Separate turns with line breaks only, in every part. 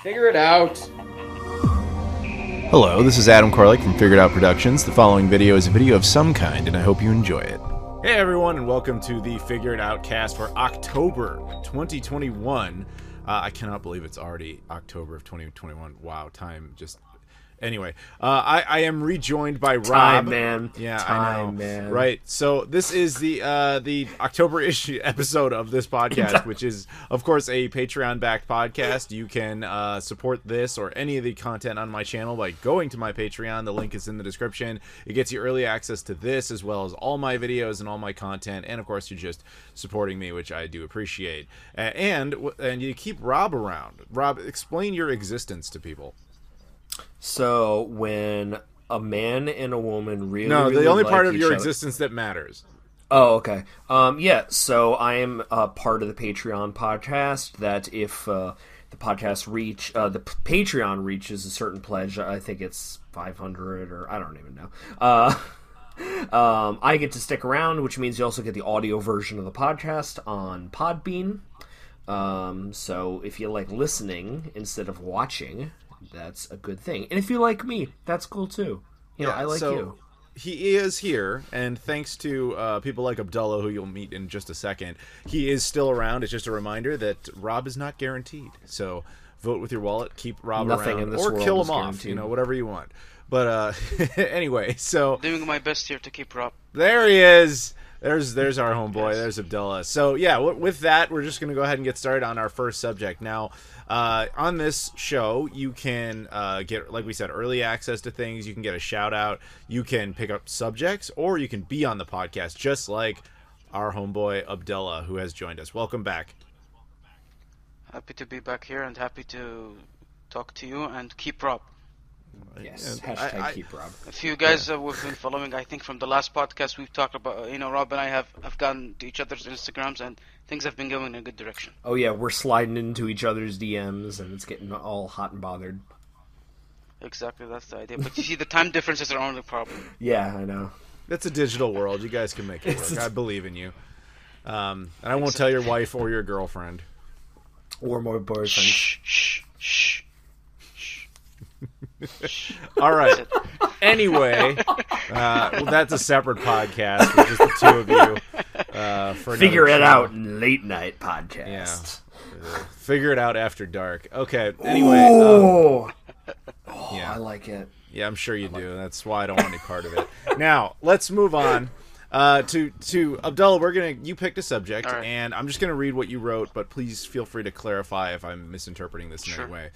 Figure it out.
Hello, this is Adam Koralik from Figured Out Productions. The following video is a video of some kind, and I hope you enjoy it. Hey everyone, and welcome to the FigureItOutcast for October 2021. I cannot believe it's already October of 2021. Wow, time just... Anyway, I am rejoined by Rob.
Time, man.
Yeah,
Time,
I know.
man.
Right. So this is the October issue episode of this podcast, which is, of course, a Patreon-backed podcast. You can support this or any of the content on my channel by going to my Patreon. The link is in the description. It gets you early access to this as well as all my videos and all my content. And, of course, you're just supporting me, which I do appreciate. And you keep Rob around. Rob, explain your existence to people.
So when a man and a woman really
the only
like
part of
each
your
other...
existence that matters.
Oh, okay. Yeah, so I am part of the Patreon podcast that if the Patreon reaches a certain pledge, I think it's 500 or I don't even know. I get to stick around, which means you also get the audio version of the podcast on Podbean. So if you like listening instead of watching, that's a good thing. And if you like me, that's cool too. You know, I like you.
He is here, and thanks to people like Abdullah, who you'll meet in just a second, he is still around. It's just a reminder that Rob is not guaranteed. So vote with your wallet, keep Rob
Nothing
around,
in this
or
world
kill
is
him off.
guaranteed.
You know, whatever you want. But anyway, so
Doing my best here to keep Rob.
there he is. There's our homeboy. There's Abdullah. So yeah, with that, we're just gonna go ahead and get started on our first subject now. On this show, you can get, like we said, early access to things. You can get a shout out. You can pick up subjects, or you can be on the podcast, just like our homeboy Abdullah, who has joined us. Welcome back.
Happy to be back here and happy to talk to you and keep Rob.
Yes, hashtag keep Rob.
If you guys have been following, I think from the last podcast we've talked about, Rob and I have gotten to each other's Instagrams and things have been going in a good direction.
Oh yeah, we're sliding into each other's DMs and it's getting all hot and bothered.
Exactly, that's the idea. But you see, the time differences are only problem.
Yeah, I know.
It's a digital world. You guys can make it work. I believe in you. And I won't tell your wife or your girlfriend.
Or more boyfriend.
Shh, shh, shh.
All right. Anyway, well, that's a separate podcast for just the two of you. For
Figure it
show.
out in late night podcast.
Yeah. Figure it out after dark. Okay. Anyway.
Yeah, I like it.
Yeah, I'm sure you do. That's why I don't want any part of it. Now, let's move on to Abdullah. You picked a subject,
right,
and I'm just gonna read what you wrote, but please feel free to clarify if I'm misinterpreting this in any way.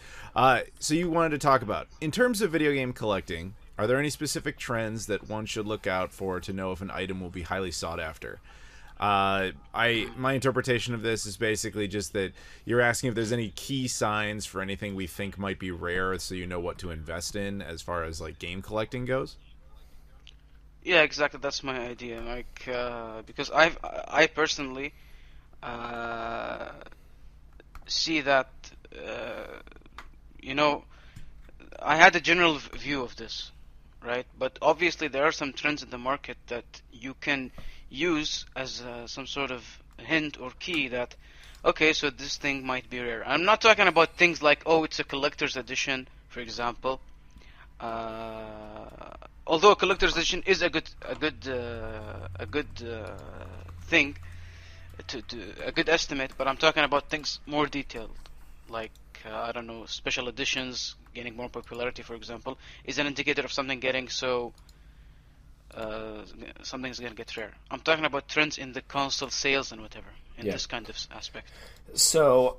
So you wanted to talk about, in terms of video game collecting, are there any specific trends that one should look out for to know if an item will be highly sought after? My interpretation of this is basically just that you're asking if there's any key signs for anything we think might be rare, so you know what to invest in as far as like game collecting goes.
Yeah, exactly. That's my idea. Like, because I personally see that, I had a general view of this, right? But obviously there are some trends in the market that you can use as some sort of hint or key that, okay, so this thing might be rare. I'm not talking about things like, oh, it's a collector's edition, for example. Although a collector's edition is a good thing, a good estimate, but I'm talking about things more detailed, like I don't know, special editions gaining more popularity, for example, is an indicator of something getting something's gonna get rare. I'm talking about trends in the console sales and whatever in this kind of aspect.
So,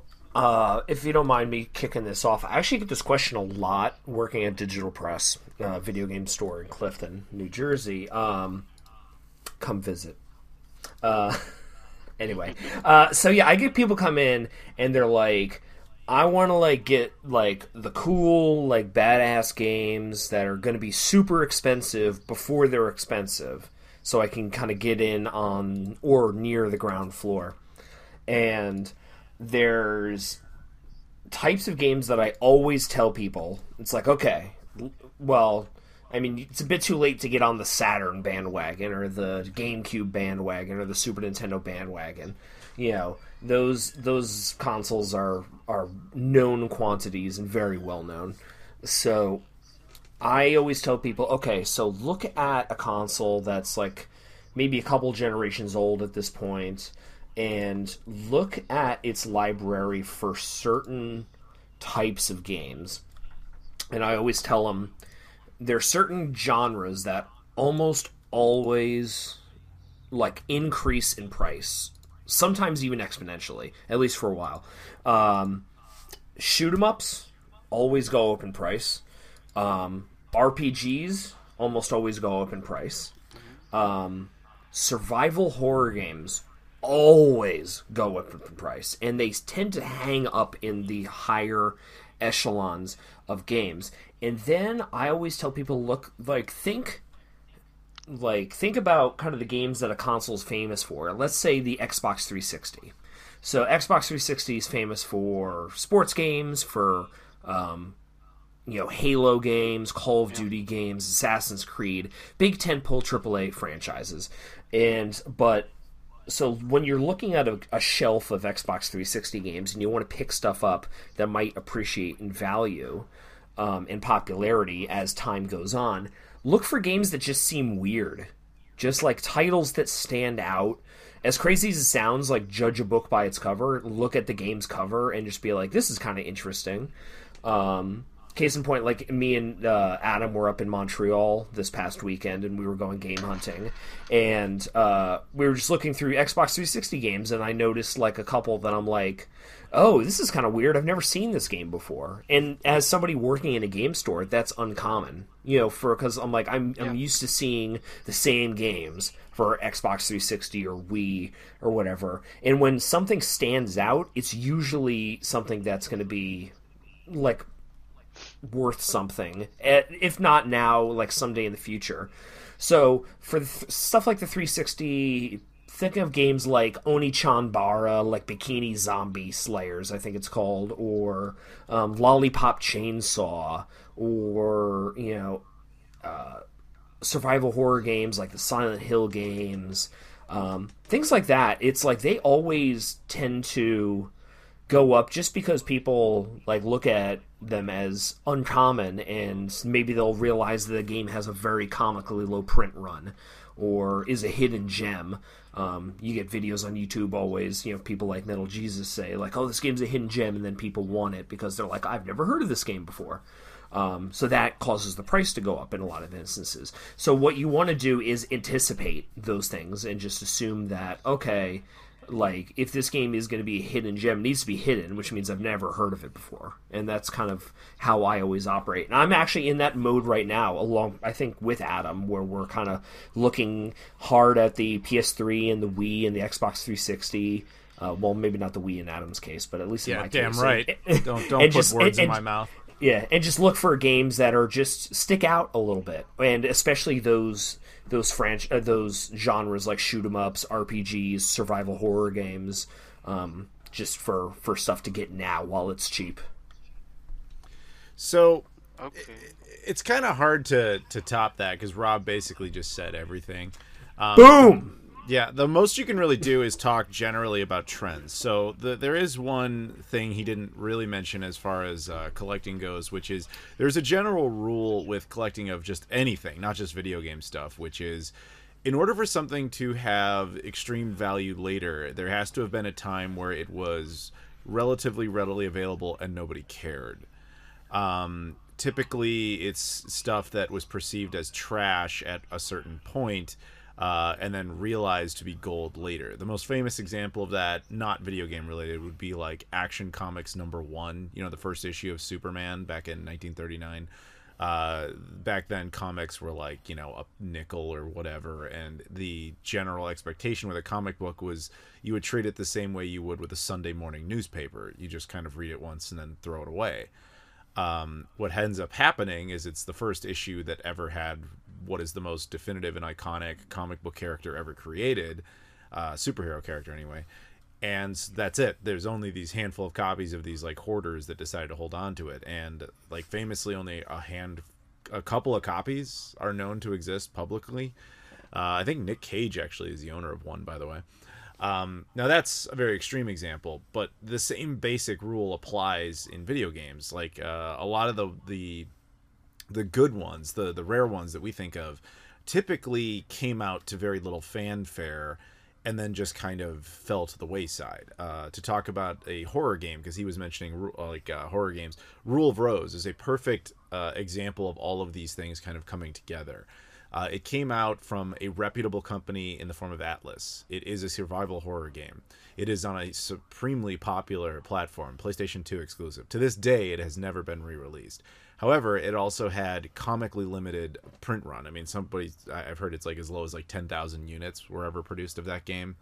if you don't mind me kicking this off, I actually get this question a lot working at Digital Press, video game store in Clifton, New Jersey. Come visit. Anyway, so yeah, I get people come in and they're like, I want to like get like the cool, like badass games that are going to be super expensive before they're expensive, so I can kind of get in on or near the ground floor. And there's types of games that I always tell people, it's like, okay, well, I mean, it's a bit too late to get on the Saturn bandwagon or the GameCube bandwagon or the Super Nintendo bandwagon. You know, those consoles are known quantities and very well known. So I always tell people, okay, so look at a console that's like maybe a couple generations old at this point, and look at its library for certain types of games. And I always tell them there are certain genres that almost always like increase in price, sometimes even exponentially, at least for a while. Shoot 'em ups always go up in price. RPGs almost always go up in price. Survival horror games always go up in price, and they tend to hang up in the higher echelons of games. And then I always tell people, think about kind of the games that a console is famous for. Let's say the Xbox 360. So Xbox 360 is famous for sports games, for Halo games, Call of Duty games, Assassin's Creed, big tentpole AAA franchises. So when you're looking at a shelf of Xbox 360 games and you want to pick stuff up that might appreciate in value and popularity as time goes on, look for games that just seem weird. Just like titles that stand out. As crazy as it sounds, like judge a book by its cover, look at the game's cover and just be like, this is kind of interesting. Case in point, like me and Adam were up in Montreal this past weekend, and we were going game hunting, and we were just looking through Xbox 360 games, and I noticed like a couple that I'm like, oh, this is kind of weird. I've never seen this game before. And as somebody working in a game store, that's uncommon, because I'm like, I'm used to seeing the same games for Xbox 360 or Wii or whatever. And when something stands out, it's usually something that's going to be like worth something, if not now, like someday in the future. So for stuff like the 360, think of games like Oni-chan-bara, like Bikini Zombie Slayers, I think it's called, or Lollipop Chainsaw, or survival horror games like the Silent Hill games, things like that. It's like they always tend to go up just because people like look at them as uncommon, and maybe they'll realize that the game has a very comically low print run or is a hidden gem. You get videos on YouTube always, people like Metal Jesus say like, oh, this game's a hidden gem, and then people want it because they're like, I've never heard of this game before. So that causes the price to go up in a lot of instances. So what you want to do is anticipate those things and just assume that, okay, like, if this game is going to be a hidden gem, it needs to be hidden, which means I've never heard of it before. And that's kind of how I always operate. And I'm actually in that mode right now, along, I think, with Adam, where we're kind of looking hard at the PS3 and the Wii and the Xbox 360. Well, maybe not the Wii in Adam's case, but at least in my case. Yeah,
damn right. Don't put words in my mouth.
Yeah, and just look for games that are just stick out a little bit, and especially those genres like shoot 'em ups, RPGs, survival horror games, just for stuff to get now while it's cheap.
So, it's kind of hard to top that because Rob basically just said everything.
Boom.
Yeah, the most you can really do is talk generally about trends. So there is one thing he didn't really mention as far as collecting goes, which is there's a general rule with collecting of just anything, not just video game stuff, which is in order for something to have extreme value later, there has to have been a time where it was relatively readily available and nobody cared. Typically, it's stuff that was perceived as trash at a certain point, and then realized to be gold later. The most famous example of that, not video game related, would be like Action Comics #1, the first issue of Superman back in 1939. Back then comics were like, a nickel or whatever, and the general expectation with a comic book was you would treat it the same way you would with a Sunday morning newspaper. You just kind of read it once and then throw it away. What ends up happening is it's the first issue that ever had what is the most definitive and iconic comic book character ever created, superhero character anyway, and that's it. There's only these handful of copies of these like hoarders that decided to hold on to it, and like famously only a couple of copies are known to exist publicly. I think Nick Cage actually is the owner of one, by the way. Now that's a very extreme example, but the same basic rule applies in video games. Like a lot of the good ones, the rare ones that we think of, typically came out to very little fanfare and then just kind of fell to the wayside. To talk about a horror game, because he was mentioning horror games, Rule of Rose is a perfect example of all of these things kind of coming together. It came out from a reputable company in the form of Atlas. It is a survival horror game. It is on a supremely popular platform, PlayStation 2 exclusive. To this day, it has never been re-released. However, it also had comically limited print run. I mean, I've heard it's like as low as like 10,000 units were ever produced of that game,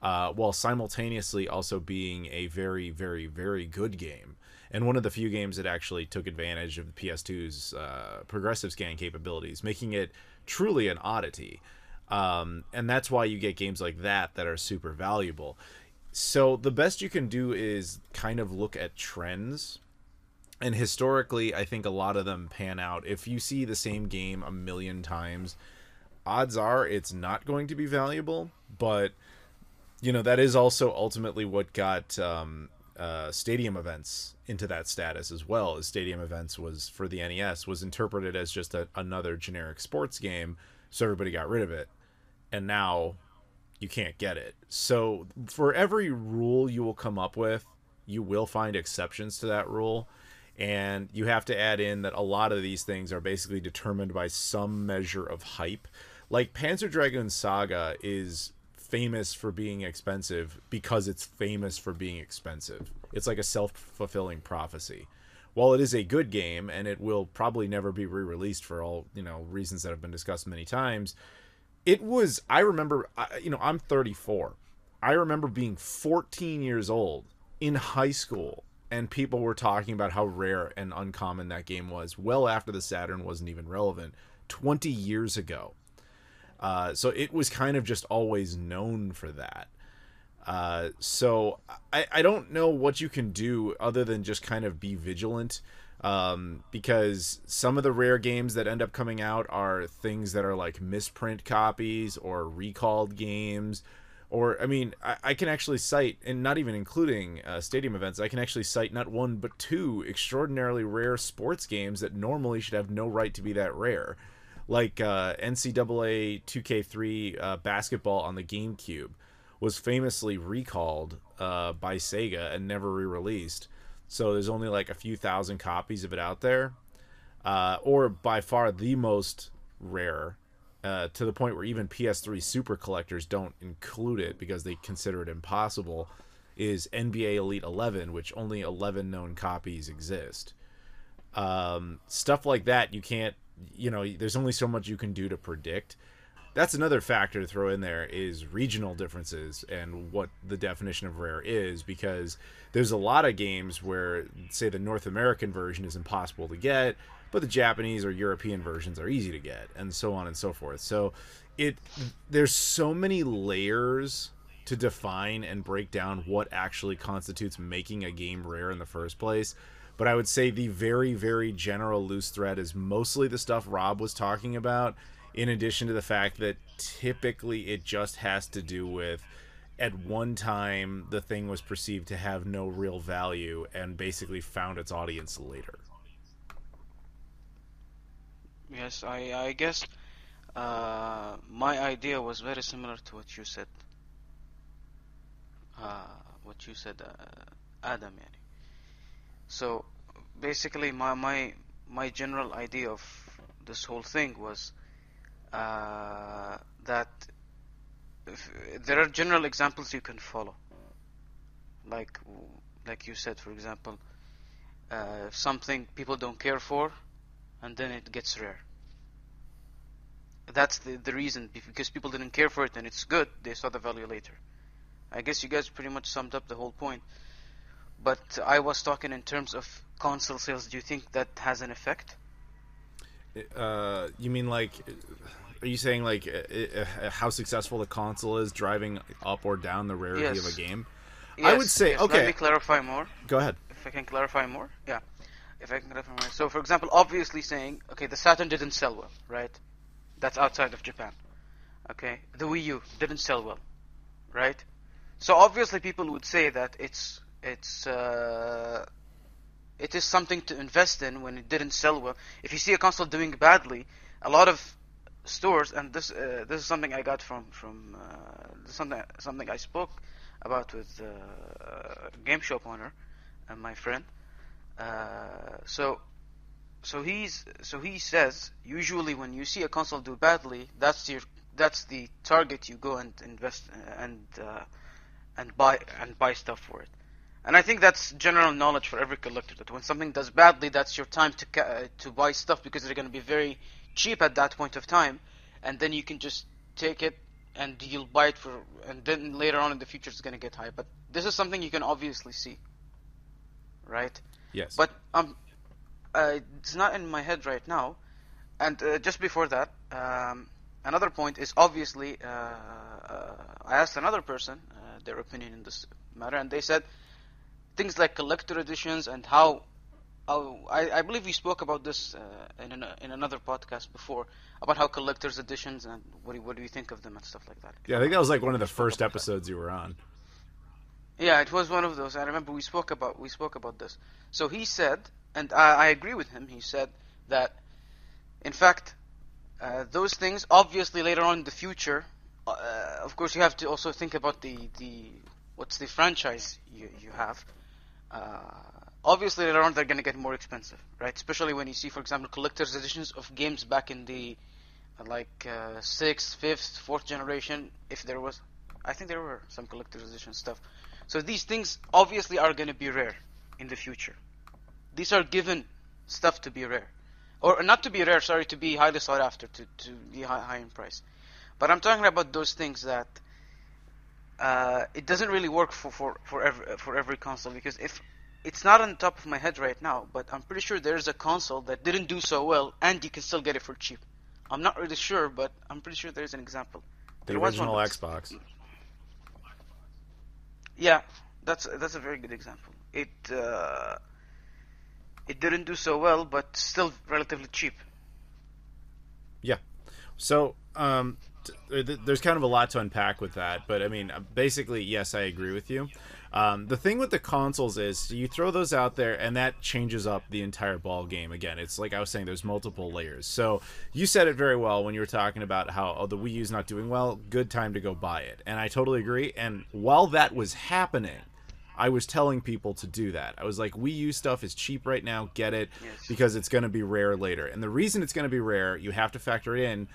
while simultaneously also being a very, very, very good game. And one of the few games that actually took advantage of the PS2's progressive scan capabilities, making it truly an oddity. And that's why you get games like that are super valuable. So the best you can do is kind of look at trends. And historically, I think a lot of them pan out. If you see the same game a million times, odds are it's not going to be valuable. But, that is also ultimately what got stadium events into that status as well. As stadium events was, for the NES, was interpreted as just another generic sports game, so everybody got rid of it. And now you can't get it. So for every rule you will come up with, you will find exceptions to that rule. And you have to add in that a lot of these things are basically determined by some measure of hype. Like Panzer Dragoon Saga is famous for being expensive because it's famous for being expensive. It's like a self-fulfilling prophecy. While it is a good game, and it will probably never be re-released for all, reasons that have been discussed many times, I remember, I'm 34. I remember being 14 years old in high school, and people were talking about how rare and uncommon that game was well after the Saturn wasn't even relevant 20 years ago. So it was kind of just always known for that. So I don't know what you can do other than just kind of be vigilant, because some of the rare games that end up coming out are things that are like misprint copies or recalled games. Or, I mean, I can actually cite, and not even including stadium events, I can actually cite not one but two extraordinarily rare sports games that normally should have no right to be that rare. Like NCAA 2K3 basketball on the GameCube was famously recalled by Sega and never re-released. So there's only like a few thousand copies of it out there. Or by far the most rare, to the point where even PS3 super collectors don't include it because they consider it impossible, is NBA Elite 11, which only 11 known copies exist. Stuff like that, you can't, there's only so much you can do to predict. That's another factor to throw in there, is regional differences and what the definition of rare is, because there's a lot of games where, say, the North American version is impossible to get, but the Japanese or European versions are easy to get, and so on and so forth. So there's so many layers to define and break down what actually constitutes making a game rare in the first place. But I would say the very, very general loose thread is mostly the stuff Rob was talking about, in addition to the fact that typically it just has to do with, at one time, the thing was perceived to have no real value and basically found its audience later.
Yes, I guess my idea was very similar to what you said. Adam. Yani. So basically, my general idea of this whole thing was that there are general examples you can follow. Like you said, for example, something people don't care for, and then it gets rare. That's the reason, because people didn't care for it and it's good, they saw the value later. I guess you guys pretty much summed up the whole point. But I was talking in terms of console sales. Do you think that has an effect?
You mean like, are you saying like how successful the console is driving up or down the rarity of a game?
Yes,
I would say, okay.
Let me clarify more.
Go ahead.
If I can clarify more? Yeah. If I can clarify more. So, for example, obviously saying, okay, the Saturn didn't sell well, right? That's outside of Japan. Okay? The Wii U didn't sell well, right? So obviously people would say that it is something to invest in when it didn't sell well. If you see a console doing badly, a lot of stores, and this is something I got from something I spoke about with game shop owner and my friend. So he says usually when you see a console do badly, that's the target you go and invest and buy stuff for it. And I think that's general knowledge for every collector, that when something does badly, that's your time to buy stuff, because they're going to be very cheap at that point of time, and then you can just take it and you'll buy it for, and then later on in the future it's going to get high. But this is something you can obviously see, right?
Yes.
But it's not in my head right now. And just before that, another point is obviously I asked another person their opinion in this matter, and they said things like collector editions and how I believe we spoke about this in another podcast before, about how collector's editions and what do you think of them and stuff like that.
Yeah, I think that was like one of the first episodes you were on.
Yeah, it was one of those. I remember we spoke about this. So he said, and I agree with him. He said that in fact those things obviously later on in the future, of course you have to also think about the what's the franchise you have. Obviously later on they're going to get more expensive, right? Especially when you see, for example, collector's editions of games back in the 6th, 5th, 4th generation. If there was, I think there were some collector's edition stuff. So these things obviously are going to be rare in the future. These are given stuff to be rare, or not to be rare, sorry, to be highly sought after, to be high in price. But I'm talking about those things that it doesn't really work for every console, because if it's not on the top of my head right now, but I'm pretty sure there's a console that didn't do so well and you can still get it for cheap. I'm not really sure, but I'm pretty sure there's an example.
The original Xbox.
Yeah, that's a very good example. It didn't do so well, but still relatively cheap.
Yeah. So there's kind of a lot to unpack with that, but I mean, basically, yes, I agree with you. The thing with the consoles is you throw those out there and that changes up the entire ball game. Again, it's like I was saying, there's multiple layers. So you said it very well when you were talking about how the Wii U's not doing well, good time to go buy it. And I totally agree. And while that was happening, I was telling people to do that. I was like, Wii U stuff is cheap right now, get it, because it's going to be rare later. And the reason it's going to be rare, you have to factor in,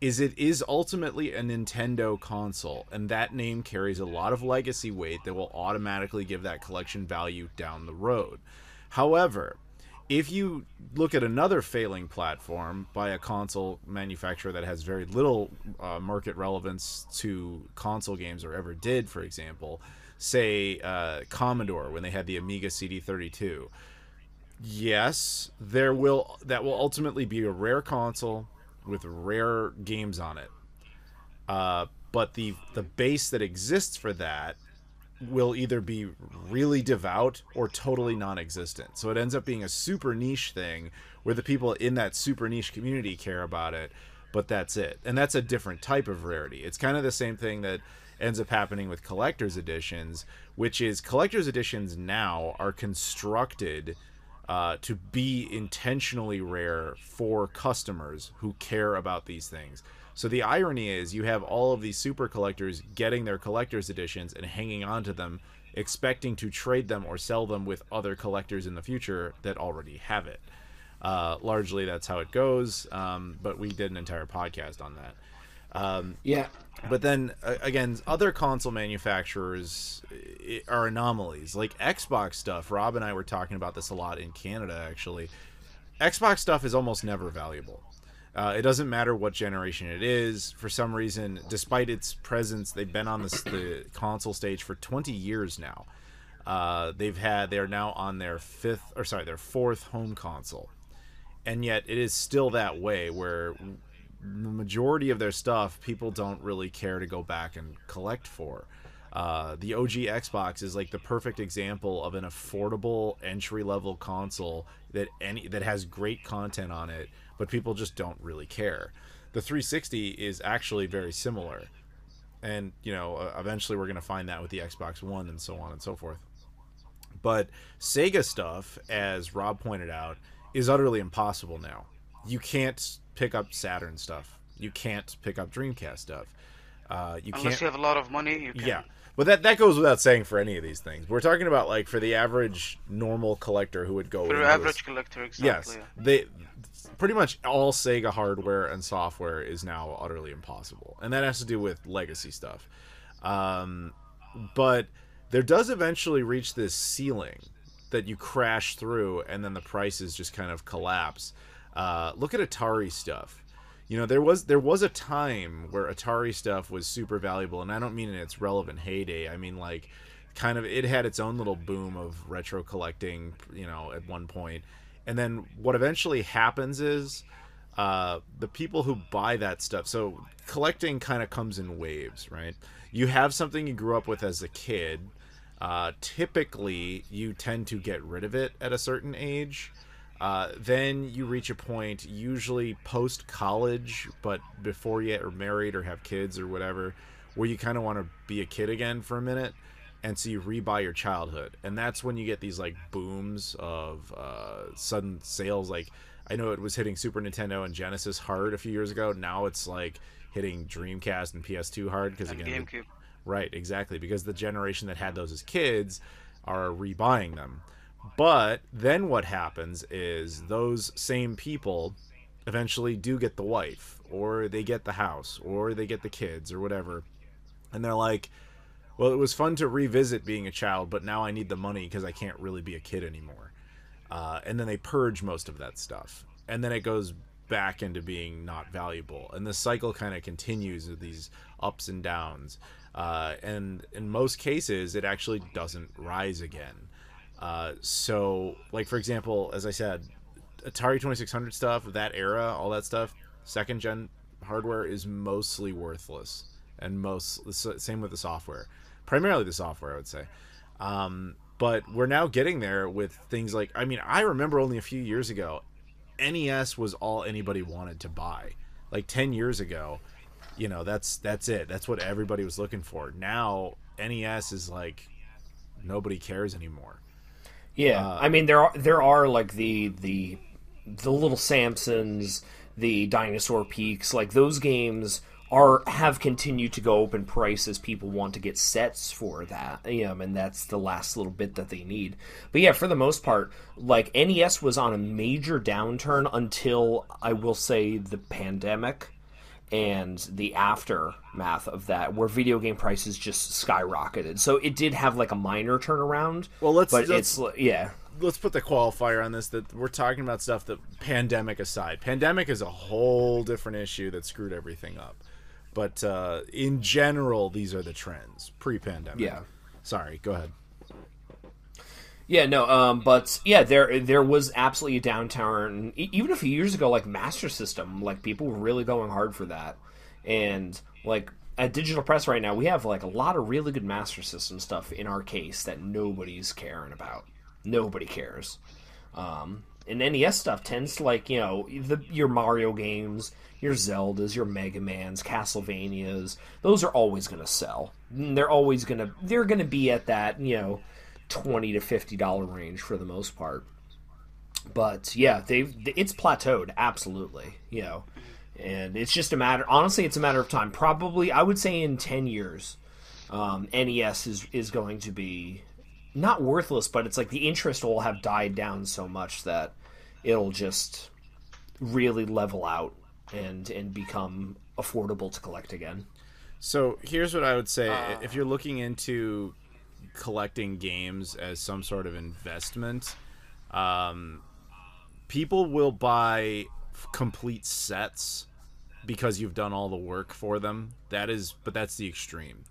is it is ultimately a Nintendo console, and that name carries a lot of legacy weight that will automatically give that collection value down the road. However, if you look at another failing platform by a console manufacturer that has very little market relevance to console games, or ever did, for example, say Commodore when they had the Amiga CD32, yes, that will ultimately be a rare console with rare games on it, but the base that exists for that will either be really devout or totally non-existent. So it ends up being a super niche thing where the people in that super niche community care about it, but that's it. And that's a different type of rarity. It's kind of the same thing that ends up happening with collector's editions, which is collector's editions now are constructed to be intentionally rare for customers who care about these things. So the irony is you have all of these super collectors getting their collector's editions and hanging on to them, expecting to trade them or sell them with other collectors in the future that already have it. Largely that's how it goes, but we did an entire podcast on that.
Yeah.
But then, again, other console manufacturers are anomalies. Like Xbox stuff, Rob and I were talking about this a lot in Canada, actually. Xbox stuff is almost never valuable. It doesn't matter what generation it is. For some reason, despite its presence, they've been on the console stage for 20 years now. They are now on their fourth home console. And yet it is still that way, where the majority of their stuff people don't really care to go back and collect for. The OG Xbox is like the perfect example of an affordable entry-level console that has great content on it, but people just don't really care. The 360 is actually very similar. And, you know, eventually we're going to find that with the Xbox One and so on and so forth. But Sega stuff, as Rob pointed out, is utterly impossible now. You can't pick up Saturn stuff. You can't pick up Dreamcast stuff.
Unless you have a lot of money, you can.
Yeah. But that goes without saying for any of these things. We're talking about, like, for the average normal collector who would go
For the average collector, exactly.
Yes. Pretty much all Sega hardware and software is now utterly impossible. And that has to do with legacy stuff. But there does eventually reach this ceiling that you crash through, and then the prices just kind of collapse. Look at Atari stuff. You know, there was a time where Atari stuff was super valuable, and I don't mean in its relevant heyday. I mean, like, kind of, it had its own little boom of retro collecting, you know, at one point. And then what eventually happens is the people who buy that stuff, so collecting kind of comes in waves, right? You have something you grew up with as a kid. Typically, you tend to get rid of it at a certain age. Then you reach a point, usually post-college, but before you are married or have kids or whatever, where you kind of want to be a kid again for a minute. And so you rebuy your childhood. And that's when you get these, like, booms of sudden sales. Like, I know it was hitting Super Nintendo and Genesis hard a few years ago. Now it's, like, hitting Dreamcast and PS2 hard. Because again,
GameCube.
Right, exactly. Because the generation that had those as kids are rebuying them. But then what happens is those same people eventually do get the wife, or they get the house, or they get the kids, or whatever. And they're like, well, it was fun to revisit being a child, but now I need the money because I can't really be a kid anymore. And then they purge most of that stuff. And then it goes back into being not valuable. And the cycle kind of continues with these ups and downs. And in most cases, it actually doesn't rise again. So, like, for example, as I said, Atari 2600 stuff, that era, all that stuff, second gen hardware is mostly worthless. And same with the software. Primarily the software, I would say. But we're now getting there with things like, I mean, I remember only a few years ago, NES was all anybody wanted to buy. Like 10 years ago, you know, that's it. That's what everybody was looking for. Now, NES is like, nobody cares anymore.
Yeah, I mean, there are like the little Samsons, the Dinosaur Peaks, like those games have continued to go open price as people want to get sets for that, and that's the last little bit that they need. But yeah, for the most part, like, NES was on a major downturn until, I will say, the pandemic and the aftermath of that, where video game prices just skyrocketed. So it did have like a minor turnaround.
Well, let's put the qualifier on this, that we're talking about stuff that, pandemic aside. Pandemic is a whole different issue that screwed everything up. But in general, these are the trends pre-pandemic.
Yeah.
Sorry, go ahead.
Yeah, no, but yeah, there was absolutely a downturn. Even a few years ago, like Master System, like people were really going hard for that. And like at Digital Press right now, we have like a lot of really good Master System stuff in our case that nobody's caring about. Nobody cares. And NES stuff tends to, like, your Mario games, your Zeldas, your Mega Mans, Castlevanias, those are always going to sell. They're going to be at that, $20 to $50 range for the most part. But yeah, it's plateaued, absolutely, and it's just honestly, it's a matter of time. Probably, I would say in 10 years, NES is going to be not worthless, but it's like the interest will have died down so much that it'll just really level out and become affordable to collect again.
So here's what I would say. If you're looking into collecting games as some sort of investment, people will buy complete sets because you've done all the work for them. But that's the extreme.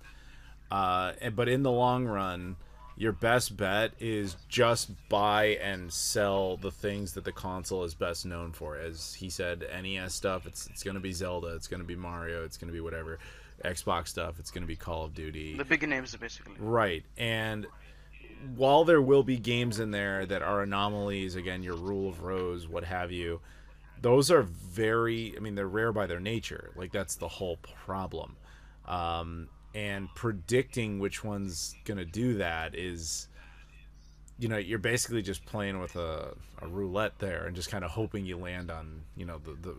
But in the long run, your best bet is just buy and sell the things that the console is best known for. As he said, NES stuff, it's going to be Zelda, it's going to be Mario, it's going to be whatever. Xbox stuff, it's going to be Call of Duty.
The big names, basically.
Right. And while there will be games in there that are anomalies, again, your Rule of Rose, what have you, those are they're rare by their nature. Like, that's the whole problem. and predicting which one's gonna do that is, you're basically just playing with a roulette there and just kind of hoping you land on,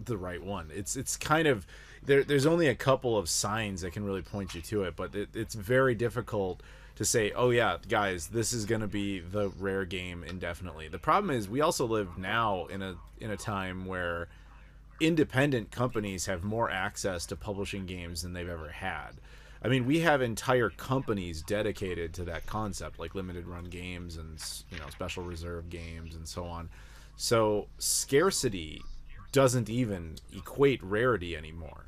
the right one. It's kind of, there's only a couple of signs that can really point you to it, but it's very difficult to say, oh yeah, guys, this is going to be the rare game indefinitely. The problem is we also live now in a time where independent companies have more access to publishing games than they've ever had. I mean, we have entire companies dedicated to that concept, like limited run games and, special reserve games and so on. So scarcity doesn't even equate rarity anymore.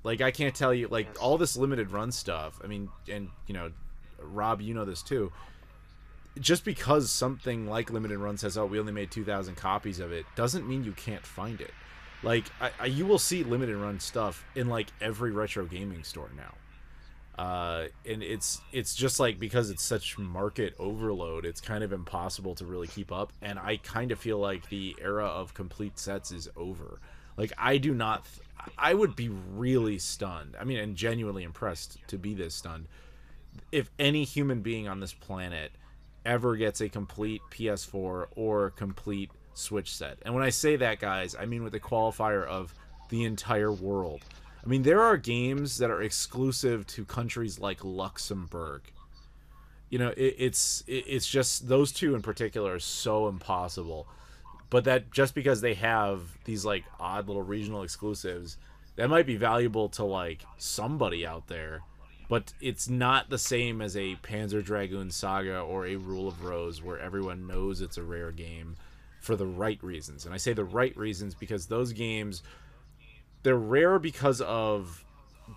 Like, I can't tell you, like, all this limited run stuff, I mean, and, Rob, you know this too. Just because something like limited run says, oh, we only made 2,000 copies of it, doesn't mean you can't find it. Like, you will see limited run stuff in, like, every retro gaming store now. And it's just, like, because it's such market overload, it's kind of impossible to really keep up. And I kind of feel like the era of complete sets is over. Like, I would be really stunned. I mean, and genuinely impressed to be this stunned if any human being on this planet ever gets a complete PS4 or complete Switch set. And when I say that, guys, I mean with the qualifier of the entire world. I mean, there are games that are exclusive to countries like Luxembourg. It's just, those two in particular are so impossible. But that, just because they have these, like, odd little regional exclusives, that might be valuable to, like, somebody out there. But it's not the same as a Panzer Dragoon Saga or a Rule of Rose, where everyone knows it's a rare game for the right reasons. And I say the right reasons because those games, they're rare because of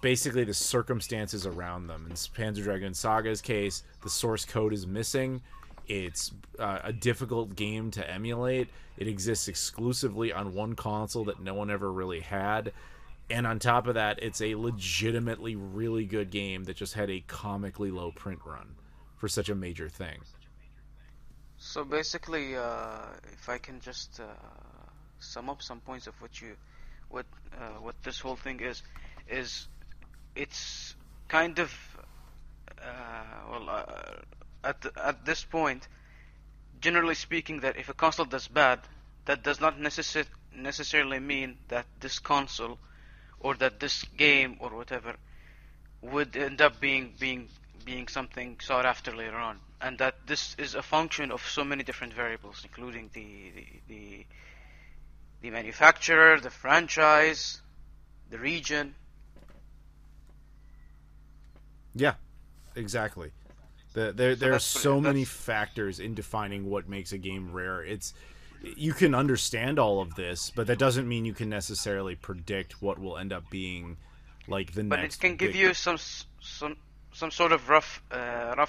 basically the circumstances around them. In Panzer Dragoon Saga's case, the source code is missing. It's a difficult game to emulate. It exists exclusively on one console that no one ever really had. And on top of that, it's a legitimately really good game that just had a comically low print run for such a major thing.
So basically, if I can just sum up some points of what this whole thing is it's kind of at this point, generally speaking, that if a console does bad, that does not necessarily mean that this console or that this game or whatever would end up being something sought after later on, and that this is a function of so many different variables, including the manufacturer, the franchise, the region.
Yeah, exactly. There are so many factors in defining what makes a game rare. You can understand all of this, but that doesn't mean you can necessarily predict what will end up being like the next.
But it can give you some sort of rough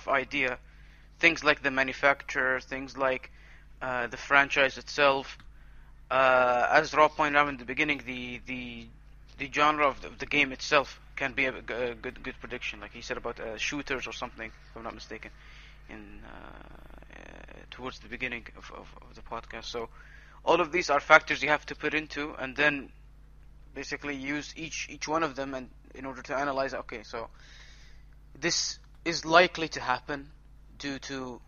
idea. Things like the manufacturer, things like the franchise itself. As Rob pointed out in the beginning, the genre of the game itself can be a good prediction. Like he said about shooters or something, if I'm not mistaken, in towards the beginning of the podcast. So all of these are factors you have to put into, and then basically use each one of them, and in order to analyze, okay, so this is likely to happen due to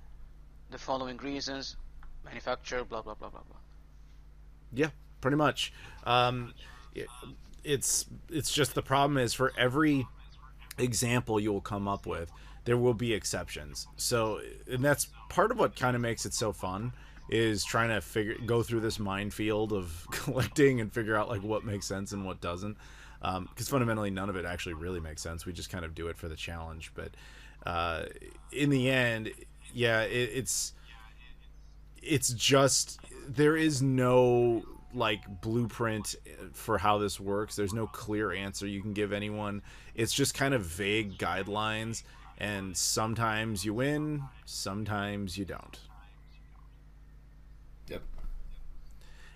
the following reasons: manufacturer, blah blah blah blah blah.
Yeah, pretty much. It's just, the problem is, for every example you will come up with, there will be exceptions. So, and that's part of what kind of makes it so fun, is trying to go through this minefield of collecting and figure out, like, what makes sense and what doesn't. Because fundamentally, none of it actually really makes sense. We just kind of do it for the challenge. But in the end, yeah, it's just, there is no, like, blueprint for how this works. There's no clear answer you can give anyone. It's just kind of vague guidelines. And sometimes you win, sometimes you don't.
Yep.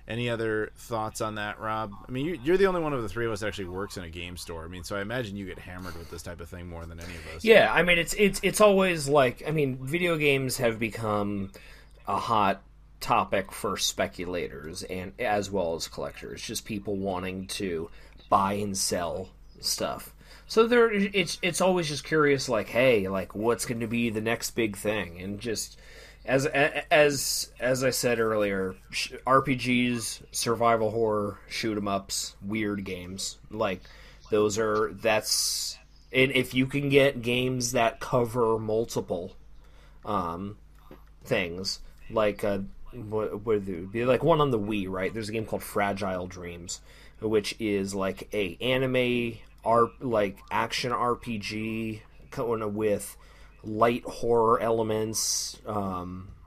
Any other thoughts on that, Rob? I mean, you're the only one of the three of us that actually works in a game store. I mean, so I imagine you get hammered with this type of thing more than any of us.
Yeah, I mean, it's always like, I mean, video games have become a hot topic for speculators and as well as collectors. Just people wanting to buy and sell stuff. So it's always just curious, like, hey, like, what's going to be the next big thing? And just as I said earlier, RPGs, survival horror, shoot 'em ups, weird games, like that's. And if you can get games that cover multiple things, like what would it be, like one on the Wii, right? There's a game called Fragile Dreams, which is like a anime like action RPG with light horror elements,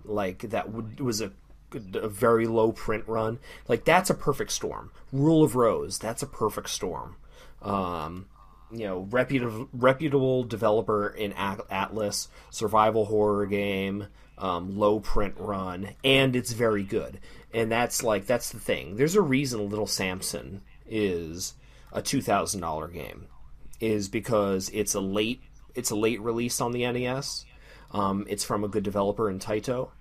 like that was a very low print run. Like that's a perfect storm. Rule of Rose, that's a perfect storm. Reputable developer in Atlas, survival horror game, low print run, and it's very good. And that's the thing. There's a reason Little Samson is a $2,000 game, is because it's a late release on the NES. It's from a good developer in Taito,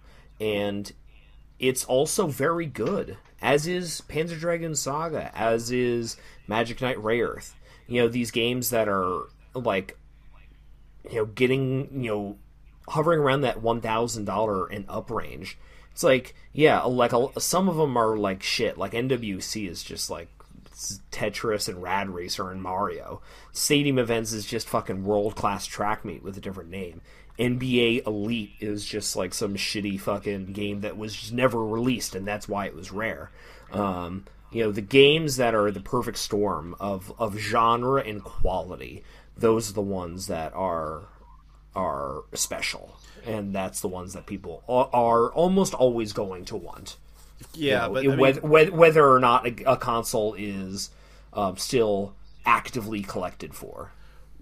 and it's also very good, as is Panzer Dragoon Saga, as is Magic Knight Rayearth. These games that are like, getting, hovering around that $1,000 and up range. It's like, yeah, like some of them are like shit. Like NWC is just like Tetris and Rad Racer and Mario. Stadium Events is just fucking world-class track meet with a different name. NBA Elite is just like some shitty fucking game that was just never released, and that's why it was rare. The games that are the perfect storm of genre and quality, those are the ones that are special, and that's the ones that people are almost always going to want.
Yeah, but
whether or not a console is still actively collected for.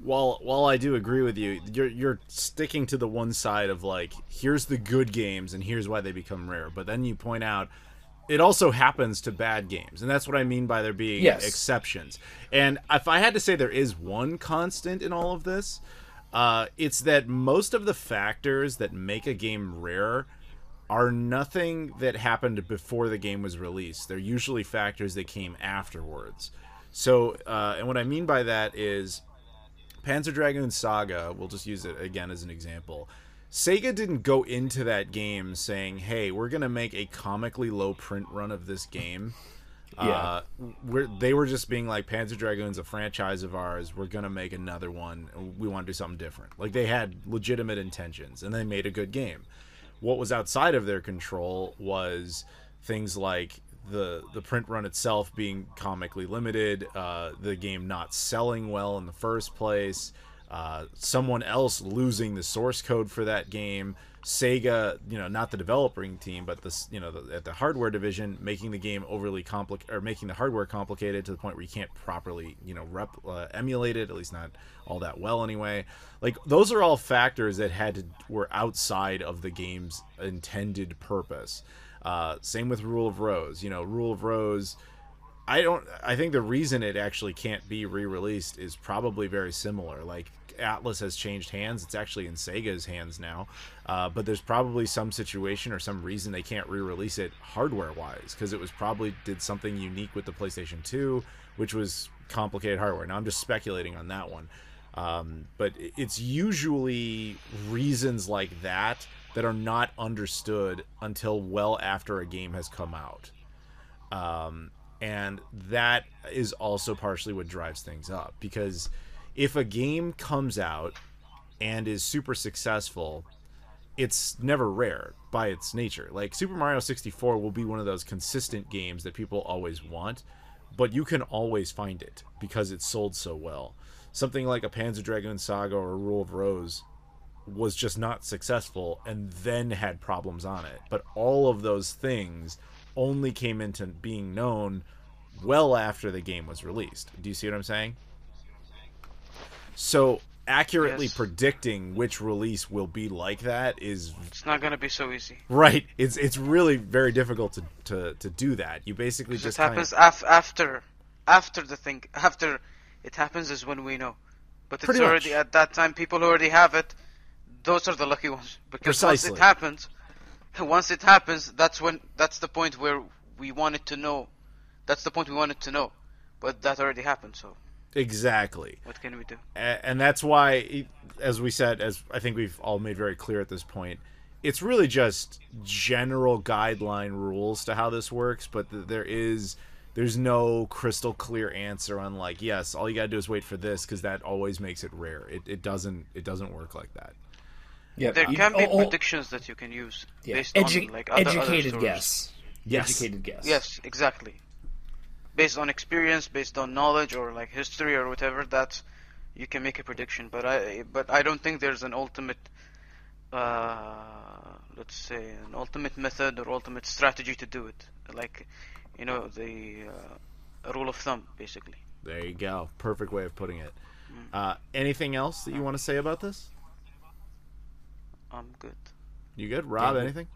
While I do agree with you, you're sticking to the one side of like, here's the good games and here's why they become rare. But then you point out it also happens to bad games, and that's what I mean by there being exceptions. And if I had to say there is one constant in all of this, it's that most of the factors that make a game rare are nothing that happened before the game was released. They're usually factors that came afterwards. So, and what I mean by that is Panzer Dragoon Saga, we'll just use it again as an example. Sega didn't go into that game saying, hey, we're going to make a comically low print run of this game.
Yeah.
They were just being like, Panzer Dragoon's a franchise of ours. We're going to make another one. We want to do something different. Like, they had legitimate intentions, and they made a good game. What was outside of their control was things like the print run itself being comically limited, the game not selling well in the first place, someone else losing the source code for that game, Sega, not the developing team, but at the hardware division, making the game overly complicated, or making the hardware complicated to the point where you can't properly, emulate it, at least not all that well anyway. Like, those are all factors that were outside of the game's intended purpose. Same with Rule of Rose. Rule of Rose, I think the reason it actually can't be re-released is probably very similar. Like, Atlas has changed hands. It's actually in Sega's hands now. But there's probably some situation or some reason they can't re-release it hardware-wise, because it was probably did something unique with the PlayStation 2, which was complicated hardware. Now, I'm just speculating on that one. But it's usually reasons like that are not understood until well after a game has come out. And that is also partially what drives things up, because if a game comes out and is super successful, it's never rare by its nature. Like, Super Mario 64 will be one of those consistent games that people always want, but you can always find it because it sold so well. Something like a Panzer Dragoon Saga or a Rule of Rose was just not successful and then had problems on it. But all of those things only came into being known well after the game was released. Do you see what I'm saying? So accurately predicting which release will be like that it's
not going to be so easy.
Right. It's really very difficult to do that. You basically just
it happens after it happens is when we know. But it's already at that time, people who already have it, those are the lucky ones. Because
Precisely.
once it happens, that's the point where we wanted to know. That's the point we wanted to know. But that already happened, so.
Exactly.
What can we do?
And that's why, as we said, as I think we've all made very clear at this point, it's really just general guideline rules to how this works, but there's no crystal clear answer on like, yes, all you gotta do is wait for this, because that always makes it rare. It doesn't work like that.
Yeah,
There can be predictions that you can use based on like
educated
other
guess.
Yes.
Educated guess.
Yes, exactly. Based on experience, based on knowledge, or like history or whatever, that you can make a prediction. But I don't think there's an ultimate, let's say, an ultimate method or ultimate strategy to do it. Like, the rule of thumb, basically.
There you go. Perfect way of putting it. Anything else that you want to say about this?
I'm good.
You good, Rob? Anything?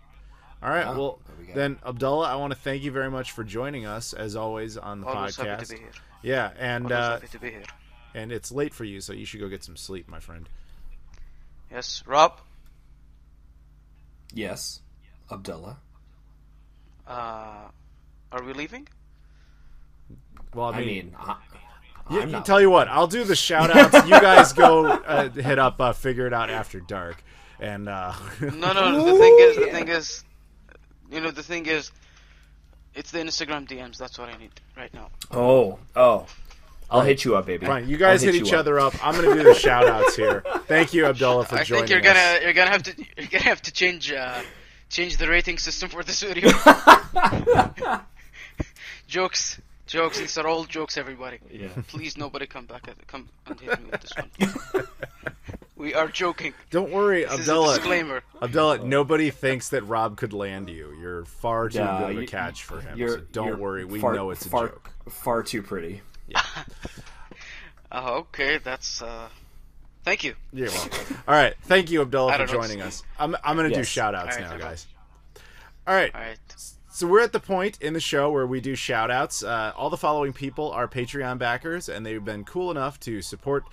All right. Well, then, Abdullah, I want to thank you very much for joining us, as always, on the
Always
podcast.
happy to be here.
Yeah, and
Always happy to be here.
And it's late for you, so you should go get some sleep, my friend.
Yes, Rob.
Yes, Abdullah.
Are we leaving?
Well, I
mean,
tell you what, I'll do the shout outs. You guys go hit up Figure It Out After Dark. And
No, the thing is, it's the Instagram DMs. That's what I need right now.
I'll hit you up, baby.
Fine, you guys hit each other up. I'm gonna do the shout outs here. Thank you, Abdullah, for joining us.
I think you're gonna have to change the rating system for this video. Jokes. These are all jokes, everybody.
Yeah.
Please, nobody come and hit me with this one. We are joking.
Don't worry,
this
Abdullah.
Is a disclaimer.
Abdullah, nobody thinks that Rob could land you. You're far too good of a catch for him. So don't worry. We know it's a joke.
Far too pretty.
Yeah.
Okay, that's. Thank you.
You're welcome. All right, thank you, Abdullah, for joining us. I'm gonna do shout outs now, guys. All right. So we're at the point in the show where we do shout-outs. All the following people are Patreon backers, and they've been cool enough to support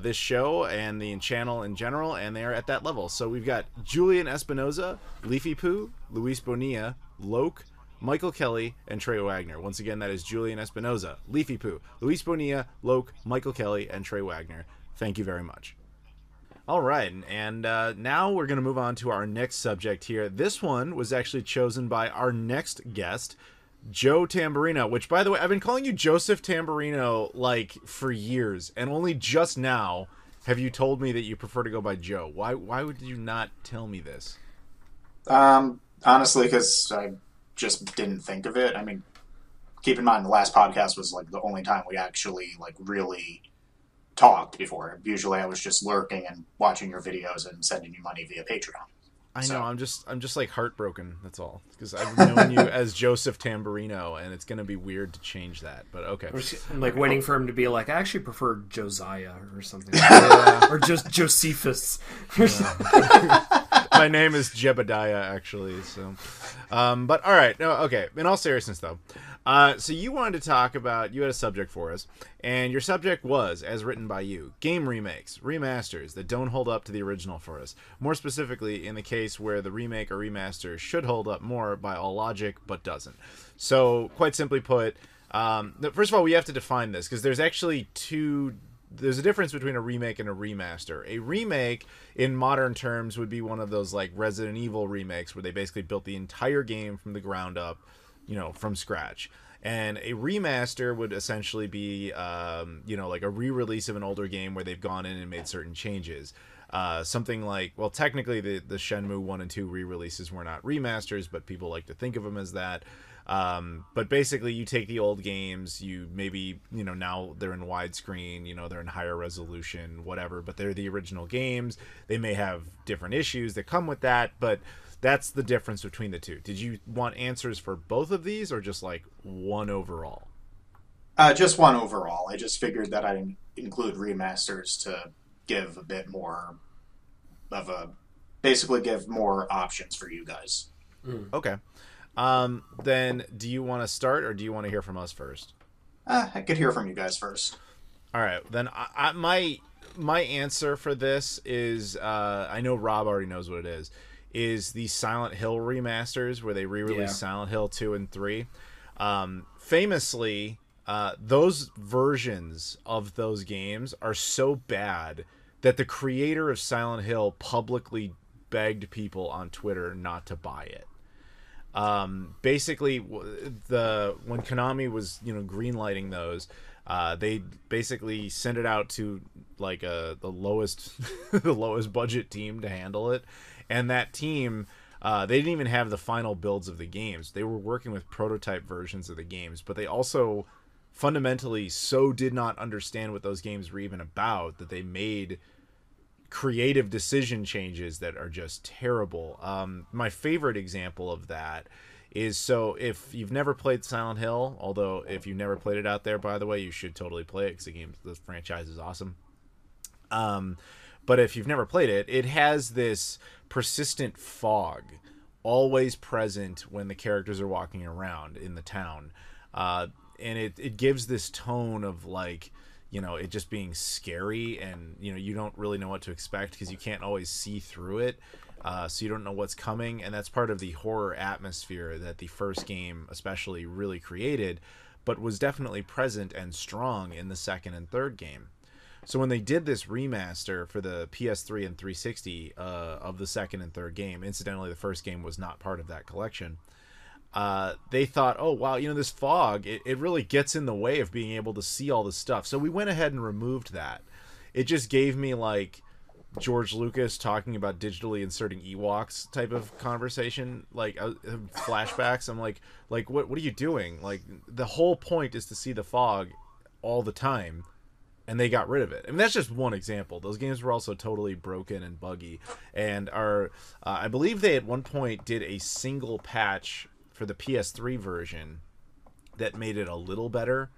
this show and the channel in general, and they are at that level. So we've got Julian Espinoza, Leafy Poo, Luis Bonilla, Loke, Michael Kelly, and Trey Wagner. Once again, that is Julian Espinoza, Leafy Poo, Luis Bonilla, Loke, Michael Kelly, and Trey Wagner. Thank you very much. All right, and now we're going to move on to our next subject here. This one was actually chosen by our next guest, Joe Tamburino, which, by the way, I've been calling you Joseph Tamburino, like, for years, and only just now have you told me that you prefer to go by Joe. Why would you not tell me this?
Honestly, because I just didn't think of it. I mean, keep in mind, the last podcast was, like, the only time we actually, like, really talked before. Usually I was just lurking and watching your videos and sending you money via Patreon.
I know, I'm just like heartbroken, that's all. Because I've known you as Joseph Tamburino, and it's going to be weird to change that, but okay.
I'm like waiting for him to be like, I actually prefer Josiah or something. Yeah. Or just Josephus.
My name is Jebediah, actually, so. But alright, no, okay, in all seriousness though. So you wanted to talk about, you had a subject for us, and your subject was, as written by you, game remakes, remasters that don't hold up to the original for us. More specifically, in the case where the remake or remaster should hold up more by all logic, but doesn't. So, quite simply put, first of all, we have to define this, because there's actually there's a difference between a remake and a remaster. A remake, in modern terms, would be one of those, like, Resident Evil remakes, where they basically built the entire game from the ground up, from scratch. And a remaster would essentially be, like a re-release of an older game where they've gone in and made certain changes. Something like, well, technically the Shenmue 1 and 2 re-releases were not remasters, but people like to think of them as that. But basically you take the old games, you maybe, now they're in widescreen, they're in higher resolution, whatever, but they're the original games. They may have different issues that come with that, but that's the difference between the two. Did you want answers for both of these, or just like one overall?
Just one overall. I just figured that I'd include remasters to give a bit more basically give more options for you guys.
Okay. Then do you want to start, or do you want to hear from us first?
I could hear from you guys first.
All right. Then my answer for this is, I know Rob already knows what it is the Silent Hill remasters, where they re-released Silent Hill 2 and 3. Famously, those versions of those games are so bad that the creator of Silent Hill publicly begged people on Twitter not to buy it. Basically, when Konami was greenlighting those, they basically sent it out to like the lowest the lowest budget team to handle it, and that team they didn't even have the final builds of the games. They were working with prototype versions of the games, but they also fundamentally so did not understand what those games were even about that they made creative decision changes that are just terrible. My favorite example of that is, so if you've never played Silent Hill, although if you've never played it out there, by the way, you should totally play it because the franchise is awesome. But if you've never played it, it has this persistent fog always present when the characters are walking around in the town. And it gives this tone of like, it just being scary, and you don't really know what to expect because you can't always see through it, so you don't know what's coming, and that's part of the horror atmosphere that the first game especially really created, but was definitely present and strong in the second and third game. So when they did this remaster for the PS3 and 360 of the second and third game, incidentally the first game was not part of that collection, they thought, oh wow, this fog, it really gets in the way of being able to see all this stuff. So we went ahead and removed that. It just gave me like George Lucas talking about digitally inserting Ewoks type of conversation, like flashbacks. I'm like what are you doing? Like, the whole point is to see the fog all the time, and they got rid of it. I mean, that's just one example. Those games were also totally broken and buggy, and I believe they at one point did a single patch for the PS3 version that made it a little better,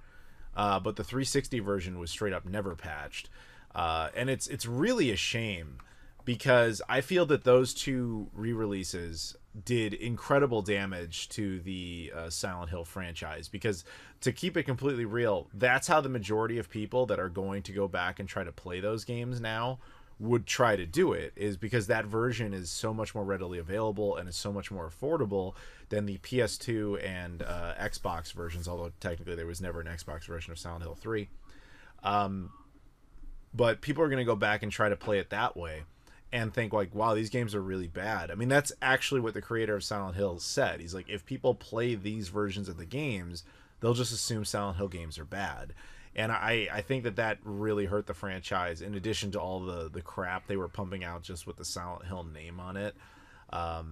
but the 360 version was straight up never patched, and it's really a shame because I feel that those two re-releases did incredible damage to the Silent Hill franchise, because to keep it completely real, that's how the majority of people that are going to go back and try to play those games now would try to do it, is because that version is so much more readily available and is so much more affordable than the PS2 and Xbox versions, although technically there was never an Xbox version of Silent Hill 3. But people are going to go back and try to play it that way and think like, wow, these games are really bad. I mean, that's actually what the creator of Silent Hill said. He's like, if people play these versions of the games, they'll just assume Silent Hill games are bad. And I think that really hurt the franchise, in addition to all the crap they were pumping out just with the Silent Hill name on it. I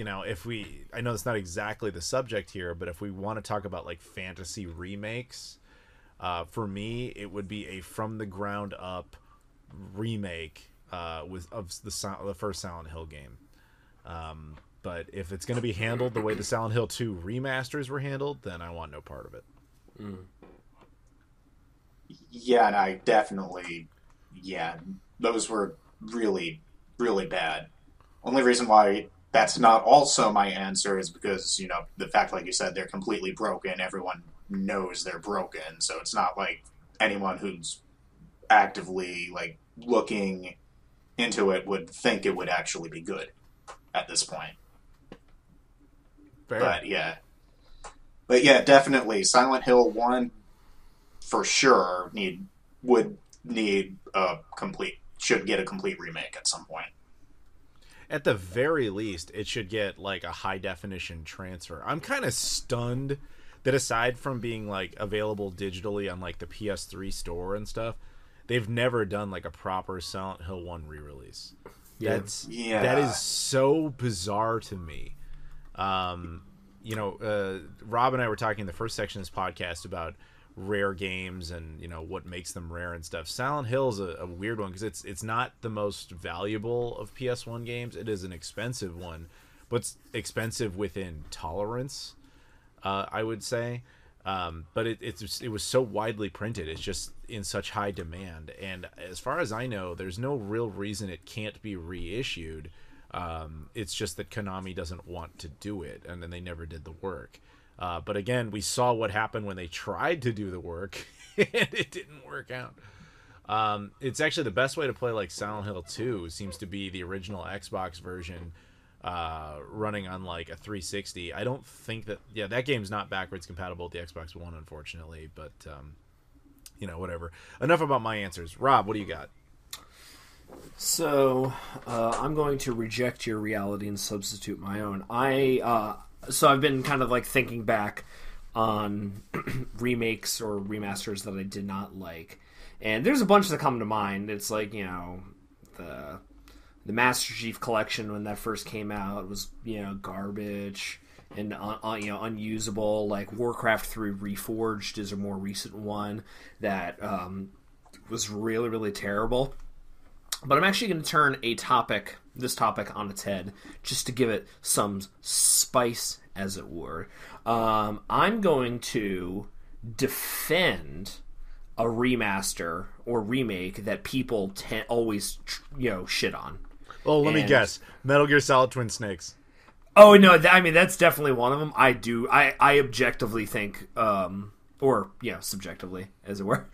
know it's not exactly the subject here, but if we want to talk about like fantasy remakes, for me, it would be a from the ground up remake of the first Silent Hill game. But if it's going to be handled the way the Silent Hill 2 remasters were handled, then I want no part of it.
Yeah, and I definitely, those were really, really bad. Only reason why that's not also my answer is because, the fact, like you said, they're completely broken. Everyone knows they're broken, so it's not like anyone who's actively, like, looking into it would think it would actually be good at this point.
Fair.
But yeah, definitely, Silent Hill 1 for sure should get a complete remake at some point.
At the very least, it should get like a high definition transfer. I'm kind of stunned that aside from being like available digitally on like the PS3 store and stuff, they've never done like a proper Silent Hill 1 re-release. That is so bizarre to me. Rob and I were talking in the first section of this podcast about rare games and what makes them rare and stuff. Silent Hill is a weird one because it's not the most valuable of PS1 games. It is an expensive one, but it's expensive within tolerance, I would say. But it was so widely printed. It's just in such high demand, and as far as I know, there's no real reason it can't be reissued. It's just that Konami doesn't want to do it, and then they never did the work. But again, we saw what happened when they tried to do the work, and it didn't work out. It's actually the best way to play like Silent Hill 2 seems to be the original Xbox version, running on like a 360. I don't think that game's not backwards compatible with the Xbox One, unfortunately. But whatever. Enough about my answers. Rob, what do you got?
So I'm going to reject your reality and substitute my own. So I've been kind of like thinking back on remakes or remasters that I did not like, and there's a bunch that come to mind. It's like the Master Chief Collection when that first came out was garbage and unusable. Like Warcraft 3 Reforged is a more recent one that was really, really terrible. But I'm actually going to turn this topic on its head, just to give it some spice, as it were. I'm going to defend a remaster or remake that people always shit on.
Well, let me guess. Metal Gear Solid Twin Snakes.
Oh, no, that's definitely one of them. I objectively think... subjectively, as it were,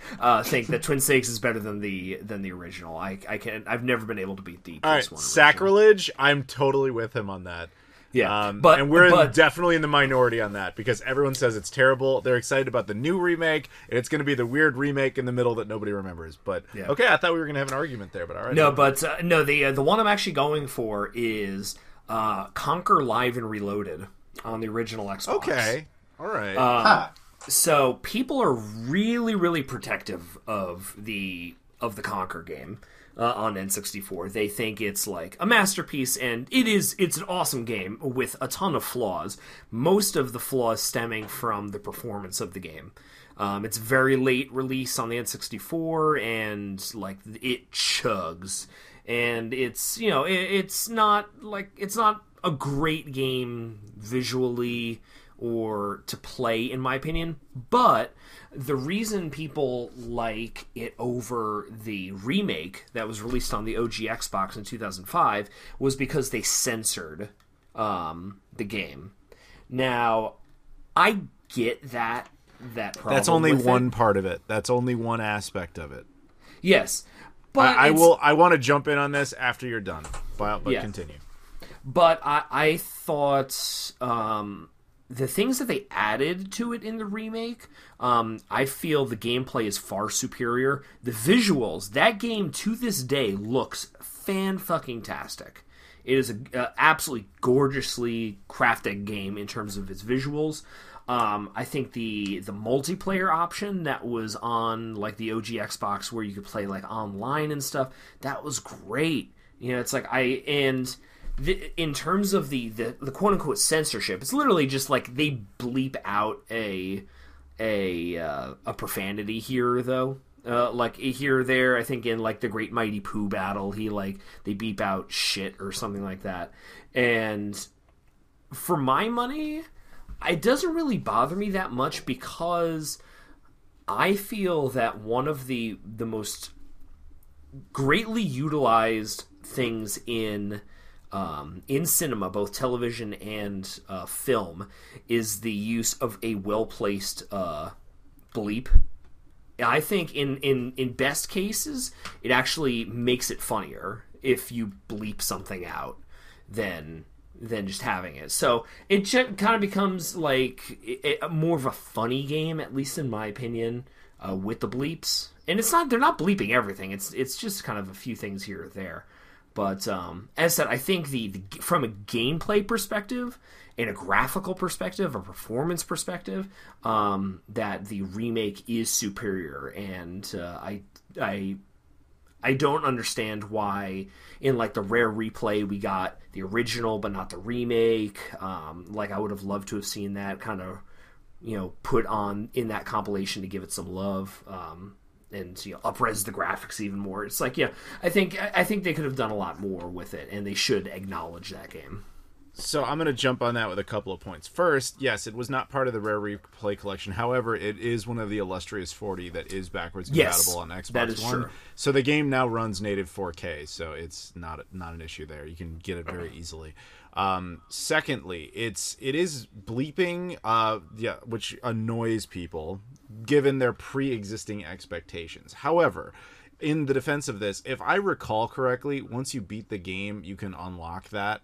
think that Twin Snakes is better than the original. I've never been able to beat the PS1 original.
Sacrilege. I'm totally with him on that.
Yeah,
and we're definitely in the minority on that because everyone says it's terrible. They're excited about the new remake, and it's going to be the weird remake in the middle that nobody remembers. But okay, I thought we were going to have an argument there, but all right.
No, the one I'm actually going for is Conquer Live and Reloaded on the original Xbox.
Okay, all right.
So people are really, really protective of the Conquer game on N64. They think it's like a masterpiece, and it's an awesome game with a ton of flaws. Most of the flaws stemming from the performance of the game. It's very late release on the N64, and like it chugs, and it's it's not a great game visually or to play, in my opinion. But the reason people like it over the remake that was released on the OG Xbox in 2005 was because they censored the game. Now, I get that problem.
That's only one part of it. That's only one aspect of it.
Yes. But
I want to jump in on this after you're done. But continue.
But I thought... the things that they added to it in the remake, I feel the gameplay is far superior. The visuals, that game to this day looks fan-fucking-tastic. It is an absolutely gorgeously crafted game in terms of its visuals. I think the multiplayer option that was on like the OG Xbox where you could play like online and stuff, that was great. It's like in terms of the quote unquote censorship, it's literally just like they bleep out a profanity here though. Like here or there, I think in like the Great Mighty Pooh battle, they beep out shit or something like that. And for my money, it doesn't really bother me that much because I feel that one of the most greatly utilized things in cinema, both television and film, is the use of a well-placed bleep. I think in best cases, it actually makes it funnier if you bleep something out than just having it. So it kind of becomes like more of a funny game, at least in my opinion, with the bleeps. And they're not bleeping everything. It's just kind of a few things here or there. But as I said, I think from a gameplay perspective and a graphical perspective, a performance perspective, that the remake is superior. And I don't understand why in like the rare replay we got the original but not the remake. Like I would have loved to have seen that kind of put on in that compilation to give it some love. And up-res the graphics even more. It's like, I think they could have done a lot more with it, and they should acknowledge that game.
So I'm going to jump on that with a couple of points. First, yes, it was not part of the Rare Replay collection. However, it is one of the illustrious 40 that is backwards compatible on Xbox
that is
One. True. So the game now runs native 4K, so it's not an issue there. You can get it very easily. Secondly, it is bleeping, which annoys people given their pre-existing expectations. However, in the defense of this, if I recall correctly, once you beat the game, you can unlock that.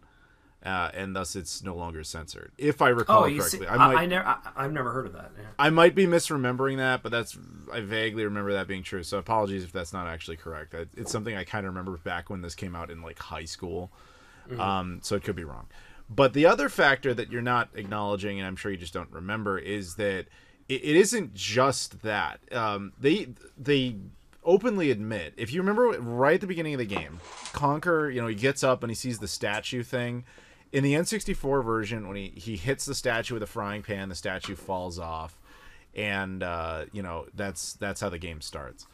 and thus it's no longer censored. If I recall correctly,
I've never heard of that. Yeah.
I might be misremembering that, but I vaguely remember that being true. So apologies if that's not actually correct. It's something I kind of remember back when this came out in like high school. So it could be wrong. But the other factor that you're not acknowledging, and I'm sure you just don't remember, is that it isn't just that. They openly admit, if you remember right at the beginning of the game, Conker, he gets up and he sees the statue thing. In the N64 version, when he hits the statue with a frying pan, the statue falls off, and that's how the game starts.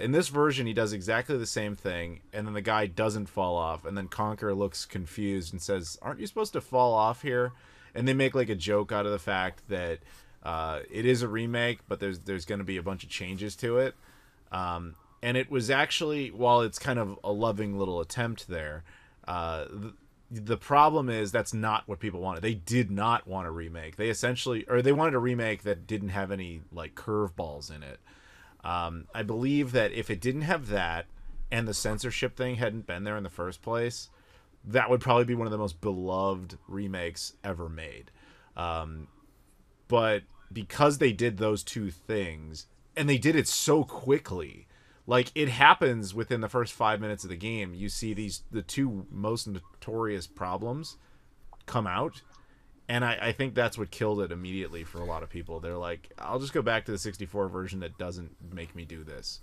In this version, he does exactly the same thing, and then the guy doesn't fall off, and then Conker looks confused and says, "Aren't you supposed to fall off here?" And they make like a joke out of the fact that it is a remake, but there's going to be a bunch of changes to it. And it was actually, while it's kind of a loving little attempt there, the problem is that's not what people wanted. They did not want a remake. They wanted a remake that didn't have any like curveballs in it. I believe that if it didn't have that and the censorship thing hadn't been there in the first place, that would probably be one of the most beloved remakes ever made. But because they did those two things, and they did it so quickly, like it happens within the first 5 minutes of the game, you see the two most notorious problems come out. And I think that's what killed it immediately for a lot of people. They're like, I'll just go back to the 64 version that doesn't make me do this.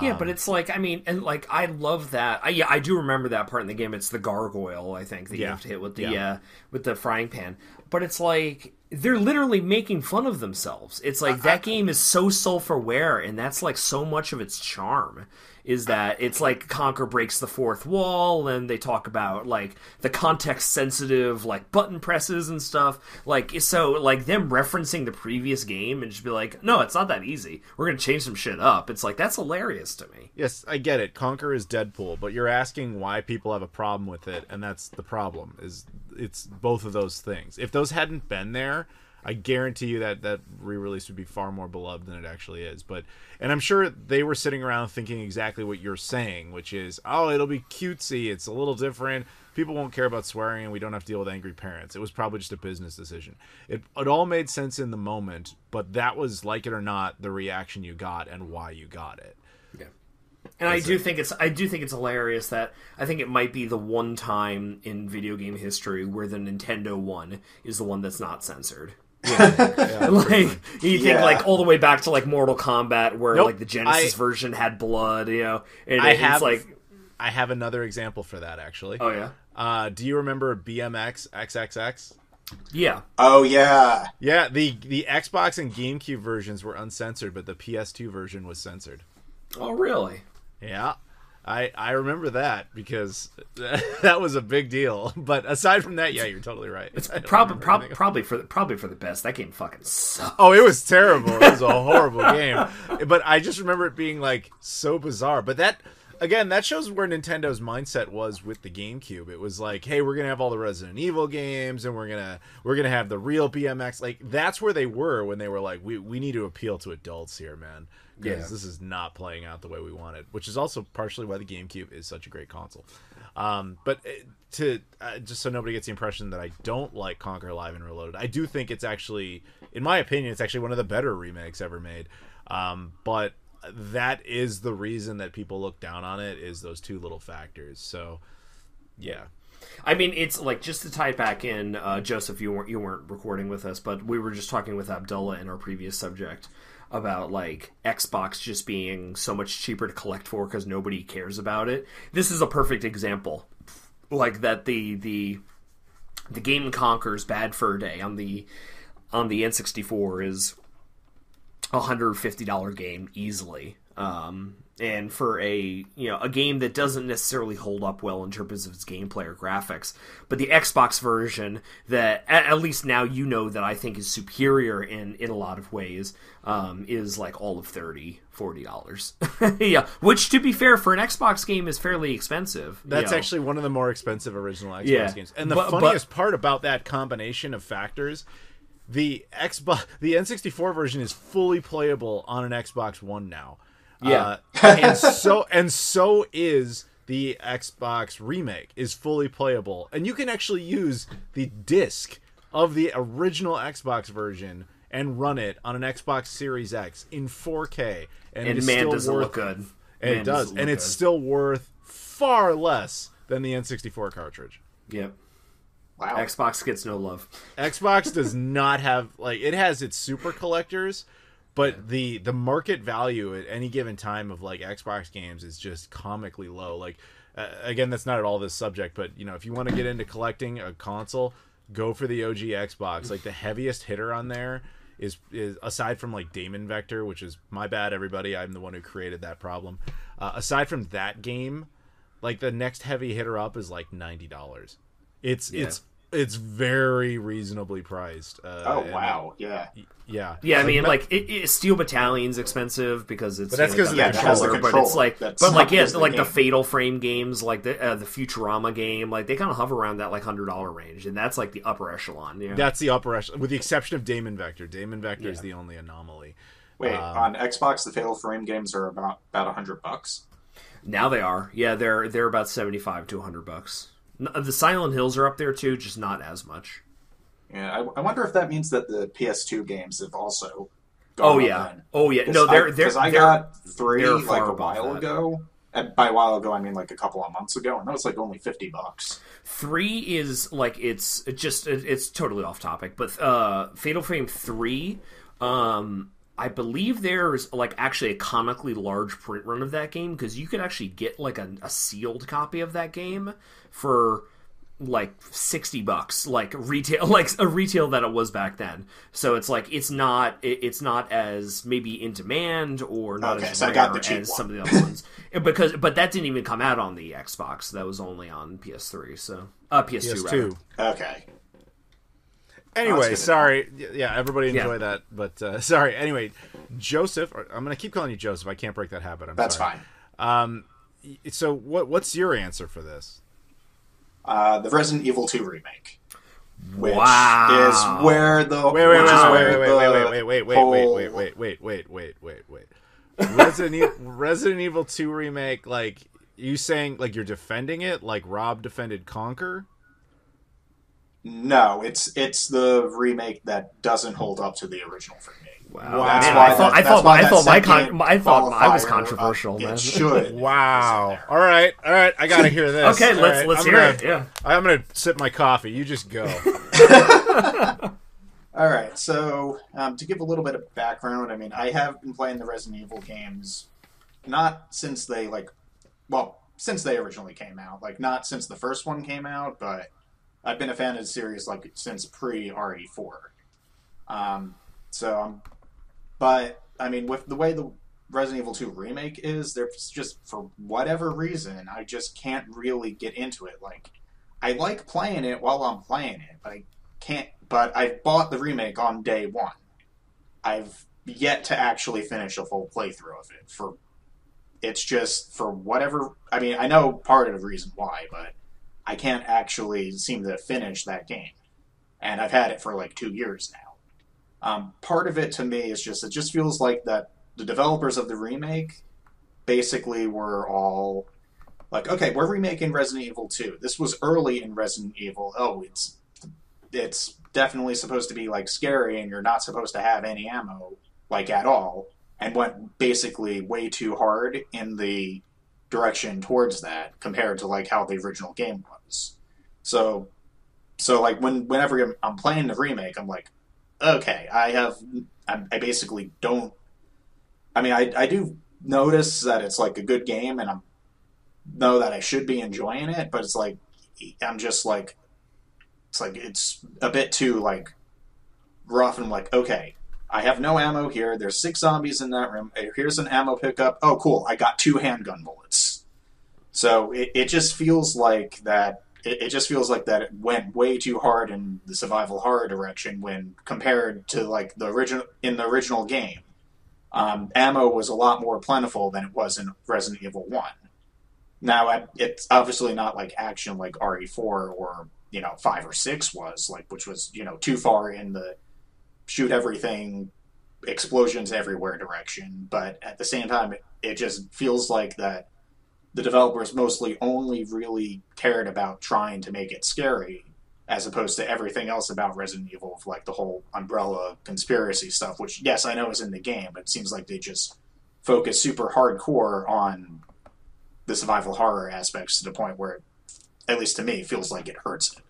Yeah, but it's like, I love that. I do remember that part in the game. It's the gargoyle, I think, that you have to hit with the frying pan. But it's like, they're literally making fun of themselves. It's like, that game is so self-aware, and that's like so much of its charm. Is that it's like Conker breaks the fourth wall, and they talk about like the context-sensitive like button presses and stuff. Like, so like them referencing the previous game and just be like, no, it's not that easy. We're gonna change some shit up. It's like, that's hilarious to me.
Yes, I get it. Conker is Deadpool, but you're asking why people have a problem with it, and that's the problem. It's both of those things. If those hadn't been there, I guarantee you that re-release would be far more beloved than it actually is. And I'm sure they were sitting around thinking exactly what you're saying, which is, oh, it'll be cutesy, it's a little different, people won't care about swearing, and we don't have to deal with angry parents. It was probably just a business decision. It all made sense in the moment, but that was, like it or not, the reaction you got and why you got it.
Yeah. And I do think it's hilarious that I think it might be the one time in video game history where the Nintendo one is the one that's not censored. Yeah. Like you think like all the way back to like Mortal Kombat where like the Genesis version had blood, and I
have another example for that actually.
Oh yeah.
Do you remember BMX XXX?
Yeah.
Oh yeah.
Yeah, the Xbox and GameCube versions were uncensored, but the PS2 version was censored.
Oh really?
Yeah. I remember that because that was a big deal. But aside from that, yeah, you're totally right.
It's probably for the best. That game fucking sucks.
Oh, it was terrible. It was a horrible game. But I just remember it being like so bizarre. But that shows where Nintendo's mindset was with the GameCube. It was like, hey, we're gonna have all the Resident Evil games, and we're gonna have the real BMX. Like that's where they were when they were like, we need to appeal to adults here, man. Because this is not playing out the way we wanted, which is also partially why the GameCube is such a great console. But just so nobody gets the impression that I don't like Conker Live and Reloaded, I do think it's actually, in my opinion, it's actually one of the better remakes ever made. But that is the reason that people look down on it, is those two little factors. So, yeah.
I mean, it's like, just to tie it back in, Joseph, you weren't recording with us, but we were just talking with Abdullah in our previous subject about like Xbox just being so much cheaper to collect for because nobody cares about it. This is a perfect example, like that the Game & Conquer's Bad Fur Day on the N64 is $150 game easily. And for a game that doesn't necessarily hold up well in terms of its gameplay or graphics, but the Xbox version that at least now that I think is superior in a lot of ways, is like all of $40. Yeah, which to be fair for an Xbox game is fairly expensive.
That's actually one of the more expensive original Xbox games. And the funniest part about that combination of factors, the N64 version is fully playable on an Xbox One now.
Yeah.
And so is the Xbox remake is fully playable, and you can actually use the disc of the original Xbox version and run it on an Xbox Series X in 4K, and it is
man,
still
does it
worth,
look good.
and it does, and it's still worth far less than the N64 cartridge.
Yep.
Wow.
Xbox gets no love.
Xbox does not have, like, it has its super collectors, but the market value at any given time of, like, Xbox games is just comically low. Like, again, that's not at all this subject, but, you know, if you want to get into collecting a console, go for the OG Xbox. Like, the heaviest hitter on there is aside from, like, Damon Vector, which is my bad, everybody. I'm the one who created that problem. Aside from that game, like, the next heavy hitter up is, like, $90. It's very reasonably priced.
Wow. Yeah.
Yeah.
Yeah, I mean, like, Steel Battalion's expensive because it's...
But that's because of the
controller.
But it's like...
That's
but, like, yeah,
the
like,
game.
the Fatal Frame games, like, the Futurama game, like, they kind of hover around that, like, $100 range, and that's, like, the upper echelon. Yeah.
That's the upper echelon, with the exception of Damon Vector. Damon Vector is the only anomaly.
Wait, on Xbox, the Fatal Frame games are about $100.
Now they are. Yeah, they're about $75 to $100. The Silent Hills are up there, too, just not as much.
Yeah, I wonder if that means that the PS2 games have also gone up then.
Oh yeah. No, they're
because I got 3
they're
like
far
a
above
while
that.
ago. And by a while ago, I mean like a couple of months ago, and that was like only $50.
3 is like it's totally off topic, but Fatal Frame 3, I believe there's like actually a comically large print run of that game because you could actually get like a sealed copy of that game for like $60, like retail, like a retail that it was back then. So it's like it's not as maybe in demand or not as
so
rare
I got the cheap
as
one.
some of the other ones. But that didn't even come out on the Xbox. That was only on PS3. So PS2 rather.
PS2.
Okay.
Anyway, sorry. Yeah, everybody enjoy that. But sorry. Anyway, Joseph, I'm going to keep calling you Joseph. I can't break that habit.
That's
sorry.
fine.
So what's your answer for this?
The Resident Evil 2 remake. Which
Wow.
is where the
wait. Resident Evil 2 remake, like, you saying like you're defending it like Rob defended Conker?
No, it's the remake that doesn't hold up to the original for me.
Wow.
That's
Man,
why
I thought I was
qualifier,
controversial, man.
It should.
Wow. All right. I gotta hear this.
Okay, let's
right,
hear it. Yeah.
I'm gonna sip my coffee. You just go.
All right. So to give a little bit of background, I mean, I have been playing the Resident Evil games not since they since they originally came out, like not since the first one came out, but I've been a fan of the series like since pre-RE4. But I mean, with the way the Resident Evil 2 remake is, there's just, for whatever reason, I just can't really get into it. Like, I like playing it while I'm playing it, but I can't. But I bought the remake on day one. I've yet to actually finish a full playthrough of it. It's just for whatever. I mean, I know part of the reason why, but I can't actually seem to finish that game, and I've had it for like 2 years now. Part of it to me is just, it just feels like that the developers of the remake basically were all like, okay, we're remaking Resident Evil 2. This was early in Resident Evil. Oh, it's definitely supposed to be like scary, and you're not supposed to have any ammo like at all, and went basically way too hard in the direction towards that compared to like how the original game was. So like whenever I'm playing the remake, I'm like, okay, I basically don't. I mean, I do notice that it's like a good game, and I know that I should be enjoying it, but it's like I'm just like, it's a bit too like rough, and I'm like, okay, I have no ammo here. There's 6 zombies in that room. Here's an ammo pickup. Oh, cool, I got 2 handgun bullets. So it just feels like that. It just feels like that it went way too hard in the survival horror direction when compared to like the original game. Ammo was a lot more plentiful than it was in Resident Evil 1. Now, it's obviously not like action like RE4 or 5 or 6 was, like, which was too far in the shoot everything, explosions everywhere direction. But at the same time, it just feels like that the developers mostly only really cared about trying to make it scary, as opposed to everything else about Resident Evil, like the whole Umbrella conspiracy stuff, which, yes, I know is in the game, but it seems like they just focus super hardcore on the survival horror aspects to the point where, at least to me, it feels like it hurts it.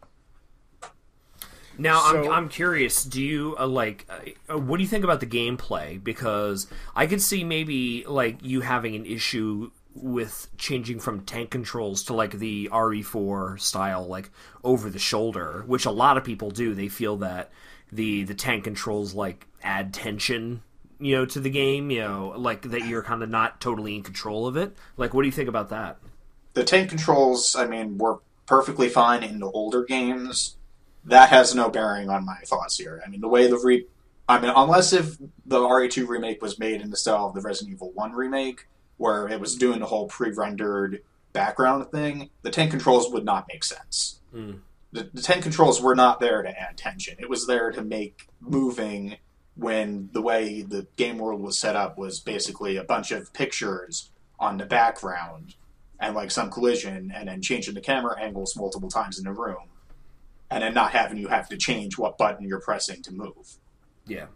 Now, I'm curious, do you, what do you think about the gameplay? Because I could see maybe, like, you having an issue with changing from tank controls to, like, the RE4 style, like, over the shoulder, which a lot of people do. They feel that the tank controls, like, add tension, to the game, like, that you're kind of not totally in control of it. Like, what do you think about that?
The tank controls, I mean, were perfectly fine in the older games. That has no bearing on my thoughts here. I mean, the way unless if the RE2 remake was made in the style of the Resident Evil 1 remake, where it was doing the whole pre-rendered background thing, the tank controls would not make sense. The tank controls were not there to add tension. It was there to make moving, when the way the game world was set up was basically a bunch of pictures on the background and, like, some collision, and then changing the camera angles multiple times in the room. And then not having you have to change what button you're pressing to move.
Yeah.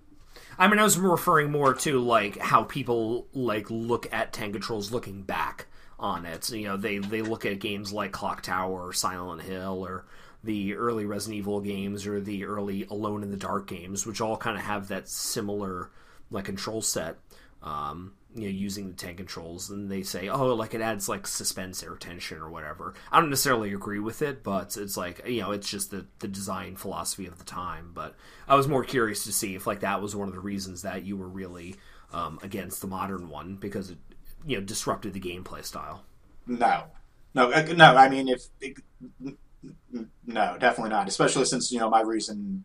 I mean, I was referring more to, like, how people, like, look at tank controls looking back on it. So, they look at games like Clock Tower or Silent Hill or the early Resident Evil games or the early Alone in the Dark games, which all kind of have that similar, like, control set, using the tank controls, and they say, oh, like, it adds, like, suspense or tension or whatever. I don't necessarily agree with it, but it's like, it's just the design philosophy of the time. But I was more curious to see if, like, that was one of the reasons that you were really against the modern one, because it, disrupted the gameplay style.
No. I mean, no, definitely not. Especially since, my reasoning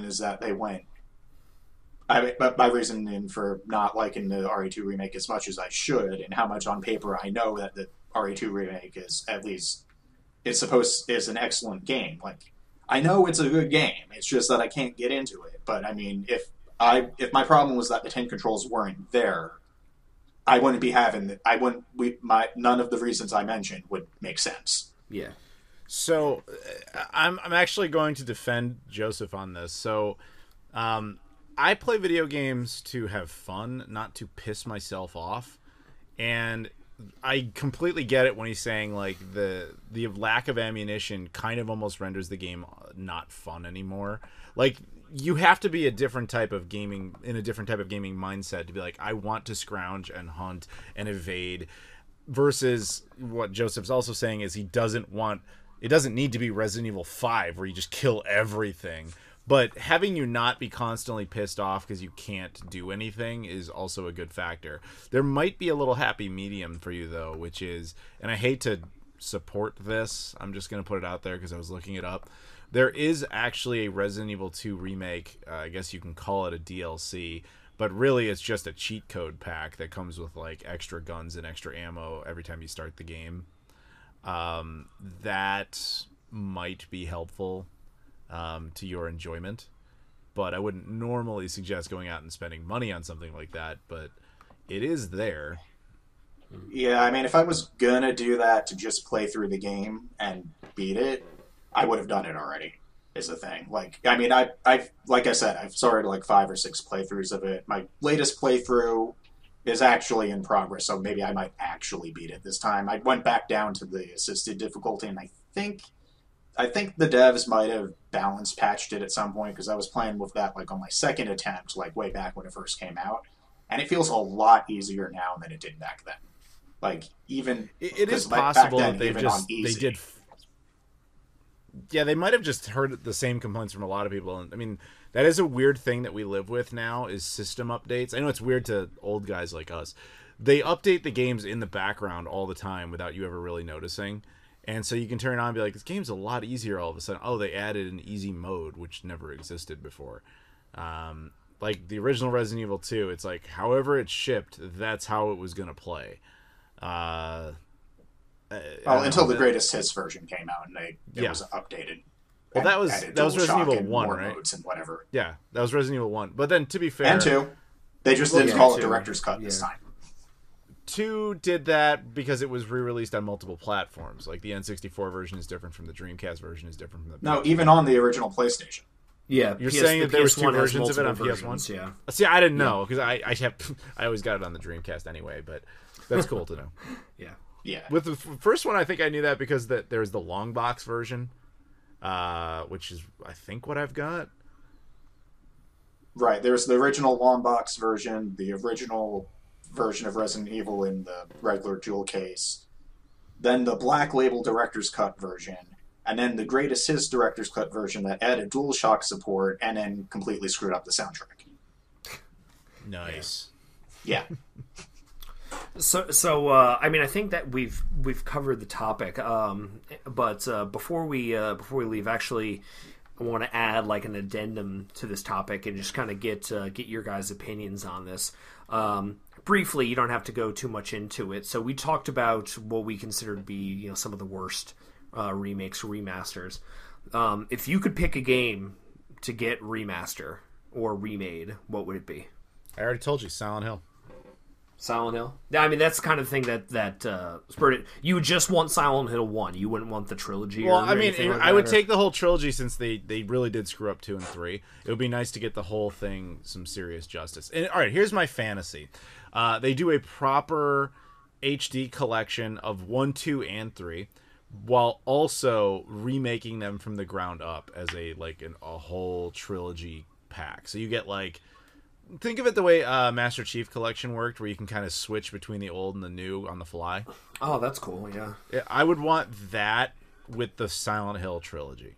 is that they went. But my reasoning for not liking the RE2 remake as much as I should, and how much on paper I know that the RE2 remake is, at least, is an excellent game. Like, I know it's a good game. It's just that I can't get into it. But I mean, if my problem was that the tank controls weren't there, I wouldn't be having. None of the reasons I mentioned would make sense.
Yeah.
So, I'm actually going to defend Joseph on this. So, I play video games to have fun, not to piss myself off. And I completely get it when he's saying, like, the lack of ammunition kind of almost renders the game not fun anymore. Like, you have to be in a different type of gaming mindset to be like, I want to scrounge and hunt and evade, versus what Joseph's also saying is it doesn't need to be Resident Evil 5 where you just kill everything. But having you not be constantly pissed off because you can't do anything is also a good factor. There might be a little happy medium for you, though, which is, and I hate to support this, I'm just going to put it out there because I was looking it up. There is actually a Resident Evil 2 remake, I guess you can call it a DLC, but really it's just a cheat code pack that comes with, like, extra guns and extra ammo every time you start the game. That might be helpful to your enjoyment, but I wouldn't normally suggest going out and spending money on something like that, but it is there.
Yeah, I mean, if I was gonna do that to just play through the game and beat it, I would have done it already, is the thing. Like, I mean, I've like I said, I've started like 5 or 6 playthroughs of it. My latest playthrough is actually in progress, so maybe I might actually beat it this time. I went back down to the assisted difficulty, and I think the devs might have balance patched it at some point, because I was playing with that, like, on my second attempt, like, way back when it first came out, and it feels a lot easier now than it did back then. Like, even
it is possible that they did. Yeah, they might have just heard the same complaints from a lot of people, and I mean, that is a weird thing that we live with now, is system updates. I know it's weird to old guys like us. They update the games in the background all the time without you ever really noticing. And so you can turn it on and be like, this game's a lot easier all of a sudden. Oh, they added an easy mode, which never existed before. Like the original Resident Evil 2, it's like, however it shipped, that's how it was going to play.
Until the greatest hits version came out and it was updated.
Well, that was Resident Evil 1, right?
Modes and whatever.
Yeah, that was Resident Evil 1. But then, to be fair...
And 2. They just didn't call it Director's Cut this time.
2 did that because it was re-released on multiple platforms. Like the N64 version is different from the Dreamcast version is different from the...
No, even on the original PlayStation.
Yeah,
you're saying that there was 2 versions of it on
versions,
PS1?
Yeah.
See, I didn't know because I always got it on the Dreamcast anyway, but that's cool to know.
Yeah.
With the first one, I think I knew that because there's the long box version, which is, I think, what I've got.
Right, there's the original long box version, the original version of Resident Evil in the regular jewel case, then the Black Label Director's Cut version, and then the Greatest Hits Director's Cut version that added DualShock support and then completely screwed up the soundtrack.
Nice.
Yeah.
So I mean, I think that we've covered the topic, but before we leave, actually, I want to add like an addendum to this topic and just kind of get your guys' opinions on this. Briefly, you don't have to go too much into it. So we talked about what we consider to be some of the worst remakes or remasters. If you could pick a game to get remaster or remade, what would it be?
I already told you, Silent Hill.
Silent Hill? I mean, that's the kind of thing that spurred it. You would just want Silent Hill 1. You wouldn't want the trilogy.
Well,
or
I mean,
like
I would take the whole trilogy since they really did screw up 2 and 3. It would be nice to get the whole thing some serious justice. And all right, here's my fantasy. They do a proper HD collection of 1, 2, and 3, while also remaking them from the ground up as a whole trilogy pack. So you get think of it the way Master Chief Collection worked, where you can kind of switch between the old and the new on the fly.
Oh, that's cool, yeah.
I would want that with the Silent Hill trilogy.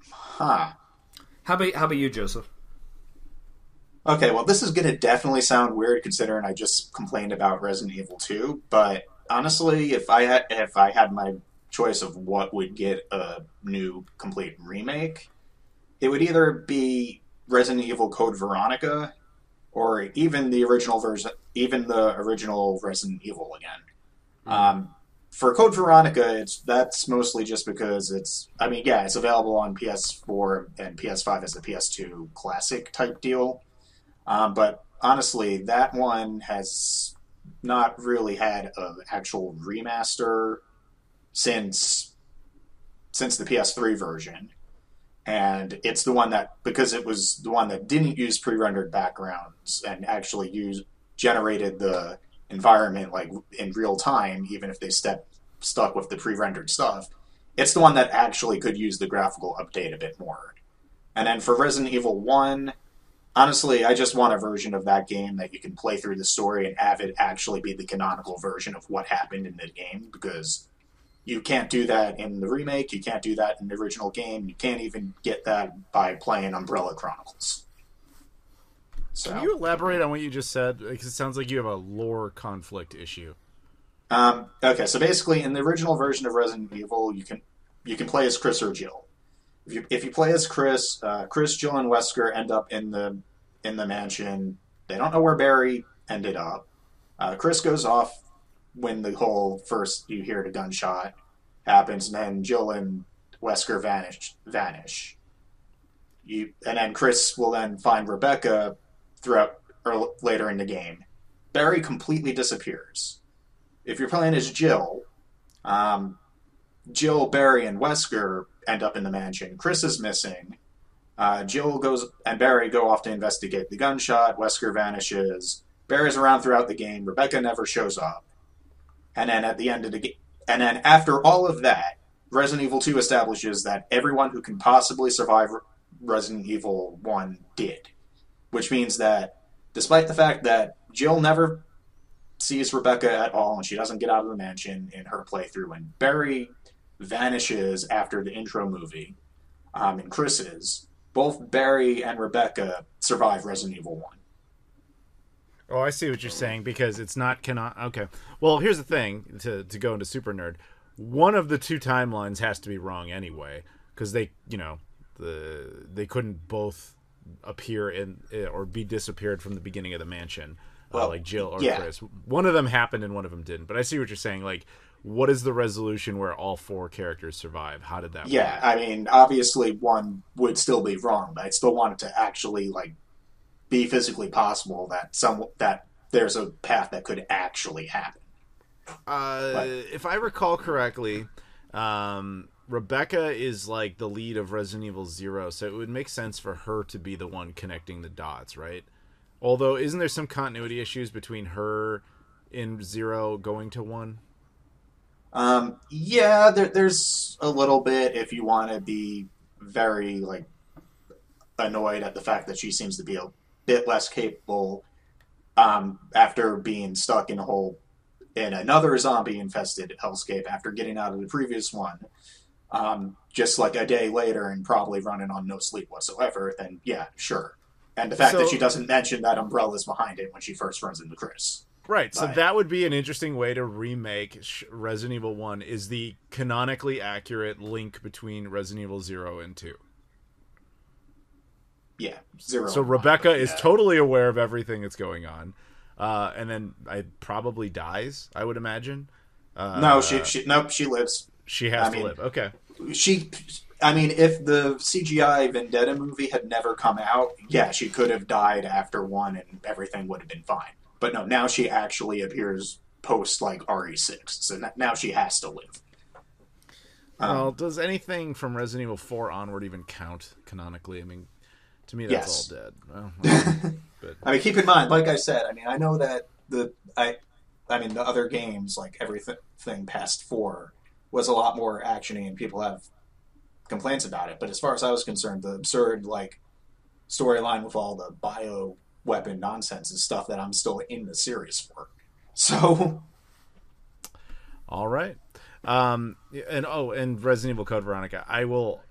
Huh.
How about you, Joseph?
Okay, well, this is going to definitely sound weird considering I just complained about Resident Evil 2, but honestly, if I had my choice of what would get a new complete remake, it would either be Resident Evil Code Veronica, or even the original version, even the original Resident Evil again. For Code Veronica, that's mostly just because it's available on PS4 and PS5 as a PS2 classic type deal. But honestly, that one has not really had an actual remaster since the PS3 version. And it's the one that, because it was the one that didn't use pre-rendered backgrounds and actually generated the environment in real time, even if they stuck with the pre-rendered stuff, it's the one that actually could use the graphical update a bit more. And then for Resident Evil 1, honestly, I just want a version of that game that you can play through the story and have it actually be the canonical version of what happened in the game, because you can't do that in the remake, you can't do that in the original game, you can't even get that by playing Umbrella Chronicles. So,
can you elaborate on what you just said? Because it sounds like you have a lore conflict issue.
Okay, so basically, in the original version of Resident Evil, you can play as Chris or Jill. If you play as Chris, Jill, and Wesker end up in the mansion. They don't know where Barry ended up. Chris goes off when the whole first you hear the gunshot happens, and then Jill and Wesker vanish. And then Chris will then find Rebecca later in the game. Barry completely disappears. If you're playing as Jill, Jill, Barry, and Wesker end up in the mansion. Chris is missing. Jill and Barry go off to investigate the gunshot. Wesker vanishes. Barry's around throughout the game. Rebecca never shows up. And then at the end of the game, and then after all of that, Resident Evil 2 establishes that everyone who can possibly survive Resident Evil 1 did. Which means that despite the fact that Jill never sees Rebecca at all and she doesn't get out of the mansion in her playthrough, and Barry vanishes after the intro movie, and Chris's, both Barry and Rebecca survive Resident Evil 1.
Oh, I see what you're saying, because it's not okay. Well, here's the thing, to go into Super Nerd. One of the 2 timelines has to be wrong anyway, because they couldn't both appear in or be disappeared from the beginning of the mansion, like Jill or Chris. One of them happened and one of them didn't. But I see what you're saying. What is the resolution where all 4 characters survive? How did that work?
Yeah, I mean, obviously one would still be wrong, but I still want it to actually be physically possible that there's a path that could actually happen.
If I recall correctly, Rebecca is like the lead of Resident Evil 0, so it would make sense for her to be the one connecting the dots, right? Although, isn't there some continuity issues between her in 0 going to 1?
Yeah, there's a little bit if you want to be very, like, annoyed at the fact that she seems to be a bit less capable after being stuck in another zombie-infested hellscape after getting out of the previous one. Just like a day later and probably running on no sleep whatsoever, then yeah, sure. And the fact that she doesn't mention that Umbrella's behind it when she first runs into Chris.
Right, so that would be an interesting way to remake Resident Evil 1, is the canonically accurate link between Resident Evil 0 and 2.
Yeah, 0.
So Rebecca is totally aware of everything that's going on. And then probably dies, I would imagine.
No, she lives.
She has to live. Okay.
If the CGI Vendetta movie had never come out, yeah, she could have died after 1 and everything would have been fine. But no, now she actually appears post, like, RE6. So now she has to live.
Well, does anything from Resident Evil 4 onward even count canonically? I mean, to me, that's all dead. Well,
keep in mind, like I said, I know that the other games, like everything past 4, was a lot more actiony and people have complaints about it. But as far as I was concerned, the absurd, like, storyline with all the bioweapon nonsense is stuff that I'm still in the series for. So,
all right. And Resident Evil Code Veronica, I will.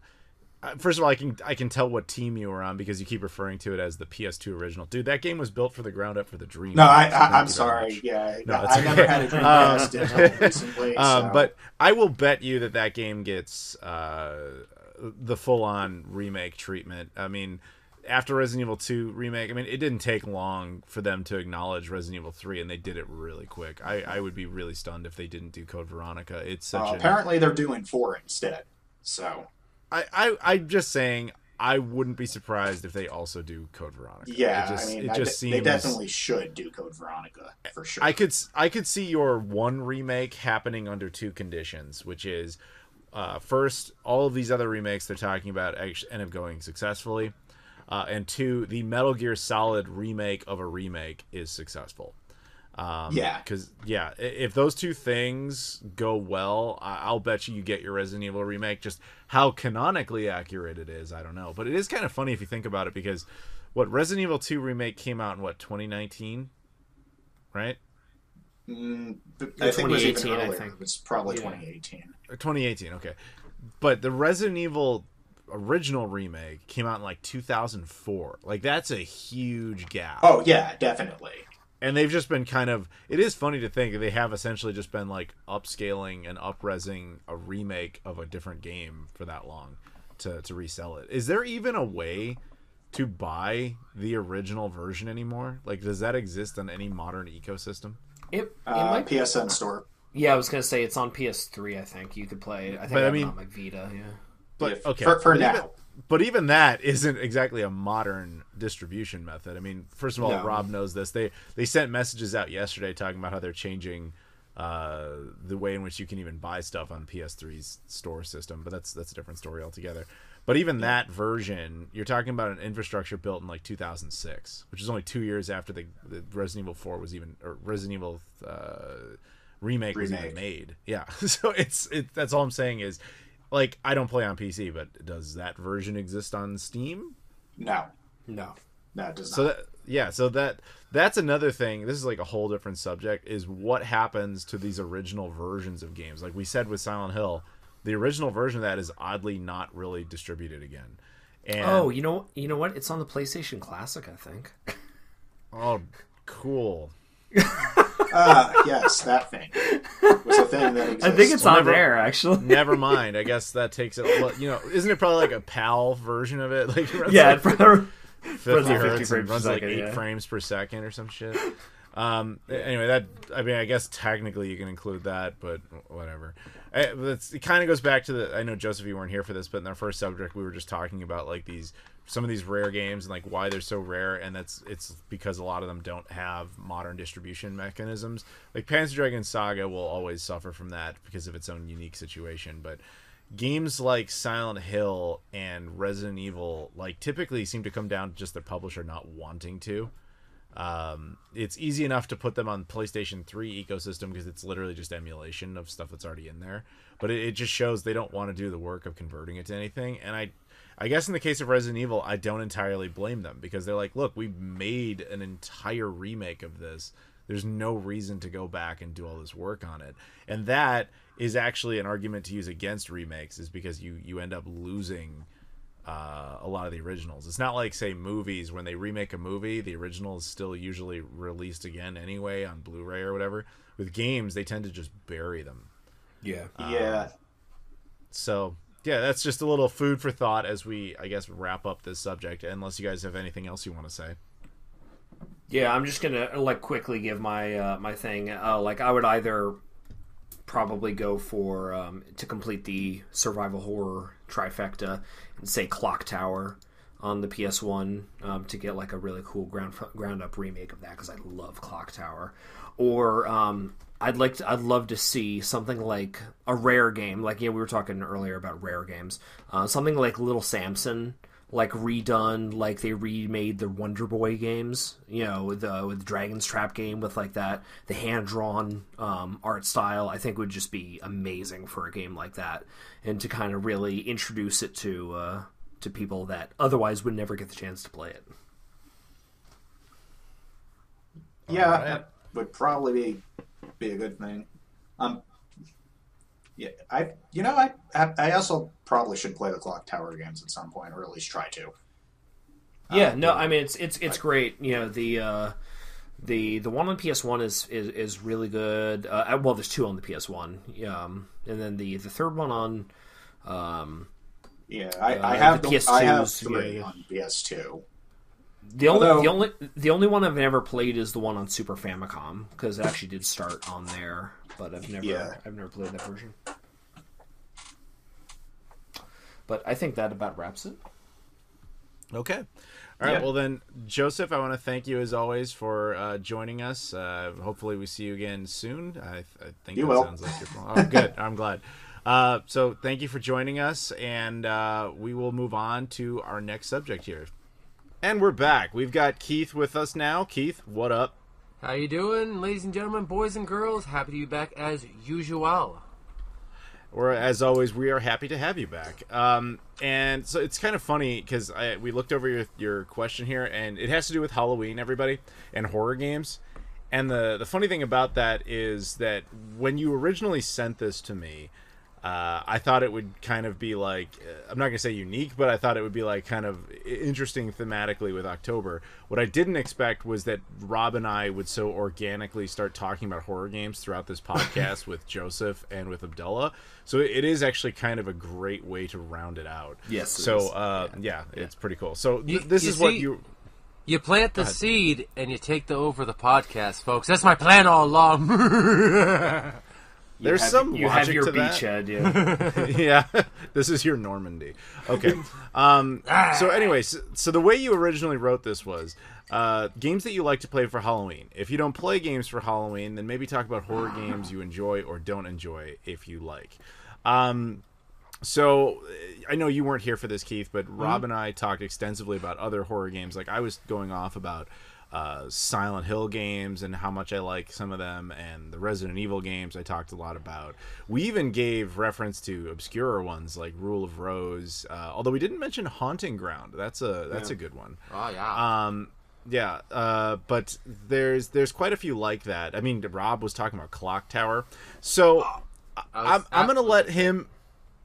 First of all, I can tell what team you were on because you keep referring to it as the PS2 original. Dude, that game was built for the ground up for the Dream.
No, I'm sorry. Yeah, no, I never had a Dreamcast until recently. So.
But I will bet you that game gets the full-on remake treatment. I mean, after Resident Evil 2 remake, it didn't take long for them to acknowledge Resident Evil 3, and they did it really quick. I would be really stunned if they didn't do Code Veronica. It's such
apparently they're doing 4 instead. So.
I'm just saying, I wouldn't be surprised if they also do Code Veronica.
Yeah, they definitely should do Code Veronica for sure.
I could see your 1 remake happening under 2 conditions, which is first, all of these other remakes they're talking about actually end up going successfully, and 2, the Metal Gear Solid remake of a remake is successful. Because if those 2 things go well, I'll bet you get your Resident Evil remake. Just how canonically accurate it is, I don't know. But it is kind of funny if you think about it, because Resident Evil 2 remake came out in 2019, right?
I think it was even earlier. It was probably 2018.
2018, okay. But the Resident Evil original remake came out in 2004. That's a huge gap.
Oh yeah, definitely.
And they've just been it is funny to think they have essentially just been upscaling and up-resing a remake of a different game for that long to resell it. Is there even a way to buy the original version anymore? Does that exist on any modern ecosystem?
It might
PSN store.
Yeah, I was going to say it's on PS3, I think. You could play it. I think it's on Vita, yeah.
But, okay.
For now.
But even that isn't exactly a modern distribution method. First of all, Rob knows this. They sent messages out yesterday talking about how they're changing the way in which you can even buy stuff on PS3's store system. But that's a different story altogether. But even that version, you're talking about an infrastructure built in 2006, which is only 2 years after the Resident Evil 4 was even, or Resident Evil remake was even made. Yeah. So that's all I'm saying is, I don't play on PC, but does that version exist on Steam?
No, it does
not. So that's another thing. This is a whole different subject, is what happens to these original versions of games. Like we said with Silent Hill, the original version of that is oddly not really distributed again. And,
you know what? It's on the PlayStation Classic, I think.
Oh, cool.
Yes, that thing was a thing that exists.
I think it's on there, actually.
Never mind. I guess that takes it. Well, isn't it probably a PAL version of it?
It runs
50 hertz and runs 8 frames per second or some shit. Anyway, I guess technically you can include that, but whatever. It kind of goes back to I know, Joseph, you weren't here for this, but in our first subject we were just talking about these some of these rare games and like why they're so rare, and it's because a lot of them don't have modern distribution mechanisms. Like Panzer Dragoon Saga will always suffer from that because of its own unique situation, but games like Silent Hill and Resident Evil like typically seem to come down to just their publisher not wanting to. It's easy enough to put them on PlayStation 3 ecosystem because it's literally just emulation of stuff that's already in there, but it just shows they don't want to do the work of converting it to anything. And I guess in the case of Resident Evil, I don't entirely blame them, because they're like, look, we made an entire remake of this. There's no reason to go back and do all this work on it. And that is actually an argument to use against remakes, is because you end up losing a lot of the originals. It's not like, say, movies. When they remake a movie, the original is still usually released again anyway on Blu-ray or whatever. With games, they tend to just bury them.
Yeah.
So, yeah, that's just a little food for thought as we, I guess, wrap up this subject, unless you guys have anything else you want to say.
Yeah, I'm just gonna like quickly give my my thing. Like I would either probably go for to complete the survival horror trifecta and say Clock Tower on the PS1 to get like a really cool ground up remake of that, because I love Clock Tower. Or I'd love to see something like a rare game, like we were talking earlier about rare games, something like Little Samson, like redone, like they remade the Wonder Boy games, with Dragon's Trap game with like that, the hand-drawn art style. I think would just be amazing for a game like that, and to kind of really introduce it to people that otherwise would never get the chance to play it.
Yeah, that would probably be a good thing. Yeah, I also probably should play the Clock Tower games at some point, or at least try to.
Yeah, no, I mean it's great. The one on PS1 is really good. Well, there's two on the PS1. And then the third one on.
I have
the PS2s.
I have three on PS2.
The only one I've never played is the one on Super Famicom, because it actually did start on there, but I've never played that version. But I think that about wraps it.
Okay. All right. Yeah. Well, then, Joseph, I want to thank you as always for joining us. Hopefully we see you again soon. I think sounds like you're... Oh, good. I'm glad. So thank you for joining us, and we will move on to our next subject here. And we're back. We've got Keith with us now. Keith, what up?
How you doing, ladies and gentlemen, boys and girls? Happy to be back as usual.
Or as always, we are happy to have you back. And so it's kind of funny because we looked over your question here, and it has to do with Halloween, everybody, and horror games. And the funny thing about that is that when you originally sent this to me, I thought it would kind of be like, I'm not going to say unique, but I thought it would be like kind of interesting thematically with October. What I didn't expect was that Rob and I would so organically start talking about horror games throughout this podcast with Joseph and with Abdullah. So it is actually kind of a great way to round it out.
Yes.
So, it's pretty cool. So this is what you...
You plant the seed and you take the over the podcast, folks. That's my plan all along.
There's some logic to that. You have your
beachhead,
yeah. This is your Normandy. Okay. So anyways, so the way you originally wrote this was games that you like to play for Halloween. If you don't play games for Halloween, then maybe talk about horror games you enjoy or don't enjoy if you like. So I know you weren't here for this, Keith, but Rob and I talked extensively about other horror games. Like I was going off about Silent Hill games and how much I like some of them, and the Resident Evil games I talked a lot about. We even gave reference to obscure ones like Rule of Rose, although we didn't mention Haunting Ground. That's a good one.
Oh yeah.
But there's quite a few like that. I mean, Rob was talking about Clock Tower, so I'm gonna let him.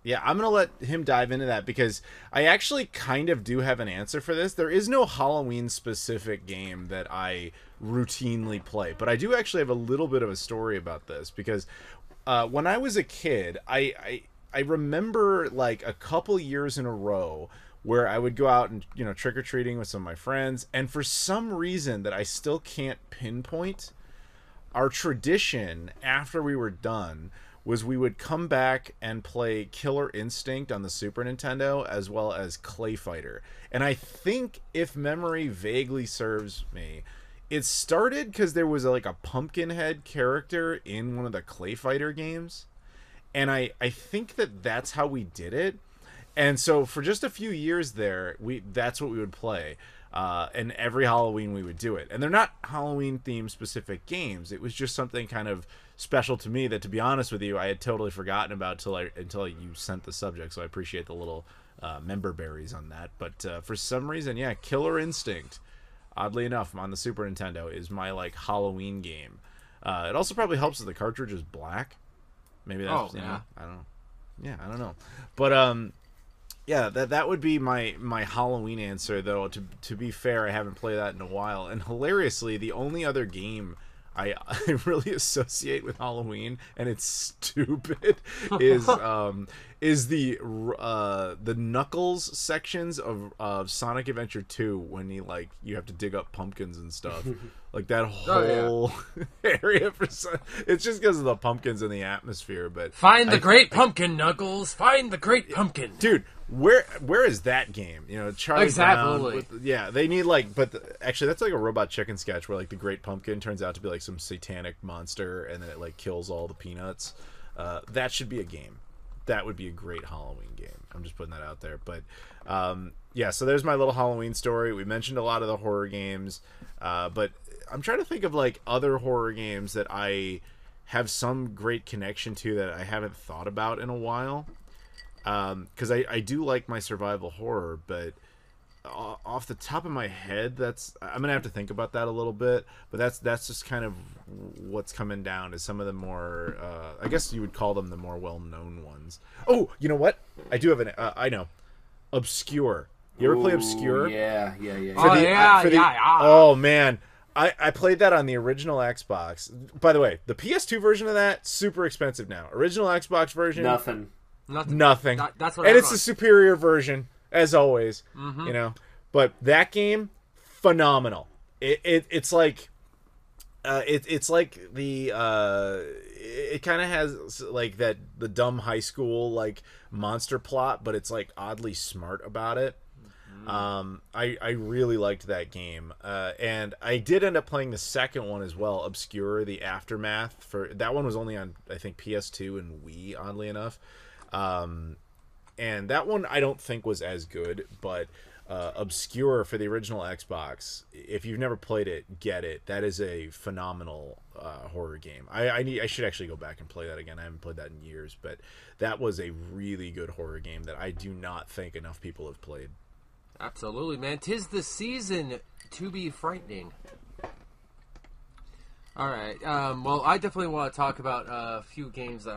Yeah, I'm going to let him dive into that because I actually kind of do have an answer for this. There is no Halloween-specific game that I routinely play, but I do actually have a little bit of a story about this because when I was a kid, I remember like a couple years in a row where I would go out and, trick-or-treating with some of my friends, and for some reason that I still can't pinpoint, our tradition after we were done was we would come back and play Killer Instinct on the Super Nintendo as well as Clay Fighter. And I think, if memory vaguely serves me, it started because there was like a Pumpkinhead character in one of the Clay Fighter games. And I think that's how we did it. And so for just a few years there, that's what we would play. And every Halloween we would do it. And they're not Halloween-themed specific games. It was just something kind of special to me that, to be honest with you, I had totally forgotten about until you sent the subject. So I appreciate the little member berries on that. But for some reason, yeah, Killer Instinct, oddly enough, on the Super Nintendo, is my like Halloween game. It also probably helps that the cartridge is black. Maybe that's, I don't know. Yeah, I don't know. But yeah, that would be my Halloween answer, though. To be fair, I haven't played that in a while. And hilariously, the only other game I really associate with Halloween, and it's stupid, is the Knuckles sections of Sonic Adventure 2 when you have to dig up pumpkins and stuff. Like that whole area it's just because of the pumpkins in the atmosphere. But
find the great pumpkin, Knuckles. Find the great pumpkin,
dude. Where is that game? You know, Charlie
exactly.
Brown. They need actually that's like a Robot Chicken sketch where like the Great Pumpkin turns out to be like some satanic monster and then it like kills all the peanuts. That should be a game. That would be a great Halloween game. I'm just putting that out there. But yeah, so there's my little Halloween story. We mentioned a lot of the horror games, but I'm trying to think of like other horror games that I have some great connection to that I haven't thought about in a while. Because I do like my survival horror, but off the top of my head, I'm gonna have to think about that a little bit. But that's just kind of what's coming down is some of the more I guess you would call them the more well-known ones. Oh, you know what? I do have I know, Obscure. You ever play Obscure?
Yeah.
Oh man, I played that on the original Xbox. By the way, the PS2 version of that super expensive now. Original Xbox version,
Nothing.
That's what.
And it's a superior version, as always.
Mm-hmm.
You know, but that game, phenomenal. It's like, it's like the it kind of has like the dumb high school like monster plot, but it's like oddly smart about it. I really liked that game, and I did end up playing the second one as well, Obscure: The Aftermath. For that one was only on I think PS2 and Wii, oddly enough. And that one I don't think was as good, but Obscure for the original Xbox, if you've never played it, get it. That is a phenomenal horror game. I should actually go back and play that again. I haven't played that in years, but that was a really good horror game that I do not think enough people have played.
Absolutely, man. 'Tis the season to be frightening. All right. Well, I definitely want to talk about a few games that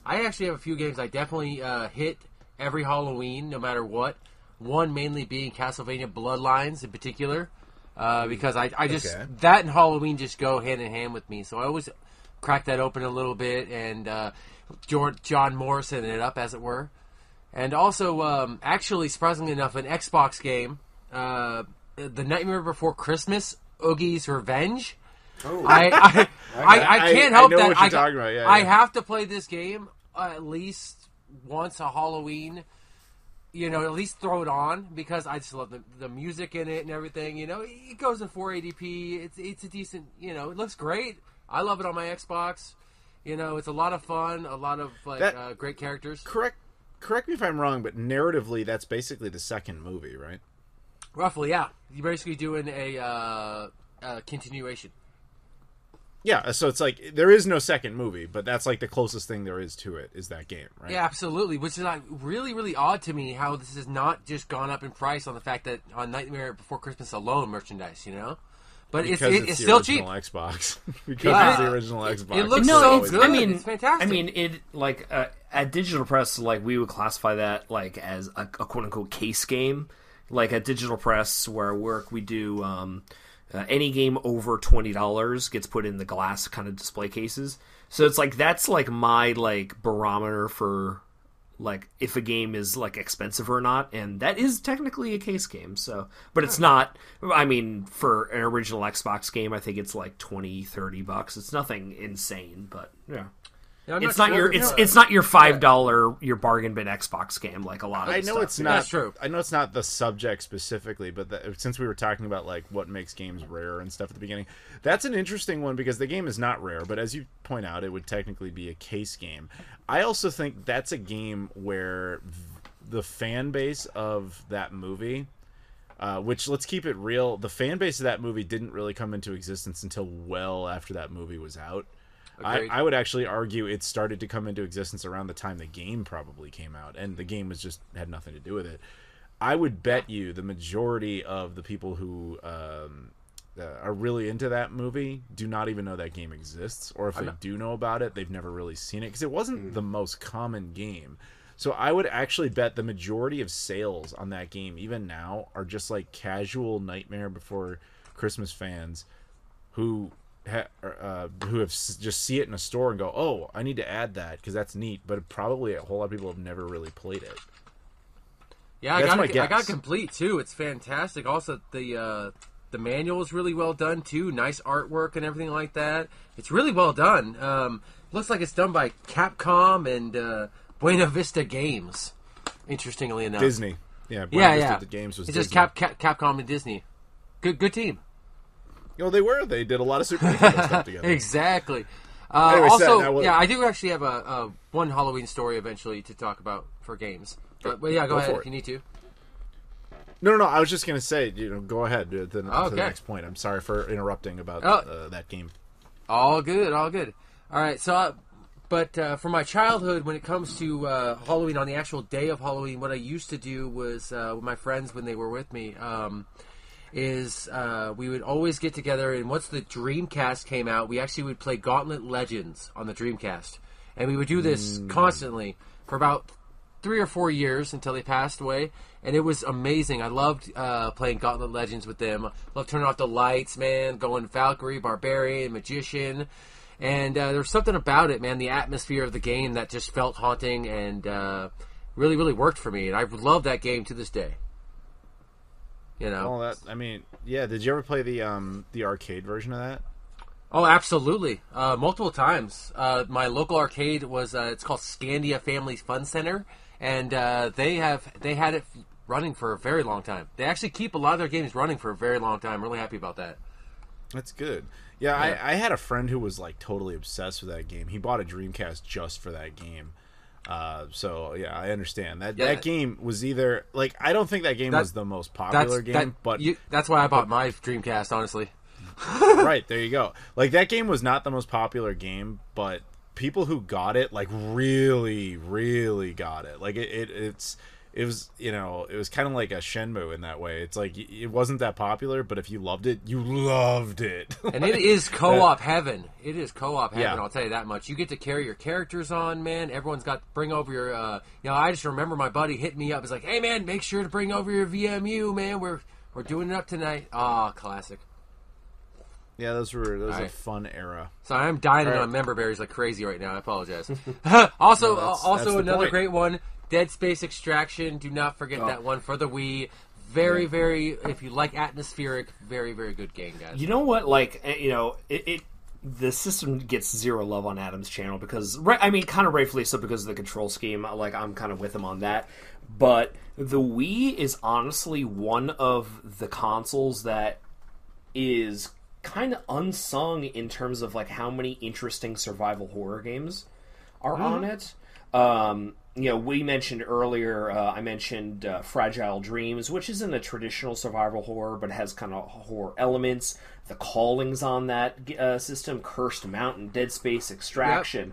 I actually have a few games I definitely hit every Halloween, no matter what. One mainly being Castlevania Bloodlines in particular, because I just that and Halloween just go hand in hand with me. So I always crack that open a little bit and John Morrison it up, as it were. And also, actually, surprisingly enough, an Xbox game, The Nightmare Before Christmas, Oogie's Revenge.
Oh.
I can't help
I know
that.
What you're talking about. Yeah,
I have to play this game at least once a Halloween. You know, at least throw it on because I just love the music in it and everything. You know, it goes in 480p. It's a decent. You know, it looks great. I love it on my Xbox. You know, it's a lot of fun. A lot of great characters.
Correct me if I'm wrong, but narratively, that's basically the second movie, right?
Roughly, yeah. You're basically doing a continuation.
Yeah, so it's like there is no second movie, but that's like the closest thing there is to it is that game, right?
Yeah, absolutely. Which is like really, really odd to me how this has not just gone up in price on the fact that on Nightmare Before Christmas alone merchandise, you know. But it's still cheap.
Xbox. Because it's the original Xbox.
It looks so good.
I mean,
it's fantastic.
I mean, it like at Digital Press, like we would classify that like as a quote unquote case game. Like at Digital Press, where I work, we do any game over $20 gets put in the glass kind of display cases. So it's like that's like my like barometer for like if a game is like expensive or not, and that is technically a case game. So, but it's not. I mean, for an original Xbox game, I think it's like $20-$30. It's nothing insane, but yeah. It's not your $5 your bargain bin Xbox game like a lot of.
I know
stuff.
it's not.
That's true.
I know it's not the subject specifically, but since we were talking about like what makes games rare and stuff at the beginning, that's an interesting one because the game is not rare, but as you point out, it would technically be a case game. I also think that's a game where the fan base of that movie, which let's keep it real, the fan base of that movie didn't really come into existence until well after that movie was out. I would actually argue it started to come into existence around the time the game probably came out, and the game had nothing to do with it. I would bet you the majority of the people who are really into that movie do not even know that game exists, or if they do know about it, they've never really seen it, because it wasn't the most common game. So I would actually bet the majority of sales on that game, even now, are just like casual Nightmare Before Christmas fans who have just see it in a store and go, oh, I need to add that because that's neat, but probably a whole lot of people have never really played it.
Yeah, I got complete too. It's fantastic. Also, the manual is really well done too. Nice artwork and everything like that. It's really well done. Looks like it's done by Capcom and Buena Vista Games. Interestingly enough,
Disney. Yeah, Buena Vista Games was.
It's
Disney.
just Capcom and Disney. Good team.
You know, they were. They did a lot of Super Nintendo stuff together.
Exactly.
Anyway,
also, I do actually have a one Halloween story eventually to talk about for games. But yeah, go ahead if you need to.
No. I was just going to say, go ahead to the next point. I'm sorry for interrupting about that game.
All good. All right. So, but for my childhood, when it comes to Halloween, on the actual day of Halloween, what I used to do was with my friends when they were with me. We would always get together, and once the Dreamcast came out, we actually would play Gauntlet Legends on the Dreamcast. And we would do this constantly for about 3 or 4 years until they passed away, and it was amazing. I loved playing Gauntlet Legends with them. Loved turning off the lights, man, going Valkyrie, Barbarian, Magician, and there was something about it, man, the atmosphere of the game that just felt haunting and really, really worked for me, and I love that game to this day. You know.
Did you ever play the arcade version of that?
Oh, absolutely. Multiple times. My local arcade was it's called Scandia Family Fun Center, and they had it running for a very long time. They actually keep a lot of their games running for a very long time. I'm really happy about that.
That's good. Yeah, I had a friend who was like totally obsessed with that game. He bought a Dreamcast just for that game. So yeah, I understand that game was either like, I don't think that game was the most popular game, but
that's why I bought my Dreamcast, honestly.
Right, there you go. Like, that game was not the most popular game, but people who got it like really, really got it. Like it was, it was kind of like a Shenmue in that way. It's like, it wasn't that popular, but if you loved it, you loved it.
And it is co-op heaven. It is co-op heaven, I'll tell you that much. You get to carry your characters on, man. Everyone's got to bring over your, I just remember my buddy hitting me up. He's like, hey, man, make sure to bring over your VMU, man. We're doing it up tonight. Ah, classic.
Yeah, those a fun era.
So I'm dining on member berries like crazy right now. I apologize. Also another great one, Dead Space Extraction. Do not forget that one for the Wii. Very, very, if you like atmospheric, very, very good game, guys.
You know what? Like, the system gets zero love on Adam's channel because, kind of rightfully so, because of the control scheme. Like, I'm kind of with him on that. But the Wii is honestly one of the consoles that is kind of unsung in terms of like how many interesting survival horror games are on it. We mentioned earlier, I mentioned Fragile Dreams, which isn't a traditional survival horror, but has kind of horror elements. The Callings on that system, Cursed Mountain, Dead Space Extraction,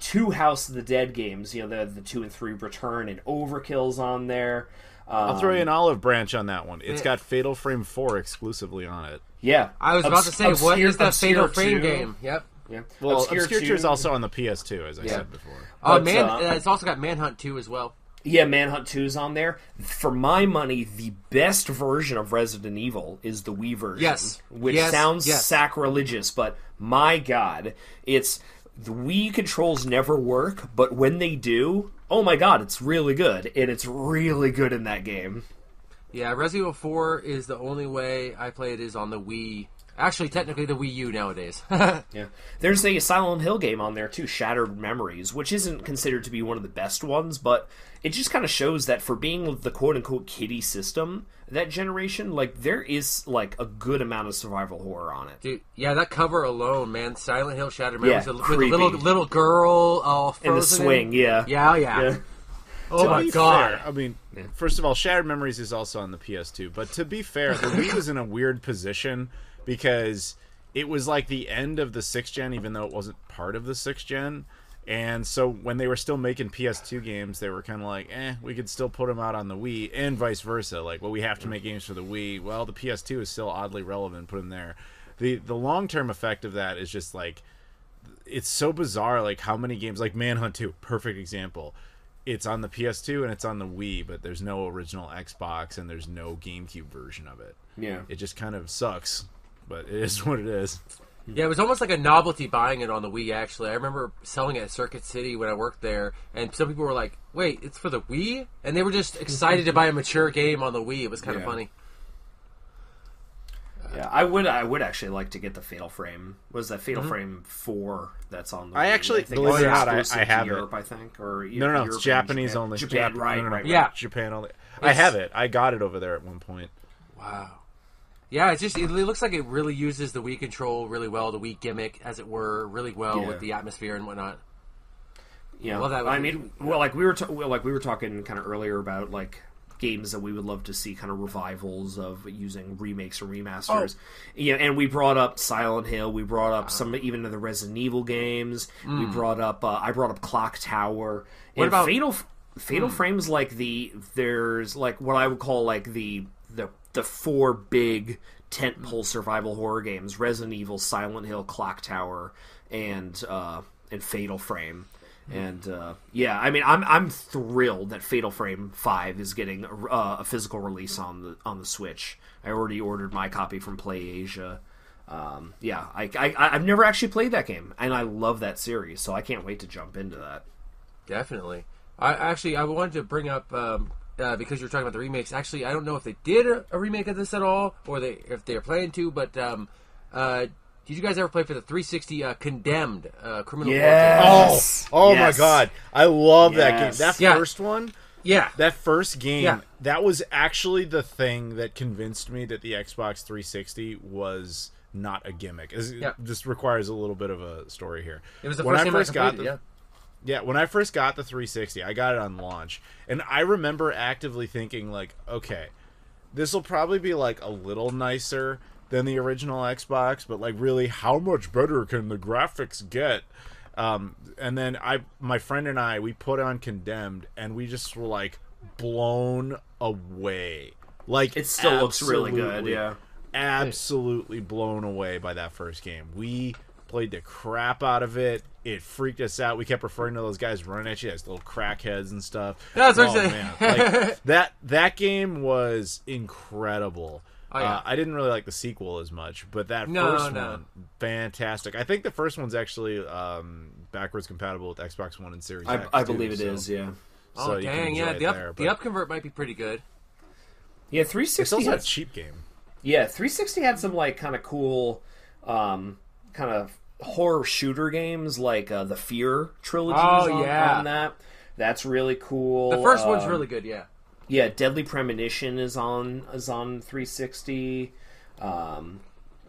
two House of the Dead games, the 2 and 3 Return and Overkill's on there.
I'll throw you an olive branch on that one. It's got Fatal Frame 4 exclusively on it.
Yeah.
I was about to say, what is the Fatal Frame game? Yep.
Yeah. Well, Obscure 2 is also on the PS2, as I said before.
It's also got Manhunt 2 as well.
Yeah, Manhunt 2 is on there. For my money, the best version of Resident Evil is the Wii version.
Yes.
Which sounds sacrilegious, but my God, the Wii controls never work, but when they do, oh my God, it's really good. And it's really good in that game.
Yeah, Resident Evil 4 is the only way I play it is on the Wii Actually, technically the Wii U nowadays.
Yeah. There's a Silent Hill game on there, too, Shattered Memories, which isn't considered to be one of the best ones, but it just kind of shows that for being the quote-unquote kiddie system, that generation, like, there is, like, a good amount of survival horror on it.
Dude, yeah, that cover alone, man. Silent Hill Shattered Memories with a
creepy.
little girl all frozen
In the swing, yeah.
Yeah. Oh my god.
Fair, I mean, first of all, Shattered Memories is also on the PS2, but to be fair, the Wii was in a weird position because it was like the end of the 6th gen, even though it wasn't part of the 6th gen. And so when they were still making PS2 games, they were kind of like, we could still put them out on the Wii, and vice versa. Like, well, we have to make games for the Wii. Well, the PS2 is still oddly relevant, put them there. The long-term effect of that is just, like, it's so bizarre, like, how many games, like Manhunt 2, perfect example. It's on the PS2 and it's on the Wii, but there's no original Xbox and there's no GameCube version of it.
Yeah.
It just kind of sucks, but it is what it is.
Yeah, it was almost like a novelty buying it on the Wii, actually. I remember selling it at Circuit City when I worked there, and some people were like, wait, it's for the Wii? And they were just excited to buy a mature game on the Wii. It was kind of funny.
Yeah, I would actually like to get the Fatal Frame. Was that Fatal Frame 4 that's on the Wii?
I actually,
think
believe it or not,
exclusive
I
to
have
Europe,
it.
I think. Or
No,
Europe
it's
and
Japanese
Japan.
only.
Japan, right.
Yeah.
Japan only. I have it. I got it over there at one point.
Wow. Yeah, it looks like it really uses the Wii control really well, the Wii gimmick, as it were, really well with the atmosphere and whatnot.
Yeah,
well,
I mean, like we were talking kind of earlier about like games that we would love to see kind of revivals of using remakes or remasters. Yeah, and we brought up Silent Hill. We brought up some even of the Resident Evil games. We brought up I brought up Clock Tower.
What about
Fatal Frame's like there's like what I would call like the 4 big tentpole survival horror games: Resident Evil, Silent Hill, Clock Tower, and Fatal Frame. And I mean, I'm thrilled that Fatal Frame 5 is getting a physical release on the Switch. I already ordered my copy from PlayAsia. I've never actually played that game, and I love that series, so I can't wait to jump into that.
Definitely. I wanted to bring up because you're talking about the remakes. Actually, I don't know if they did a remake of this at all, or if they're planning to. But did you guys ever play for the 360 Condemned Criminal
Yes.
Oh
Yes.
my god, I love that game. That first one.
Yeah.
That first game, that was actually the thing that convinced me that the Xbox 360 was not a gimmick. This requires a little bit of a story here.
It was the first game I completed,
Yeah, when I first got the 360, I got it on launch. And I remember actively thinking, like, okay, this will probably be, like, a little nicer than the original Xbox, but, like, really, how much better can the graphics get? And then my friend and I, we put on Condemned, and we just were, like, blown away. Like,
It still looks really good, yeah.
Absolutely blown away by that first game. We played the crap out of it. It freaked us out. We kept referring to those guys running at you as little crackheads and stuff.
Yeah, that's what I'm saying.
Man. Like, that game was incredible.
Oh, yeah.
I didn't really like the sequel as much, but that first one, fantastic. I think the first one's actually backwards compatible with Xbox One and Series X.
I believe it is, yeah.
So you can enjoy it there,
the upconvert might be pretty good.
Yeah, 360
it's also a cheap game.
Yeah, 360 had some like kind of cool kind of horror shooter games like the Fear trilogy on that. That's really cool.
The first one's really good, yeah.
Yeah, Deadly Premonition is on 360.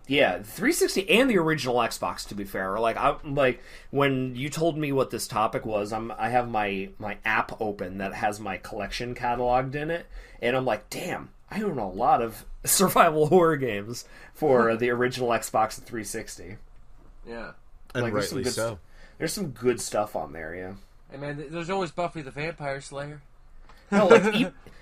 Yeah, 360 and the original Xbox. To be fair, like when you told me what this topic was, I have my app open that has my collection cataloged in it, and I'm like, damn, I own a lot of survival horror games for the original Xbox and 360.
Yeah,
and
like,
rightly so.
There's some good stuff on there, yeah.
Hey man, there's always Buffy the Vampire Slayer.
No,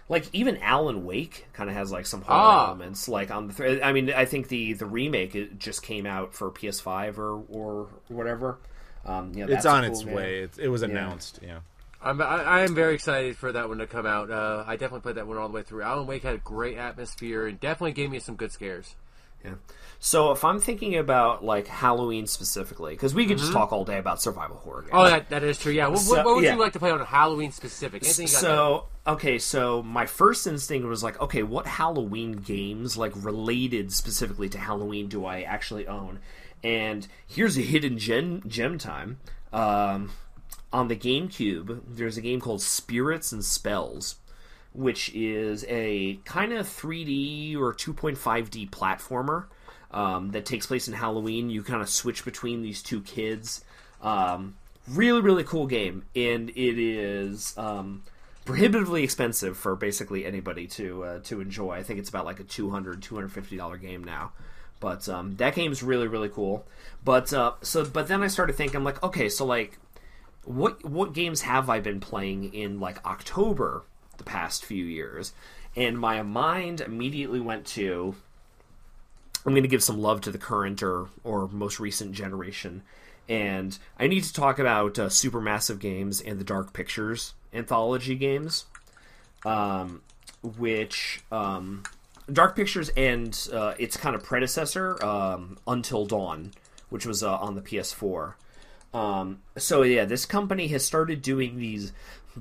like even Alan Wake kind of has like some horror elements. Like on the, I mean, I think the remake it just came out for PS5 or whatever.
It's on its way. It was announced. Yeah.
I am very excited for that one to come out. I definitely played that one all the way through. Alan Wake had a great atmosphere and definitely gave me some good scares.
Yeah. So if I'm thinking about like Halloween specifically, because we could just talk all day about survival horror games.
Oh, that is true. Yeah. What would you like to play on Halloween specific? Anything you got
So my first instinct was like, okay, what Halloween games like related specifically to Halloween do I actually own? And here's a hidden gem time. On the GameCube, there's a game called Spirits and Spells, which is a kind of 3D or 2.5D platformer that takes place in Halloween. You kind of switch between these two kids. Really, really cool game. And it is prohibitively expensive for basically anybody to enjoy. I think it's about like a $250 game now. But that game's really, really cool. But then I started thinking, I'm like, okay, so like, what games have I been playing in like October the past few years? And my mind immediately went to, I'm going to give some love to the current or most recent generation, and I need to talk about Supermassive Games and the Dark Pictures anthology games, which Dark Pictures and its kind of predecessor, Until Dawn, which was on the PS4. So yeah, this company has started doing these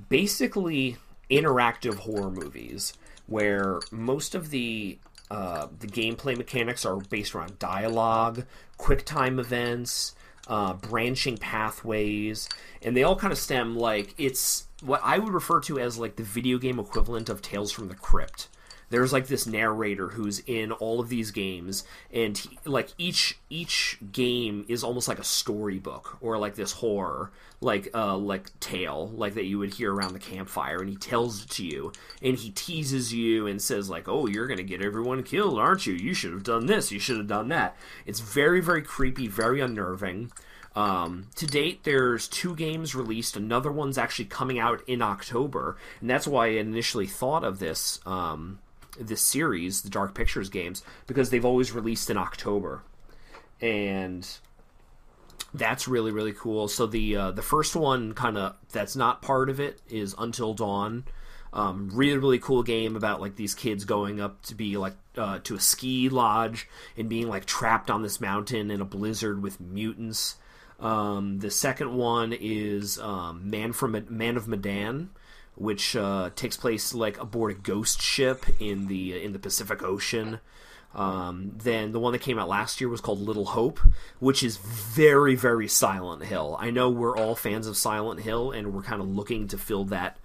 basically interactive horror movies where most of the gameplay mechanics are based around dialogue, quick time events, branching pathways, and they all kind of stem like it's what I would refer to as like the video game equivalent of Tales from the Crypt. There's like this narrator who's in all of these games, and each game is almost like a storybook or like this horror like tale like that you would hear around the campfire, and he tells it to you, and he teases you and says like, oh, you're gonna get everyone killed, aren't you? You should have done this, you should have done that. It's very, very creepy, very unnerving. To date, there's 2 games released. Another one's actually coming out in October, and that's why I initially thought of this series, the Dark Pictures games, because they've always released in October, and that's really, really cool. So the first one, kind of that's not part of it, is Until Dawn. Really, really cool game about like these kids going up to be like to a ski lodge and being like trapped on this mountain in a blizzard with mutants. The second one is Man of Medan, which takes place like aboard a ghost ship in the Pacific Ocean. Then the one that came out last year was called Little Hope, which is very, very Silent Hill. I know we're all fans of Silent Hill, and we're kind of looking to fill that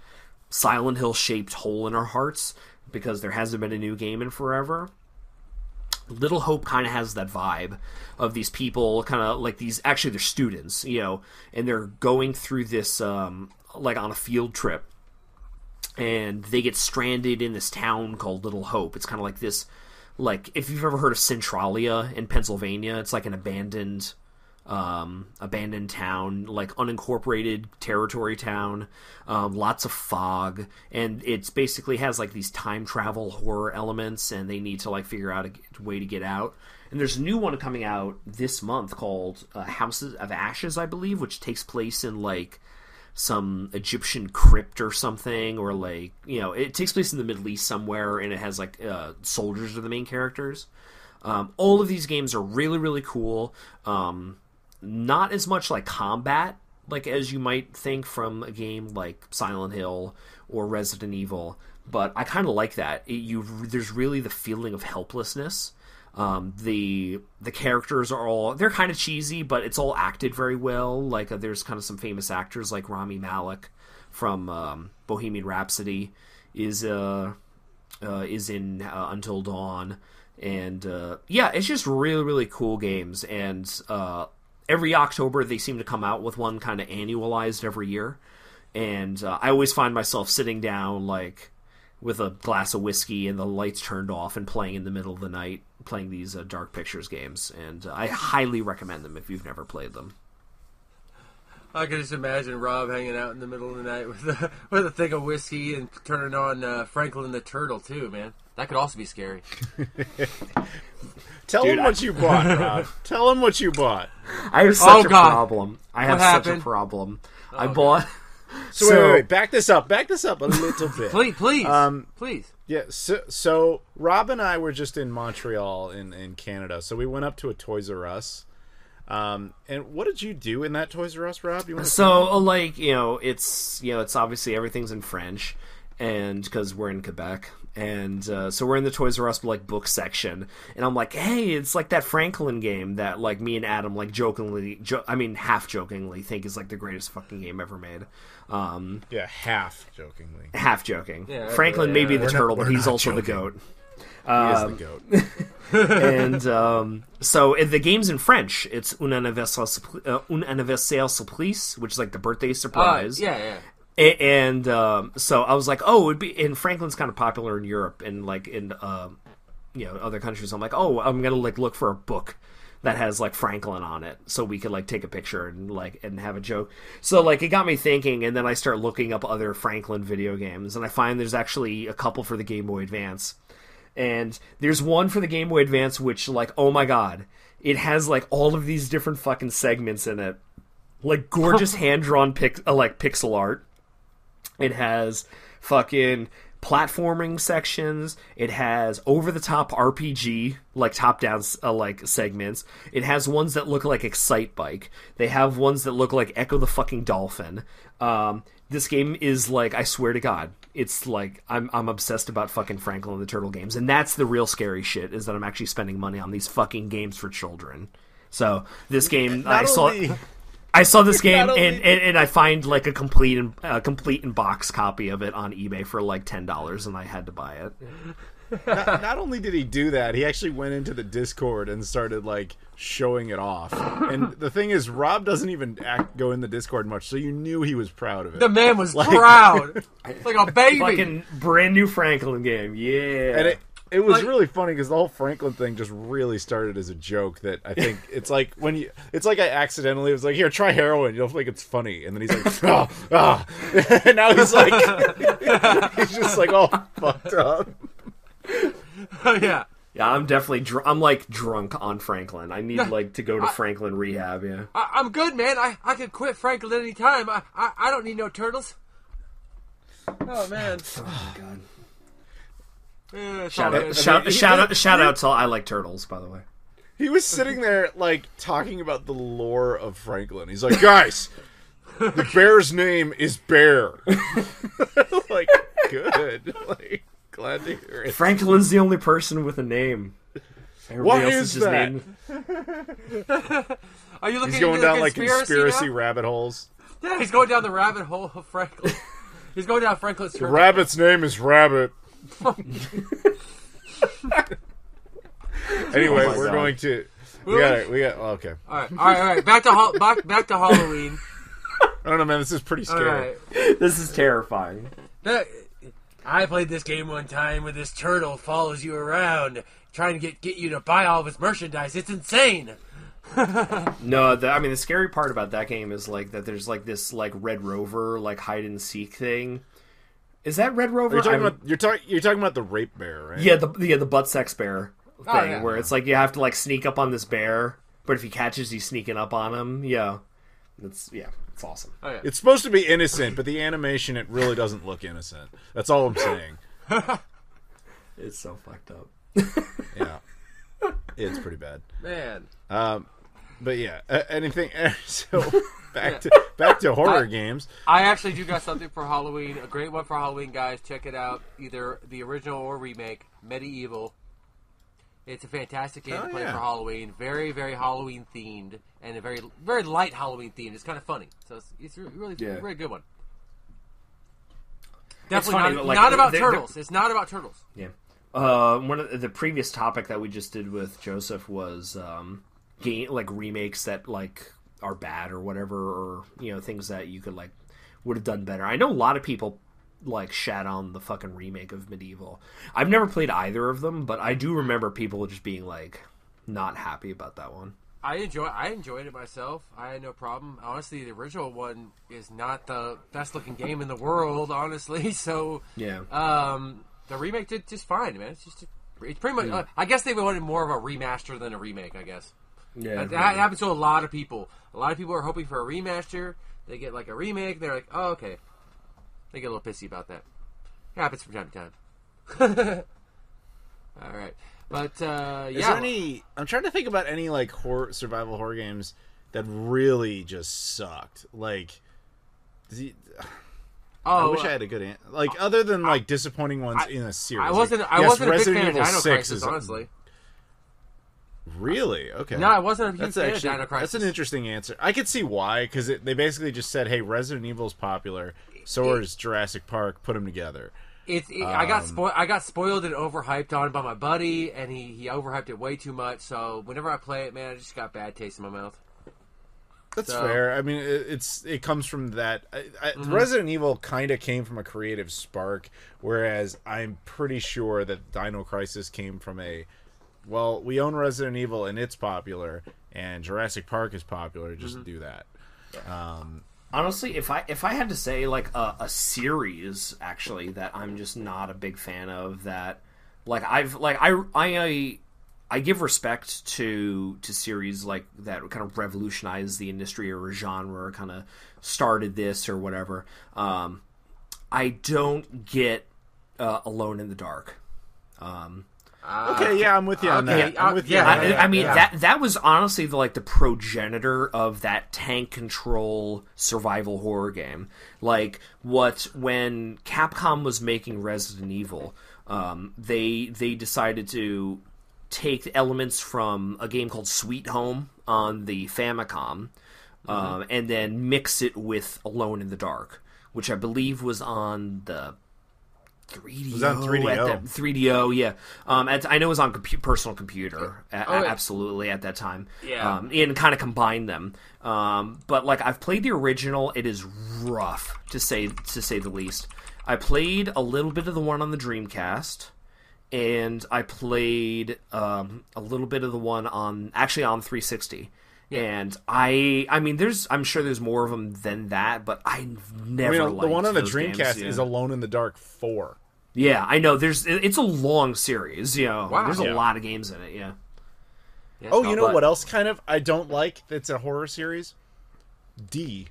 Silent Hill shaped hole in our hearts because there hasn't been a new game in forever. Little Hope kind of has that vibe of these people, kind of like these, actually they're students, and they're going through this like on a field trip, and they get stranded in this town called Little Hope. It's kind of like this, like if you've ever heard of Centralia in Pennsylvania, it's like an abandoned town, like unincorporated territory town, lots of fog, and it's basically has like these time travel horror elements, and they need to like figure out a way to get out. And there's a new one coming out this month called Houses of Ashes, I believe, which takes place in like some Egyptian crypt or something, or like, it takes place in the Middle East somewhere, and it has like soldiers are the main characters. All of these games are really, really cool. Not as much like combat, like as you might think from a game like Silent Hill or Resident Evil, but I kind of like that. There's really the feeling of helplessness. The characters are they're kind of cheesy, but it's all acted very well. Like there's kind of some famous actors like Rami Malek from Bohemian Rhapsody is in Until Dawn, and it's just really, really cool games. And every October they seem to come out with one kind of annualized every year, and I always find myself sitting down like with a glass of whiskey and the lights turned off and playing in the middle of the night, playing these Dark Pictures games, and I highly recommend them if you've never played them.
I can just imagine Rob hanging out in the middle of the night with a thing of whiskey and turning on Franklin the Turtle too, man. That could also be scary.
Tell him what you bought, Rob. Tell him what you bought.
I have such a problem. I have such a problem. I bought
So wait, back this up a little bit.
Please.
Yeah, so Rob and I were just in Montreal in Canada, so we went up to a Toys R Us. And what did you do in that Toys R Us, Rob?
It's obviously everything's in French, and because we're in Quebec, and so we're in the Toys R Us book section, and I'm like, hey, it's like that Franklin game that me and Adam half jokingly think is the greatest fucking game ever made.
Half jokingly.
Half joking.
Yeah,
Franklin may be the turtle, but he's also
joking.
the goat.
He is the goat.
And so the game's in French. It's un anniversaire surprise, which is the birthday surprise.
Yeah.
And so I was like, oh, it'd be. And Franklin's kind of popular in Europe and in other countries. I'm like, oh, I'm gonna look for a book that has Franklin on it, so we could take a picture and have a joke. So it got me thinking, and then I start looking up other Franklin video games, and I find there's actually a couple for the Game Boy Advance. And there's one for the Game Boy Advance which, oh my god, it has, all of these different fucking segments in it. Gorgeous hand-drawn pixel art. It has fucking platforming sections. It has over-the-top RPG, top-down, segments. It has ones that look like Excite Bike. They have ones that look like Echo the fucking Dolphin. This game is, I swear to God, it's I'm obsessed about fucking Franklin and the Turtle games, and that's the real scary shit, is that I'm actually spending money on these fucking games for children. So, this game, I saw this game, and I find, a complete in box copy of it on eBay for, $10, and I had to buy it.
Not only did he do that, he actually went into the Discord and started showing it off. And the thing is, Rob doesn't even go in the Discord much, so you knew he was proud of it.
The man was proud, like a baby.
Fucking brand new Franklin game, yeah.
And it was really funny because the whole Franklin thing just really started as a joke. That I think it's I accidentally was here, try heroin. You'll think it's funny, and then he's like, and now he's he's just all fucked up.
Yeah,
I'm definitely I'm drunk on Franklin. I need to go to Franklin rehab. Yeah,
I'm good, man. I can quit Franklin any time. I don't need no turtles. Oh man.
Oh my god.
Yeah,
shout out to I Like Turtles, by the way.
He was sitting there talking about the lore of Franklin. He's like, guys, the bear's name is Bear. Good. Glad to hear it.
Franklin's the only person with a name.
What is that?
Are you looking?
He's going down conspiracy rabbit holes.
Yeah, he's going down the rabbit hole of Franklin. He's going down Franklin's.
The rabbit's name is Rabbit. Anyway, we're going to. We got. Okay.
All right. Back to Halloween.
I don't know, man. This is pretty scary.
Right. This is terrifying.
I played this game one time where this turtle follows you around, trying to get you to buy all of his merchandise. It's insane.
No, the scary part about that game is that there's this Red Rover hide and seek thing. Is that Red Rover?
You're talking about the rape bear, right?
Yeah, the butt sex bear thing, where it's you have to sneak up on this bear, but if he catches you sneaking up on him, it's awesome.
Oh, yeah.
It's supposed to be innocent, but the animation, it really doesn't look innocent. That's all I'm saying.
It's so fucked up.
Yeah, it's pretty bad,
man.
But yeah, anything. So back to horror games.
I actually do got something for Halloween. A great one for Halloween, guys. Check it out. Either the original or remake, Medieval. It's a fantastic game to play for Halloween. Very, very Halloween themed, and a very, very light Halloween themed. It's kind of funny, so it's really a very good one. Definitely not about turtles. It's not about turtles.
Yeah. One of the previous topic that we just did with Joseph was remakes that are bad or whatever, or things that you could would have done better. I know a lot of people shat on the fucking remake of Medieval. I've never played either of them, but I do remember people just being not happy about that one.
I enjoyed it myself. I had no problem. Honestly, the original one is not the best looking game in the world, honestly. So
yeah,
the remake did just fine, man. It's pretty much. I guess they wanted more of a remaster than a remake. I guess.
Yeah,
that happens to a lot of people. A lot of people are hoping for a remaster. They get a remake. They're like, oh, okay. They get a little pissy about that. It happens from time to time. All right, but yeah.
Is there any? I'm trying to think about any like survival horror games that really just sucked. Like, I wish I had a good answer. Like, other than like disappointing ones in a series.
I wasn't a big fan of Dino Crisis, honestly.
Really? Okay.
No, I wasn't a huge fan of Dino Crisis.
That's an interesting answer. I could see why, because they basically just said, "Hey, Resident Evil's popular, so is Jurassic Park. Put them together."
I got spoiled and overhyped on by my buddy, and he overhyped it way too much. So whenever I play it, man, I just got bad taste in my mouth.
That's fair. I mean, it comes from that. Resident Evil kind of came from a creative spark, whereas I'm pretty sure that Dino Crisis came from well, we own Resident Evil and it's popular, and Jurassic Park is popular. Just do that.
Honestly, if I had to say like a series actually that I'm just not a big fan of, that like I give respect to series like that kind of revolutionized the industry or a genre, or kind of started this or whatever. I don't get Alone in the Dark.
Okay, yeah, I'm with you on that. I'm with you.
I mean, that was honestly the progenitor of that tank control survival horror game. Like, when Capcom was making Resident Evil, they decided to take elements from a game called Sweet Home on the Famicom, and then mix it with Alone in the Dark, which I believe was on the 3DO. It was on 3DO. 3DO, yeah. I know it was on personal computer, absolutely, at that time.
Yeah.
And kind of combined them. But like, I've played the original. It is rough, to say the least. I played a little bit of the one on the Dreamcast, and I played a little bit of the one on 360. Yeah. And I mean, I'm sure there's more of them than that, but I never liked
the one on the
those
Dreamcast
games,
is Alone in the Dark 4.
Yeah, I know. It's a long series.
Wow.
There's a lot of games in it. Yeah.
You know what else kind of I don't like? That's a horror series. D.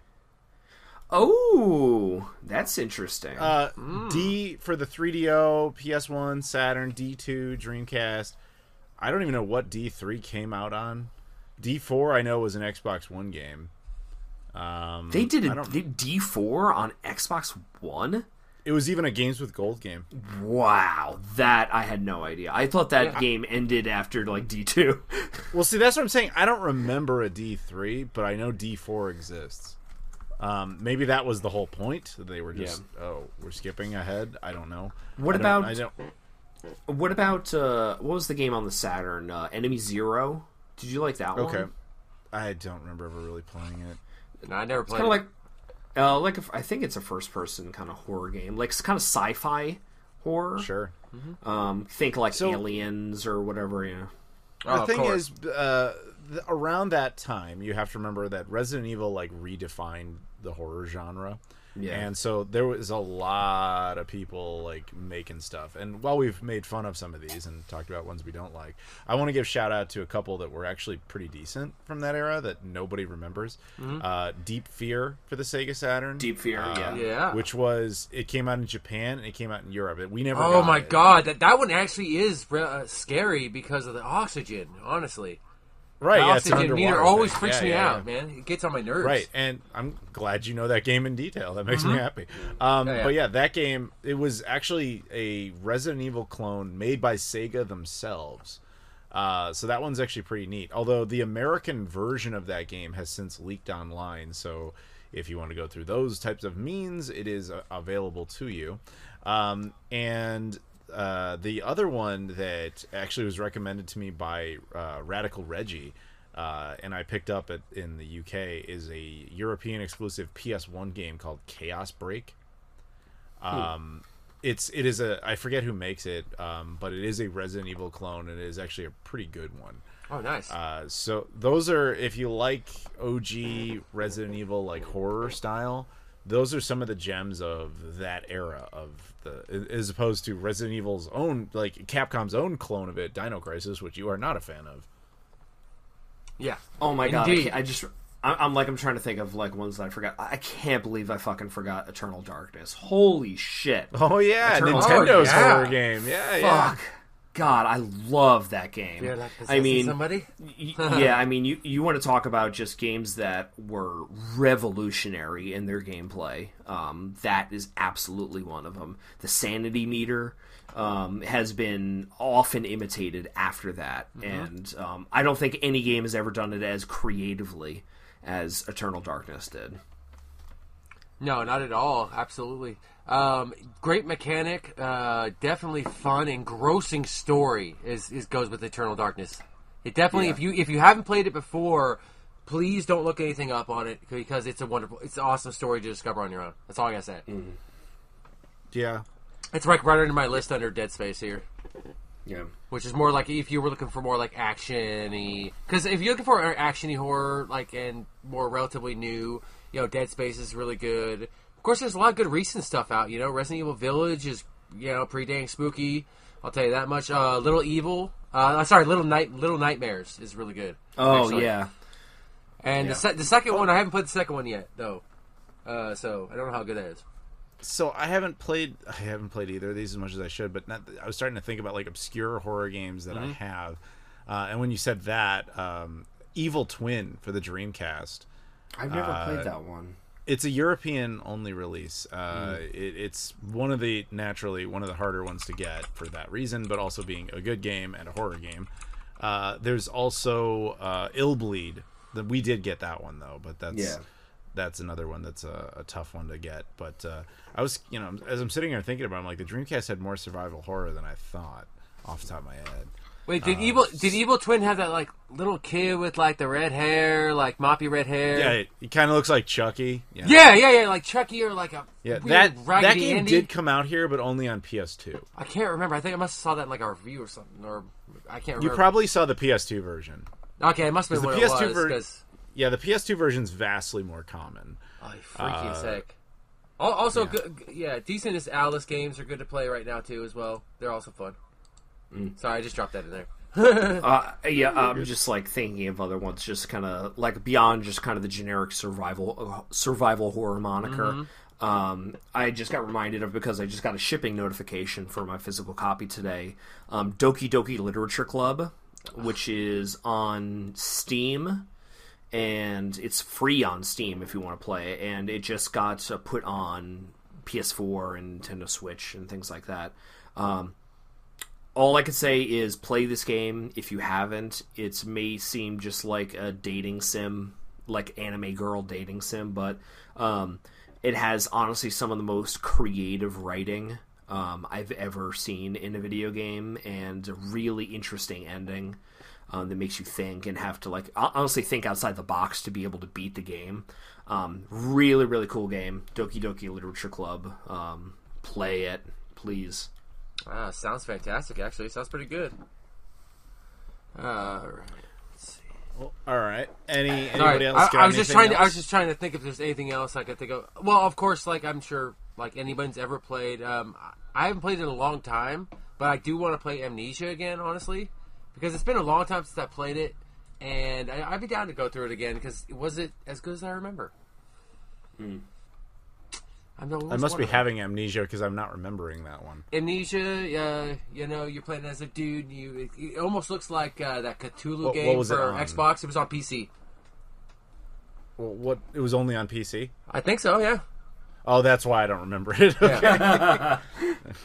Oh, that's interesting.
D for the 3DO, PS1, Saturn, D2, Dreamcast. I don't even know what D3 came out on. D4 I know was an Xbox One game.
They did D4 on Xbox One?
It was even a Games with Gold game.
Wow, that I had no idea. I thought that game ended after like D2.
Well, see, that's what I'm saying. I don't remember a D3, but I know D4 exists. Maybe that was the whole point. They were just, we're skipping ahead. I don't know.
What about what was the game on the Saturn? Enemy Zero? Did you like that one?
Okay. I don't remember ever really playing it.
No, I never played
it. Kind of like I think it's a first-person kind of horror game. Like, it's kind of sci-fi horror.
Sure.
Think like Aliens or whatever, yeah.
The thing is, around that time, you have to remember that Resident Evil, redefined the horror genre. Yeah. And so there was a lot of people making stuff. And while we've made fun of some of these and talked about ones we don't like, I want to give shout out to a couple that were actually pretty decent from that era that nobody remembers. Deep Fear for the Sega Saturn.
Deep Fear,
yeah.
Which it came out in Japan and it came out in Europe. We never.
Oh my god, that one actually is scary because of the oxygen. Honestly.
Right,
the
oxygen
meter always freaks me out, man. It gets on my nerves.
Right, and I'm glad you know that game in detail. That makes me happy. But yeah, that game, it was actually a Resident Evil clone made by Sega themselves. So that one's actually pretty neat. Although the American version of that game has since leaked online, so if you want to go through those types of means, it is available to you. And the other one that actually was recommended to me by Radical Reggie, and I picked up in the UK, is a European exclusive PS1 game called Chaos Break. It is I forget who makes it, but it is a Resident Evil clone, and it is actually a pretty good one.
Oh, nice.
So those are, if you like OG Resident Evil horror style, those are some of the gems of that era as opposed to Resident Evil's own, Capcom's own clone of it, Dino Crisis, which you are not a fan of.
Yeah.
Oh my god! I'm trying to think of like ones that I forgot. I can't believe I fucking forgot Eternal Darkness. Holy shit!
Oh yeah,
Eternal
Nintendo's
yeah.
horror game. Yeah,
Fuck. God, I love that game.
You're like
I mean,
somebody?
yeah, I mean, you want to talk about just games that were revolutionary in their gameplay. That is absolutely one of them. The sanity meter has been often imitated after that, and I don't think any game has ever done it as creatively as Eternal Darkness did.
No, not at all. Absolutely. Great mechanic, definitely fun, engrossing story is goes with Eternal Darkness. It definitely, if you haven't played it before, please don't look anything up on it because it's an awesome story to discover on your own. That's all I gotta say.
Yeah.
It's like right under my list under Dead Space here.
Yeah.
Which is more like if you were looking for more like action-y, because if you're looking for action-y horror, like and more relatively new, Dead Space is really good. Of course, there's a lot of good recent stuff out. Resident Evil Village is pretty dang spooky. I'll tell you that much. Little Evil, Little Nightmares is really good.
Oh
actually.
yeah.
And the second one, I haven't played the second one yet though, so I don't know how good that is.
So I haven't played either of these as much as I should, but I was starting to think about like obscure horror games that I have, and when you said that, Evil Twin for the Dreamcast,
I've never played that one.
It's a European only release. It's one of the harder ones to get for that reason, but also being a good game and a horror game. There's also Illbleed. We did get that one though, but that's another one that's a tough one to get. But I was, as I'm sitting here thinking about it, I'm like, the Dreamcast had more survival horror than I thought off the top of my head.
Wait, did Evil Twin have that like little kid with like the red hair, like moppy red hair?
Yeah, he kind of looks like Chucky.
Yeah, like Chucky or like a weird
that
Raggedy
game
Andy.
did come out here, but only on PS2.
I can't remember. I think I must have saw that in like a review or something, or I can't remember.
You probably saw the PS2 version.
Okay, it must have been what
the
it
PS2
was. Cause...
Yeah, the PS2 version's vastly more common.
Oh, freaky as heck. Also, good, decent as Alice games are good to play right now too as well. They're also fun. Sorry, I just dropped that in there.
I'm just like thinking of other ones, just kind of like beyond just kind of the generic survival horror moniker. I just got reminded of, because I just got a shipping notification for my physical copy today. Doki Doki Literature Club, which is on Steam, and it's free on Steam if you want to play it. And it just got put on PS4 and Nintendo Switch and things like that. All I could say is play this game if you haven't. It may seem just like a dating sim, like anime girl dating sim, but it has honestly some of the most creative writing I've ever seen in a video game, and a really interesting ending that makes you think and have to like honestly think outside the box to be able to beat the game. Really, really cool game. Doki Doki Literature Club. Play it, please.
Sounds fantastic. Actually, sounds pretty good. Let's see.
Well, all right. Anybody else?
I was just trying to think if there's anything else I could think of. Well, of course, like I'm sure, like anybody's ever played. I haven't played it in a long time, but I do want to play Amnesia again, honestly, because it's been a long time since I played it, and I'd be down to go through it again because was it as good as I remember?
I must be having amnesia because I'm not remembering that one.
Amnesia, you're playing as a dude. It almost looks like that Cthulhu game
what was
for
it on?
Xbox. It was on PC.
Well, it was only on PC?
I think so, yeah.
Oh, that's why I don't remember it. Okay.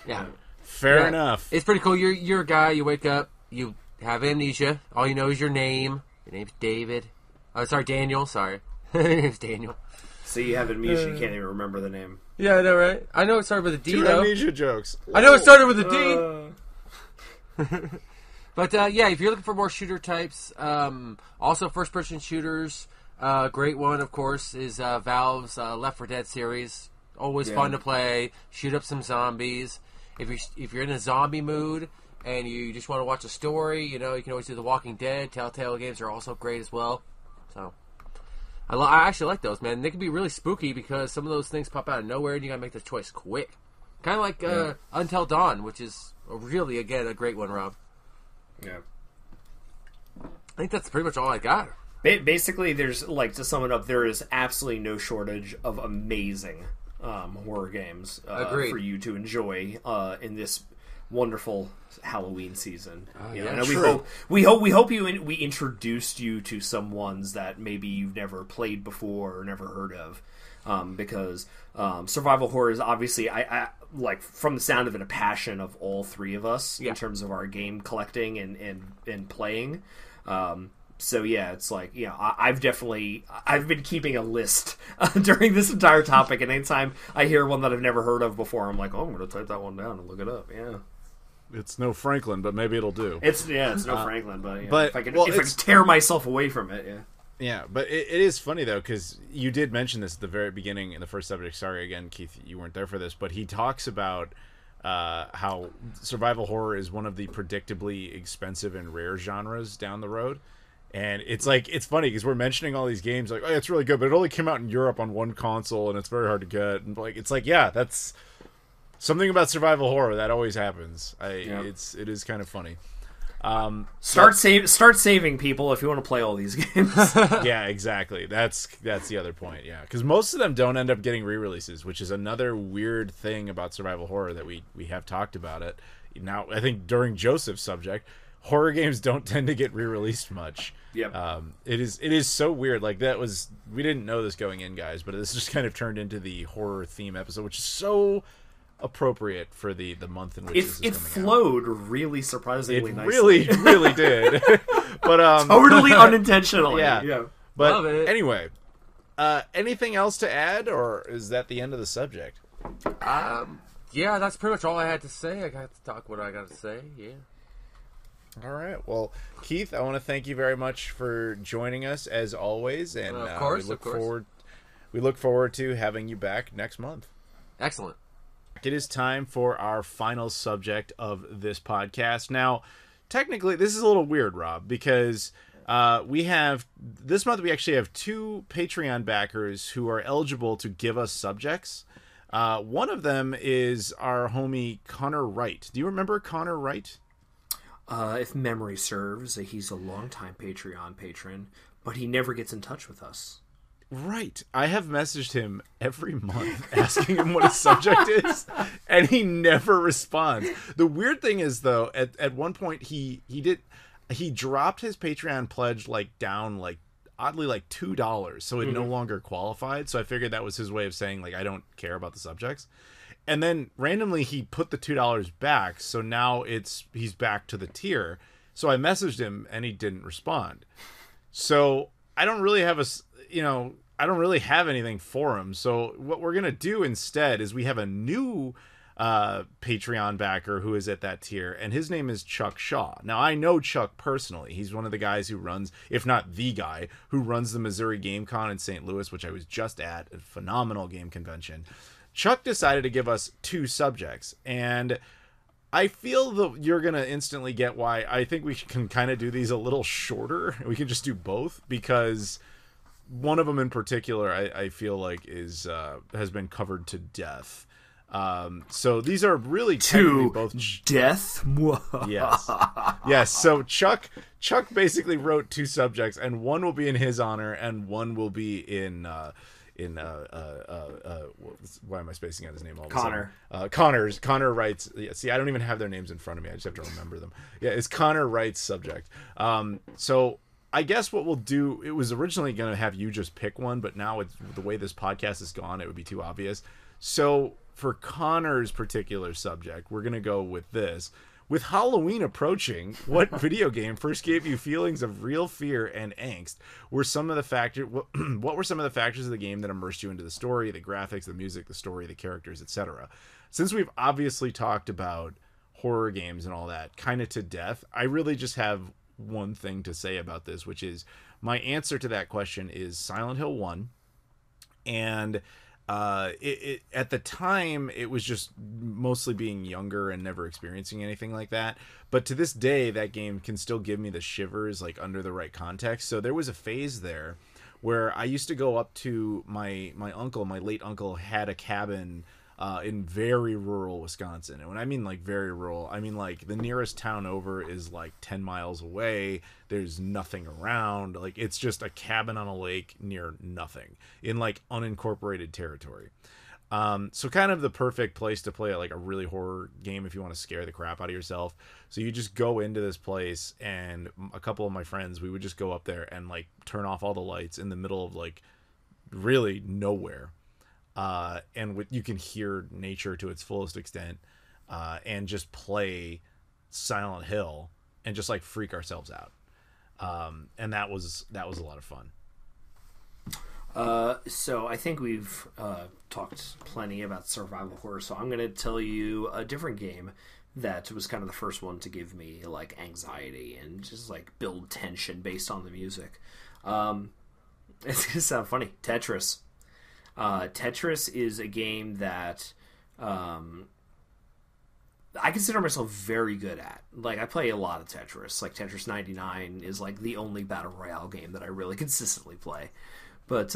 Yeah.
Fair enough.
It's pretty cool. You're a guy. You wake up. You have amnesia. All you know is your name. Your name's David. Oh, sorry, Daniel. Sorry. Your name's Daniel.
So you have amnesia, you can't even remember the name.
Yeah, I know, right? I know it started with a D, though.
Amnesia jokes.
I know it started with a D. But, if you're looking for more shooter types, also first-person shooters, great one, of course, is Valve's Left 4 Dead series. Always fun to play. Shoot up some zombies. If you're in a zombie mood and you just want to watch a story, you can always do The Walking Dead. Telltale games are also great as well. So... I actually like those, man. They can be really spooky because some of those things pop out of nowhere and you gotta make the choice quick. Kind of like Until Dawn, which is really, again, a great one, Rob.
Yeah.
I think that's pretty much all I got.
Basically, there's, like, to sum it up, there is absolutely no shortage of amazing horror games for you to enjoy in this wonderful Halloween season. And we hope we introduced you to some ones that maybe you've never played before or never heard of, because survival horror is obviously, I like, from the sound of it, a passion of all three of us in terms of our game collecting and playing. So yeah, it's like, I've been keeping a list during this entire topic, and anytime I hear one that I've never heard of before, I'm like, oh, I'm going to type that one down and look it up. Yeah.
It's no Franklin, but maybe it'll do.
It's no Franklin, but if I can tear myself away from it,
Yeah, but it is funny, though, because you did mention this at the very beginning in the first subject. Sorry, again, Keith, you weren't there for this, but he talks about how survival horror is one of the predictably expensive and rare genres down the road. And it's like, it's funny because we're mentioning all these games like, oh, it's really good, but it only came out in Europe on one console and it's very hard to get. And like, it's like, yeah, that's something about survival horror that always happens. It is kind of funny.
Start saving people if you want to play all these games.
Yeah, exactly. That's the other point. Yeah, because most of them don't end up getting re-releases, which is another weird thing about survival horror that we have talked about it. Now, I think during Joseph's subject, horror games don't tend to get re-released much.
Yep.
It is so weird. Like, we didn't know this going in, guys, but this just kind of turned into the horror theme episode, which is so appropriate for the month in which this is coming out.
It flowed really surprisingly nicely.
It really did. But
totally unintentionally.
Yeah. But anyway, anything else to add, or is that the end of the subject?
Yeah, that's pretty much all I had to say. I got to talk what I got to say. Yeah.
All right. Well, Keith, I want to thank you very much for joining us as always, and
of course,
we look forward to having you back next month.
Excellent.
It is time for our final subject of this podcast. Now, technically, this is a little weird, Rob, because this month we actually have 2 Patreon backers who are eligible to give us subjects. One of them is our homie Connor Wright. Do you remember Connor Wright?
If memory serves, he's a longtime Patreon patron, but he never gets in touch with us.
Right. I have messaged him every month asking him what his subject is, and he never responds. The weird thing is, though, at one point he dropped his Patreon pledge down oddly $2, so it no longer qualified. So I figured that was his way of saying I don't care about the subjects. And then randomly he put the $2 back, so now he's back to the tier. So I messaged him and he didn't respond. So I don't really have I don't really have anything for him. So what we're going to do instead is we have a new Patreon backer who is at that tier, and his name is Chuck Shaw. Now, I know Chuck personally. He's one of the guys who runs, if not the guy, who runs the Missouri Game Con in St. Louis, which I was just at, a phenomenal game convention. Chuck decided to give us 2 subjects, and I feel that you're going to instantly get why I think we can kind of do these a little shorter. We can just do both, because one of them in particular I feel like has been covered to death. So these are really both
death.
Yes. So Chuck basically wrote 2 subjects, and one will be in his honor and one will be in why am I spacing out his name all the time? Connor Wright's. Yeah, see, I don't even have their names in front of me. I just have to remember them. Yeah, it's Connor Wright's subject. So I guess what we'll do, it was originally going to have you just pick one, but now the way this podcast has gone, it would be too obvious. So for Connor's particular subject, we're going to go with this. With Halloween approaching, what video game first gave you feelings of real fear and angst? What were some of the factors of the game that immersed you into the story, the graphics, the music, the story, the characters, etc.? Since we've obviously talked about horror games and all that kind of to death, I really just have one thing to say about this, which is my answer to that question is Silent Hill 1. And at the time, it was just mostly being younger and never experiencing anything like that. But to this day, that game can still give me the shivers, under the right context. So there was a phase there where I used to go up to my uncle. My late uncle had a cabin in very rural Wisconsin. And when I mean like very rural, I mean like the nearest town over is like 10 miles away. There's nothing around. Like it's just a cabin on a lake near nothing in like unincorporated territory. So kind of the perfect place to play like a really horror game if you want to scare the crap out of yourself. So you just go into this place, and a couple of my friends, we would just go up there and like turn off all the lights in the middle of like really nowhere. And you can hear nature to its fullest extent, and just play Silent Hill and just like freak ourselves out. And that was a lot of fun.
So I think we've talked plenty about survival horror, so I'm going to tell you a different game that was kind of the first one to give me like anxiety and just like build tension based on the music. It's going to sound funny. Tetris. Tetris is a game that I consider myself very good at. Like, I play a lot of Tetris. Like, Tetris 99 is like the only battle royale game that I really consistently play. But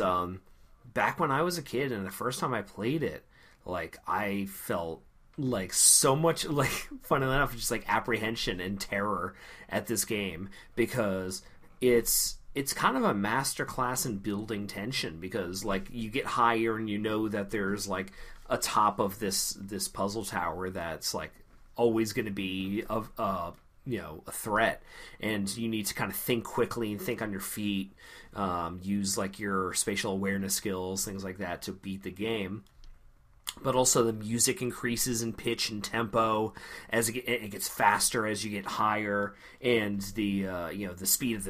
back when I was a kid and the first time I played it, like, I felt like so much, like, funnily enough, just like apprehension and terror at this game, because it's kind of a masterclass in building tension, because like you get higher and you know that there's like a top of this puzzle tower that's like always going to be a threat, and you need to kind of think quickly and think on your feet, use like your spatial awareness skills, things like that, to beat the game. But also the music increases in pitch and tempo as it gets faster as you get higher, and the speed of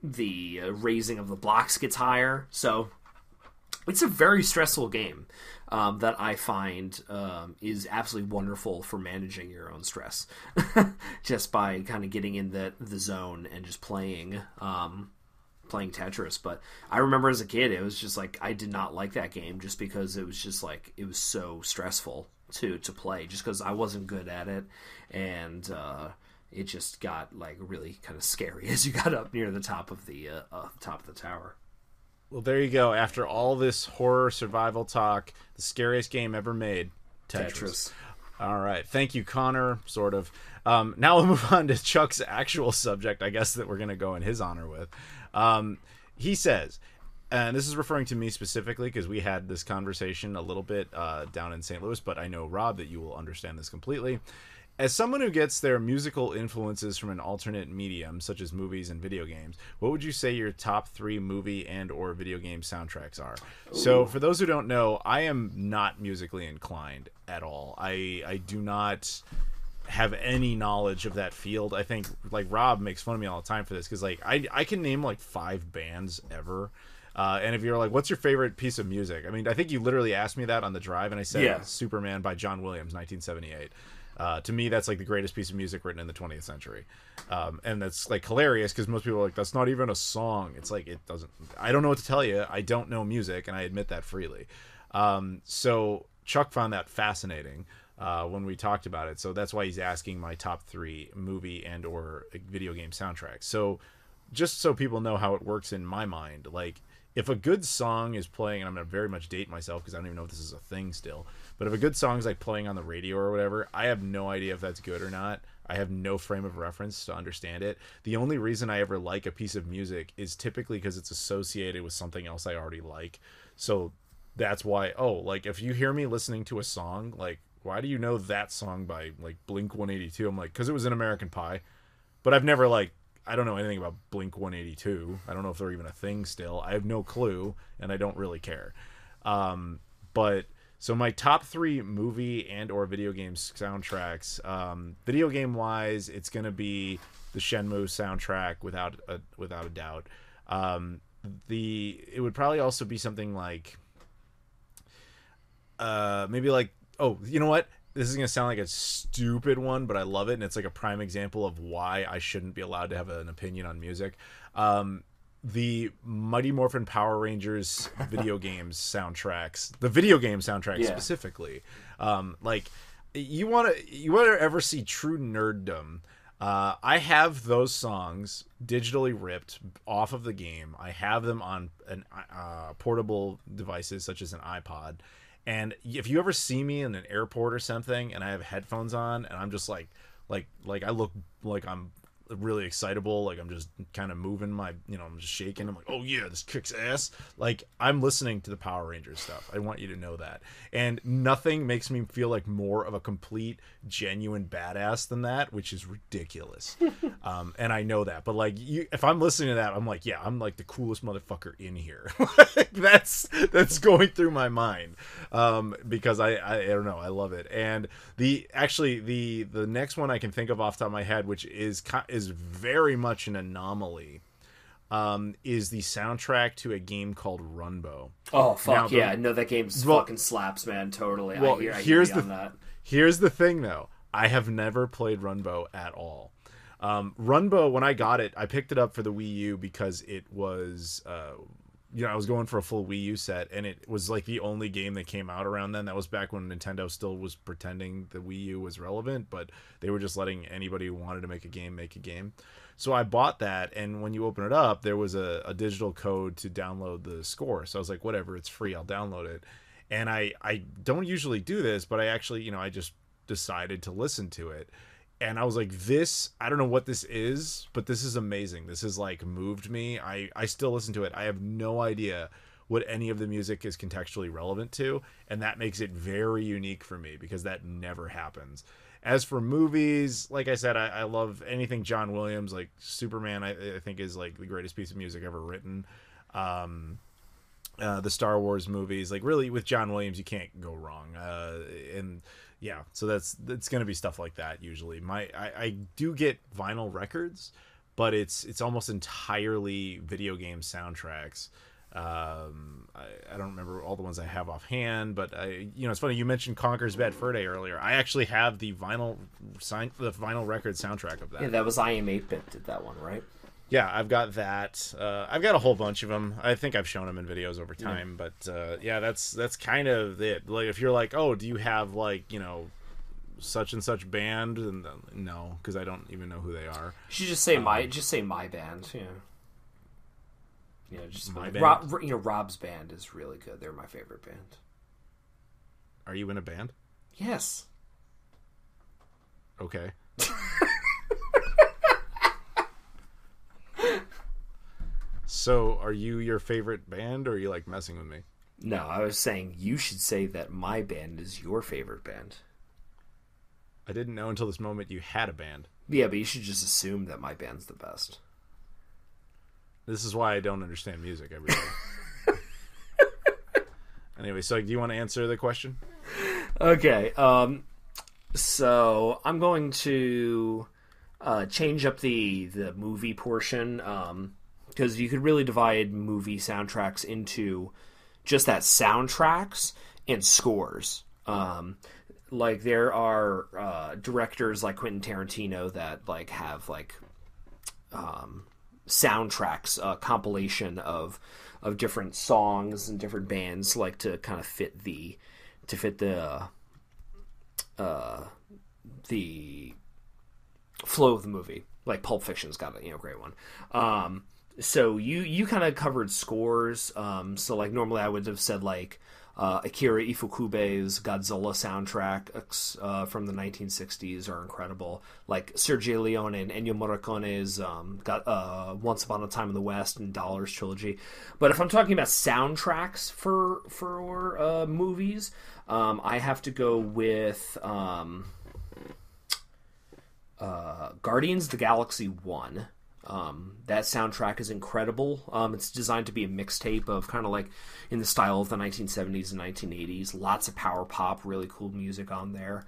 the raising of the blocks gets higher. So it's a very stressful game that I find is absolutely wonderful for managing your own stress, just by kind of getting in the zone and just playing Tetris. But I remember as a kid, it was just like I did not like that game just because it was just like it was so stressful to play, just because I wasn't good at it, and it just got like really kind of scary as you got up near the top of the tower.
Well, there you go. After all this horror survival talk, the scariest game ever made, Tetris. All right. Thank you, Connor, sort of. Now we'll move on to Chuck's actual subject, I guess, that we're going to go in his honor with. He says, and this is referring to me specifically because we had this conversation a little bit down in St. Louis, but I know, Rob, that you will understand this completely. As someone who gets their musical influences from an alternate medium, such as movies and video games, what would you say your top 3 movie and or video game soundtracks are? Ooh. So for those who don't know, I am not musically inclined at all. I do not have any knowledge of that field. I think like Rob makes fun of me all the time for this, because like I can name like 5 bands ever. And if you're like, what's your favorite piece of music? I mean, I think you literally asked me that on the drive, and I said Superman by John Williams, 1978. To me, that's like the greatest piece of music written in the 20th century. And that's like hilarious because most people are like, that's not even a song. It's like, it doesn't, I don't know what to tell you. I don't know music, and I admit that freely. So Chuck found that fascinating when we talked about it. So that's why he's asking my top 3 movie and or video game soundtracks. So just so people know how it works in my mind, like if a good song is playing, and I'm going to very much date myself because I don't even know if this is a thing still, but if a good song is like playing on the radio or whatever, I have no idea if that's good or not. I have no frame of reference to understand it. The only reason I ever like a piece of music is typically because it's associated with something else I already like. So that's why, like if you hear me listening to a song, like, why do you know that song by like Blink 182? I'm like, because it was in American Pie. But I've never like, I don't know anything about Blink 182. I don't know if they're even a thing still. I have no clue, and I don't really care. But so my top 3 movie and or video games soundtracks, video game wise, it's going to be the Shenmue soundtrack without a doubt. It would probably also be something like maybe like, you know what? This is going to sound like a stupid one, but I love it, and it's like a prime example of why I shouldn't be allowed to have an opinion on music. The Mighty Morphin Power Rangers video games soundtracks, the video game soundtrack specifically. Like, you want to ever see true nerddom, I have those songs digitally ripped off of the game. I have them on portable devices such as an iPod. And if you ever see me in an airport or something and I have headphones on and I'm just like I look like I'm really excitable, like I'm just kind of moving my, I'm just shaking, I'm like, oh yeah, this kicks ass, like I'm listening to the Power Rangers stuff. I want you to know that. And nothing makes me feel like more of a complete genuine badass than that, which is ridiculous. And I know that, but like if I'm listening to that, I'm like, yeah, I'm like the coolest motherfucker in here. that's going through my mind, because I don't know, I love it. And the next one I can think of off the top of my head, which is very much an anomaly, is the soundtrack to a game called Runbow.
Oh fuck now, no, that game fucking slaps, man. Totally.
Well,
I hear that.
Here's the thing, though. I have never played Runbow at all. Runbow, when I got it, I picked it up for the Wii U because it was, I was going for a full Wii U set, and it was like the only game that came out around then. That was back when Nintendo still was pretending the Wii U was relevant, but they were just letting anybody who wanted to make a game. So I bought that, and when you open it up, there was a digital code to download the score. So I was like, whatever, it's free, I'll download it. And I don't usually do this, but I actually, I just decided to listen to it. And I was like, I don't know what this is, but this is amazing. This has like moved me. I still listen to it. I have no idea what any of the music is contextually relevant to. And that makes it very unique for me because that never happens. As for movies, like I said, I love anything John Williams, like Superman, I think is like the greatest piece of music ever written. The Star Wars movies, like really with John Williams, you can't go wrong. And yeah, so that's going to be stuff like that usually. I do get vinyl records, but it's almost entirely video game soundtracks. I don't remember all the ones I have offhand, but it's funny you mentioned Conker's Bad Fur Day earlier. I actually have the vinyl record soundtrack of that.
Yeah, that was I Am 8-Bit did that one, right?
Yeah, I've got that. I've got a whole bunch of them. I think I've shown them in videos over time, but that's kind of it. Like if you're like, oh, do you have like such and such band? And no, because I don't even know who they are.
You should just say my band. Yeah, just
my band.
Rob's band is really good. They're my favorite band.
Are you in a band?
Yes.
Okay. So, are you your favorite band, or are you like messing with me?
No, I was saying you should say that my band is your favorite band.
I didn't know until this moment you had a band.
Yeah, but you should just assume that my band's the best.
This is why I don't understand music every day. Anyway, so do you want to answer the question?
Okay, so I'm going to change up the movie portion, because you could really divide movie soundtracks into just that soundtracks and scores. Like there are directors like Quentin Tarantino that like have like soundtracks, a compilation of different songs and different bands, like to kind of fit the flow of the movie. Like Pulp Fiction's got a great one. So you kind of covered scores. So like normally I would have said like Akira Ifukube's Godzilla soundtracks from the 1960s are incredible. Like Sergio Leone and Ennio Morricone's Once Upon a Time in the West and Dollars trilogy. But if I'm talking about soundtracks for movies, I have to go with Guardians of the Galaxy 1. That soundtrack is incredible. It's designed to be a mixtape of kind of like in the style of the 1970s and 1980s. Lots of power pop, really cool music on there.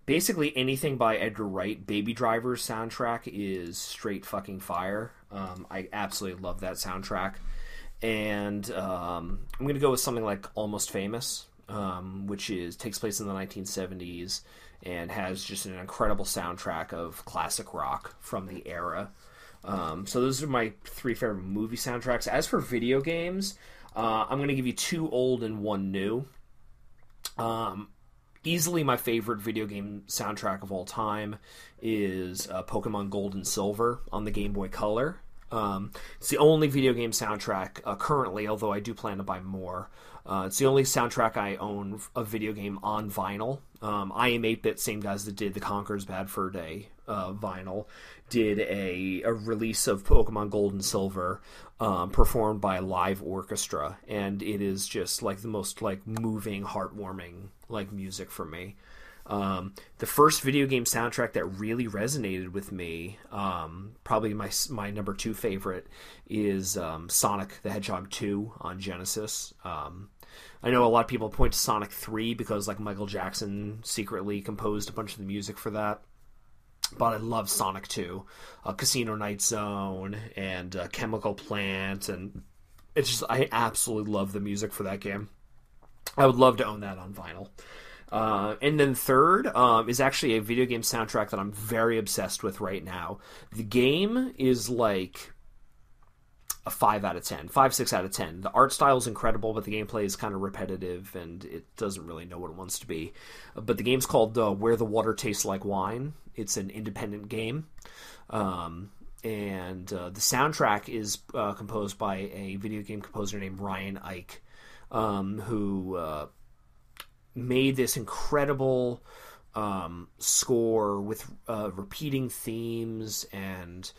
Basically anything by Edgar Wright. Baby Driver's soundtrack is straight fucking fire. I absolutely love that soundtrack. And I'm going to go with something like Almost Famous, which takes place in the 1970s. And has just an incredible soundtrack of classic rock from the era. So those are my three favorite movie soundtracks. As for video games, I'm going to give you two old and one new. Easily my favorite video game soundtrack of all time is Pokemon Gold and Silver on the Game Boy Color. It's the only video game soundtrack currently, although I do plan to buy more. It's the only soundtrack I own of video game on vinyl. I Am 8-Bit, same guys that did the Conker's Bad Fur Day vinyl, did a release of Pokemon Gold and Silver performed by a live orchestra, and it is just like the most like moving, heartwarming like music for me. The first video game soundtrack that really resonated with me, probably my number 2 favorite, is Sonic the Hedgehog 2 on Genesis. I know a lot of people point to Sonic 3 because like Michael Jackson secretly composed a bunch of the music for that. But I love Sonic 2, Casino Night Zone, and Chemical Plant, and it's just, I absolutely love the music for that game. I would love to own that on vinyl. And then third is actually a video game soundtrack that I'm very obsessed with right now. The game is like a 5 out of 10, 5, 6 out of 10. The art style is incredible, but the gameplay is kind of repetitive and it doesn't really know what it wants to be. But the game's called Where the Water Tastes Like Wine. It's an independent game. And the soundtrack is composed by a video game composer named Ryan Ike, who made this incredible score with repeating themes and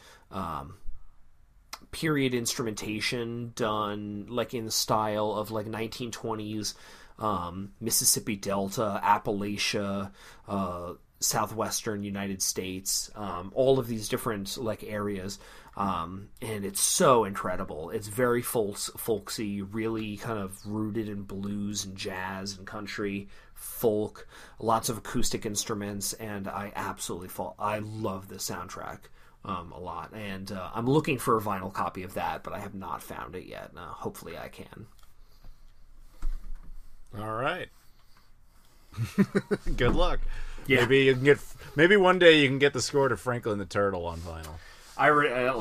period instrumentation done like in the style of like 1920s Mississippi Delta, Appalachia, southwestern United States, all of these different like areas, and it's so incredible. It's very folksy, really kind of rooted in blues and jazz and country, folk, lots of acoustic instruments, and I love the soundtrack a lot, and I'm looking for a vinyl copy of that, but I have not found it yet. Hopefully I can.
All right. Good luck.
Yeah.
Maybe one day you can get the score to Franklin the Turtle on vinyl.
I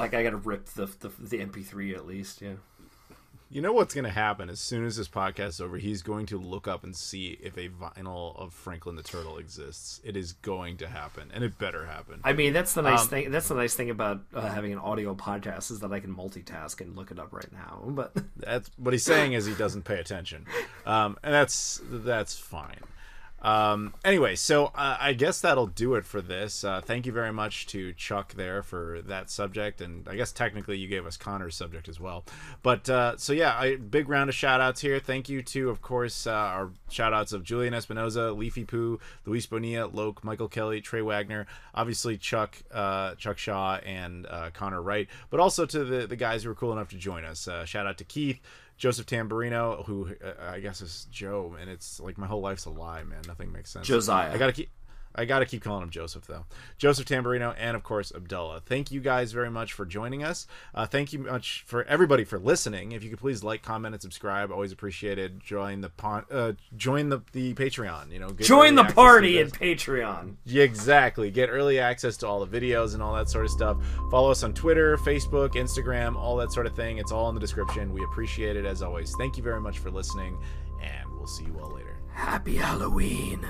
gotta rip the MP3 at least. Yeah.
You know what's going to happen as soon as this podcast is over? He's going to look up and see if a vinyl of Franklin the Turtle exists. It is going to happen, and it better happen.
I mean, that's the nice thing. That's the nice thing about having an audio podcast is that I can multitask and look it up right now. But
that's what he's saying is he doesn't pay attention, and that's fine. Anyway, so I guess that'll do it for this. Thank you very much to Chuck there for that subject, and I guess technically you gave us Connor's subject as well. But so yeah, a big round of shout outs here. Thank you to, of course, our shout outs of Julian Espinoza, Leafy Poo, Luis Bonilla, Loke, Michael Kelly, Trey Wagner, obviously Chuck Shaw, and Connor Wright, but also to the guys who were cool enough to join us. Shout out to Keith, Joseph Tamburino, who I guess is Joe, and it's like my whole life's a lie, man. Nothing makes sense.
Josiah.
I gotta keep calling him Joseph, though. Joseph Tamburino, and of course Abdullah. Thank you guys very much for joining us. Thank you much for everybody for listening. If you could please like, comment, and subscribe, always appreciated. Join the Patreon. You know,
join the party at Patreon.
Yeah, exactly. Get early access to all the videos and all that sort of stuff. Follow us on Twitter, Facebook, Instagram, all that sort of thing. It's all in the description. We appreciate it as always. Thank you very much for listening, and we'll see you all later.
Happy Halloween.